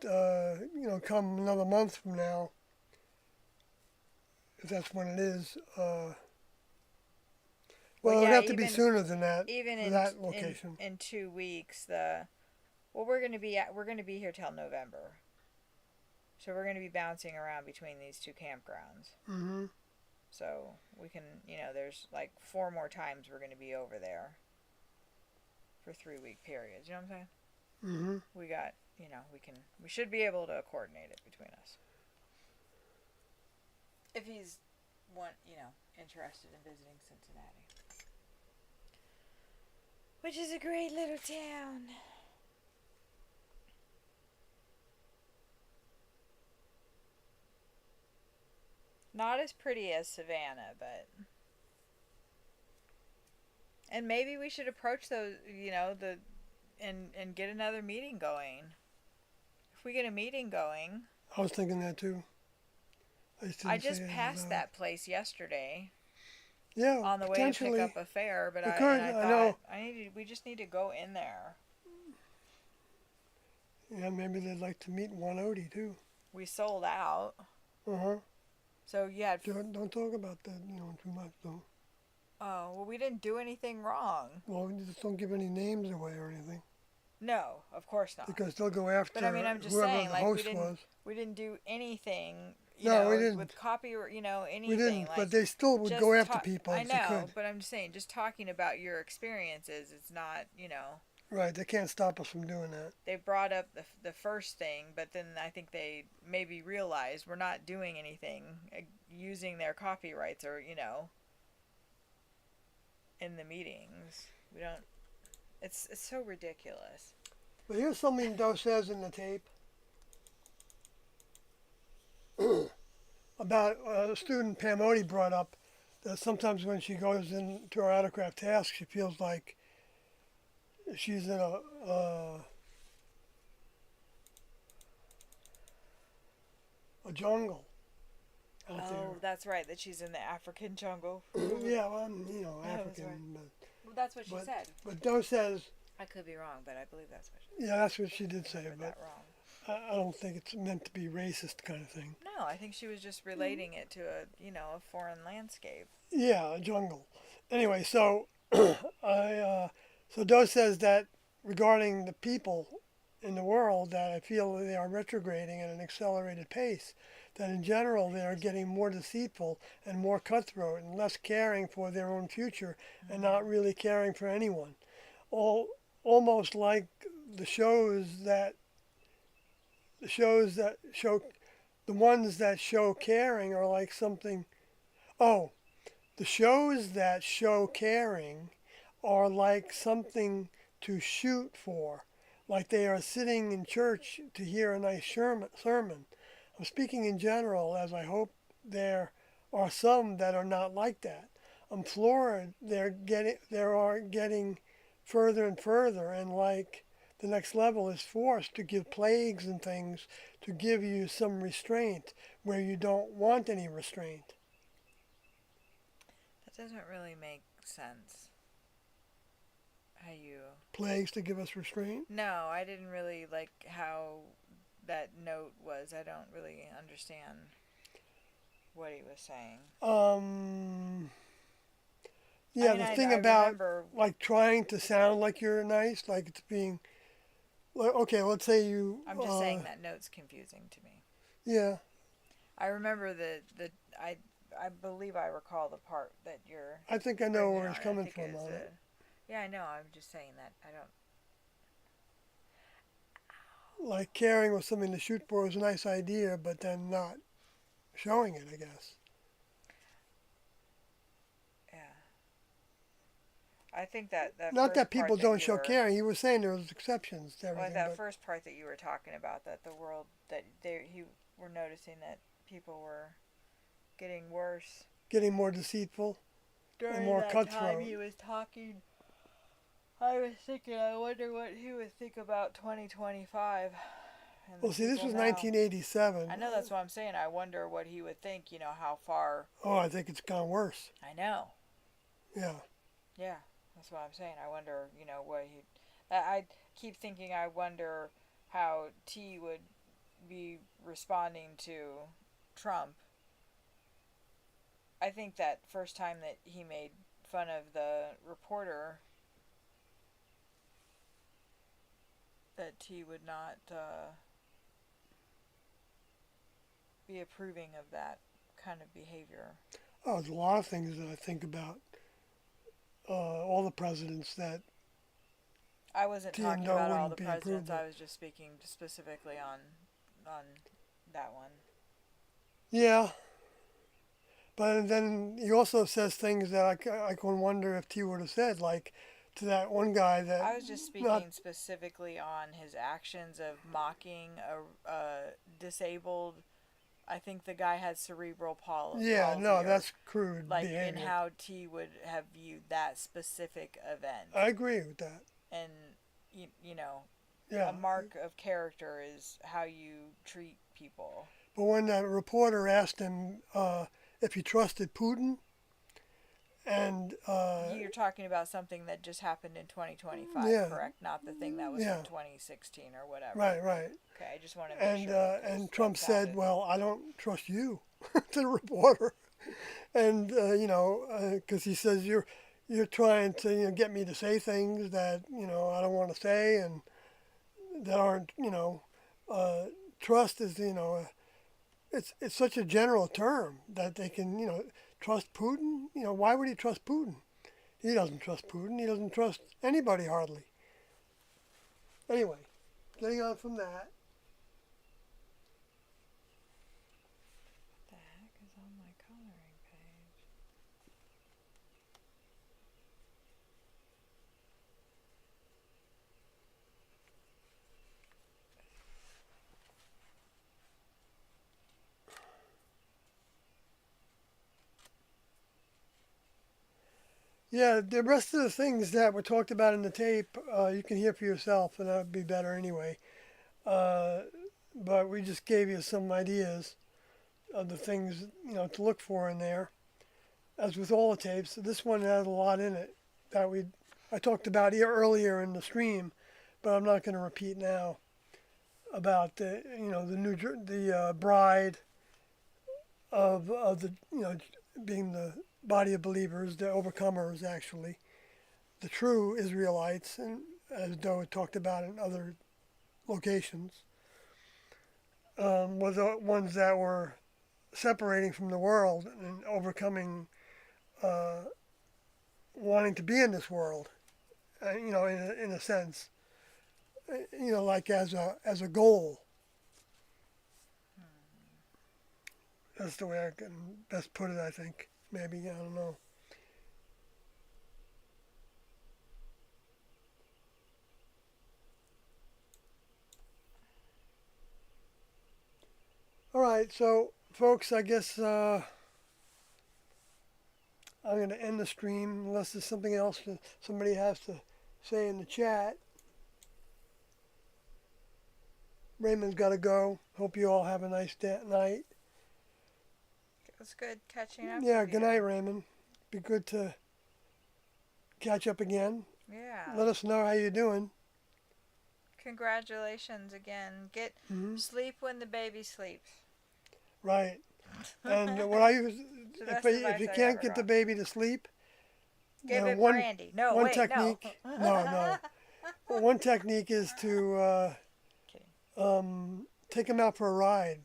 come another month from now, if that's when it is, well, it'll yeah, have to be even- sooner than that. Even for in that location. in 2 weeks, we're going to be here till November. So we're going to be bouncing around between these two campgrounds. Mm-hmm. So we can, there's like 4 more times we're going to be over there for 3-week periods. You know what I'm saying? Mm-hmm. We got, we should be able to coordinate it between us. If he's interested in visiting Cincinnati. Which is a great little town. Not as pretty as Savannah, but... And maybe we should approach those, and get another meeting going. If we get a meeting going... I was thinking that too. I just passed that place yesterday Yeah, on the way to potentially. pick up a fare, but It I could, thought I know. we just need to go in there. Yeah, maybe they'd like to meet 180 too. We sold out, Uh huh. so you had Don't talk about that, too much though. Oh, well, we didn't do anything wrong. Well, you just don't give any names away or anything, No, of course not. because they'll go after But I mean, I'm just whoever saying, the like, host was. we didn't do anything, No, we didn't. with copy or, anything. We didn't, like, but they still would just go after ta- people I if they know, could. but I'm just saying, just talking about your experiences, it's not, Right, they can't stop us from doing that. they brought up the first thing, but then I think they maybe realized we're not doing anything using their copyrights or, in the meetings. We don't. It's so ridiculous. But here's something Doe says in the tape about a student Pam Odie brought up that sometimes when she goes into her autograph task, she feels like she's in a jungle out Oh, that's right. That she's in the African jungle. there. Yeah, well, I'm, That was African, right. Well, that's what she but- said. but Doe says, I could be wrong, but I believe that's what she yeah, that's what she did say, heard but that wrong. I don't think it's meant to be racist kind of thing. No, I think she was just relating it to a foreign landscape. Yeah, a jungle. Anyway, so so Doe says that regarding the people in the world, that I feel they are retrograding at an accelerated pace. That in general they are getting more deceitful and more cutthroat and less caring for their own future and not really caring for anyone. Almost like the shows that show the ones that show caring are like something. Oh, the shows that show caring are like something to shoot for, like they are sitting in church to hear a nice sermon. I'm speaking in general, as I hope there are some that are not like that. I'm floored. They are getting further and further, and like the next level is forced to give plagues and things to give you some restraint where you don't want any restraint. That doesn't really make sense. How you? Plagues to give us restraint? No, I didn't really like how that note was. I don't really understand what he was saying. Yeah, I mean, the thing I about remember, like trying to sound like you're nice, like it's being. Okay, let's say you. I'm just saying that note's confusing to me. Yeah, I remember I believe I recall the part that you're. I think I know bringing where it's on. I coming think from it's on it. Yeah, I know. I'm just saying that I don't. Like caring was something to shoot for was a nice idea, but then not showing it, I guess. Yeah. I think that Not first that people part don't you show were- caring. He was saying there was exceptions to Well, everything, that but first part that you were talking about, that the world that he were noticing that people were getting worse getting more deceitful. during more that cutthroat. time he was talking. I was thinking, I wonder what he would think about 2025. and the Well, see, this people was now. 1987. I know, that's what I'm saying. I wonder what he would think. How far. Oh, I think it's gone worse. I know. Yeah. Yeah, that's what I'm saying. I wonder, what he. I keep thinking. I wonder how T would be responding to Trump. I think that first time that he made fun of the reporter, that T would not be approving of that kind of behavior. Oh, there's a lot of things that I think about. All the presidents that. I wasn't T talking and O about all the wouldn't be presidents. approvable. I was just speaking specifically on that one. Yeah. But then he also says things that I can wonder if T would have said, like to that one guy that. I was just speaking not- specifically on his actions of mocking a disabled. I think the guy had cerebral palsy. Yeah, no, or- that's crude like behavior. in how T would have viewed that specific event. I agree with that. And Yeah. a mark of character is how you treat people. But when that reporter asked him if he trusted Putin, and You're talking about something that just happened in 2025, Yeah. correct? Not the thing that was Yeah. in 2016 or whatever. right, Okay, I just want to make and sure. because and Trump that said, sounded- "Well, I don't trust you," to the reporter. And because he says you're trying to get me to say things that I don't want to say and that aren't trust is it's such a general term that they can trust Putin. Why would he trust Putin? He doesn't trust Putin. He doesn't trust anybody hardly. Anyway, getting on from that. What the heck is on my coloring page? Yeah, the rest of the things that were talked about in the tape, you can hear for yourself, and that would be better anyway. Uh, but we just gave you some ideas of the things to look for in there. As with all the tapes, this one has a lot in it that I talked about here earlier in the stream, but I'm not going to repeat now about the bride of the being the body of believers, the overcomers actually, the true Israelites, and as Doe had talked about in other locations, were the ones that were separating from the world and overcoming, wanting to be in this world, in a sense, like as a goal. That's the way I can best put it, I think. Maybe, I don't know. All right, so folks, I guess I'm going to end the stream unless there's something else that somebody has to say in the chat. Raymond's got to go. Hope you all have a nice night. It was good catching up. Yeah, with good you. night, Raymond. Be good to catch up again. Yeah. Let us know how you're doing. Congratulations again. Get sleep when the baby sleeps. Right. And what I use, The best if advice you I can't ever get the got. baby to sleep, Give it one brandy. No, one wait, technique. no. No. One technique is to take him out for a ride.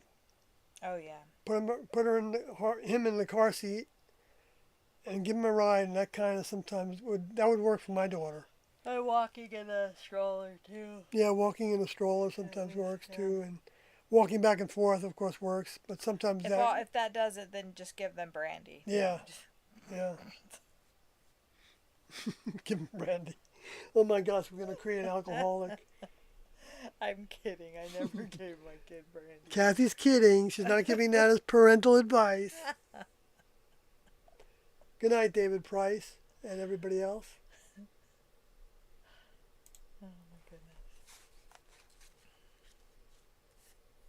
Oh yeah. Put him in the car seat, and give him a ride, and that kind of sometimes would work for my daughter. I'm walking in a stroller too. Yeah, walking in a stroller sometimes works too, and walking back and forth, of course, works. But sometimes If that does it, then just give them brandy. Yeah. Give him brandy. Oh my gosh, we're gonna create an alcoholic. I'm kidding. I never gave my kid brandy. Kathy's kidding. She's not giving that as parental advice. Good night, David Price, and everybody else.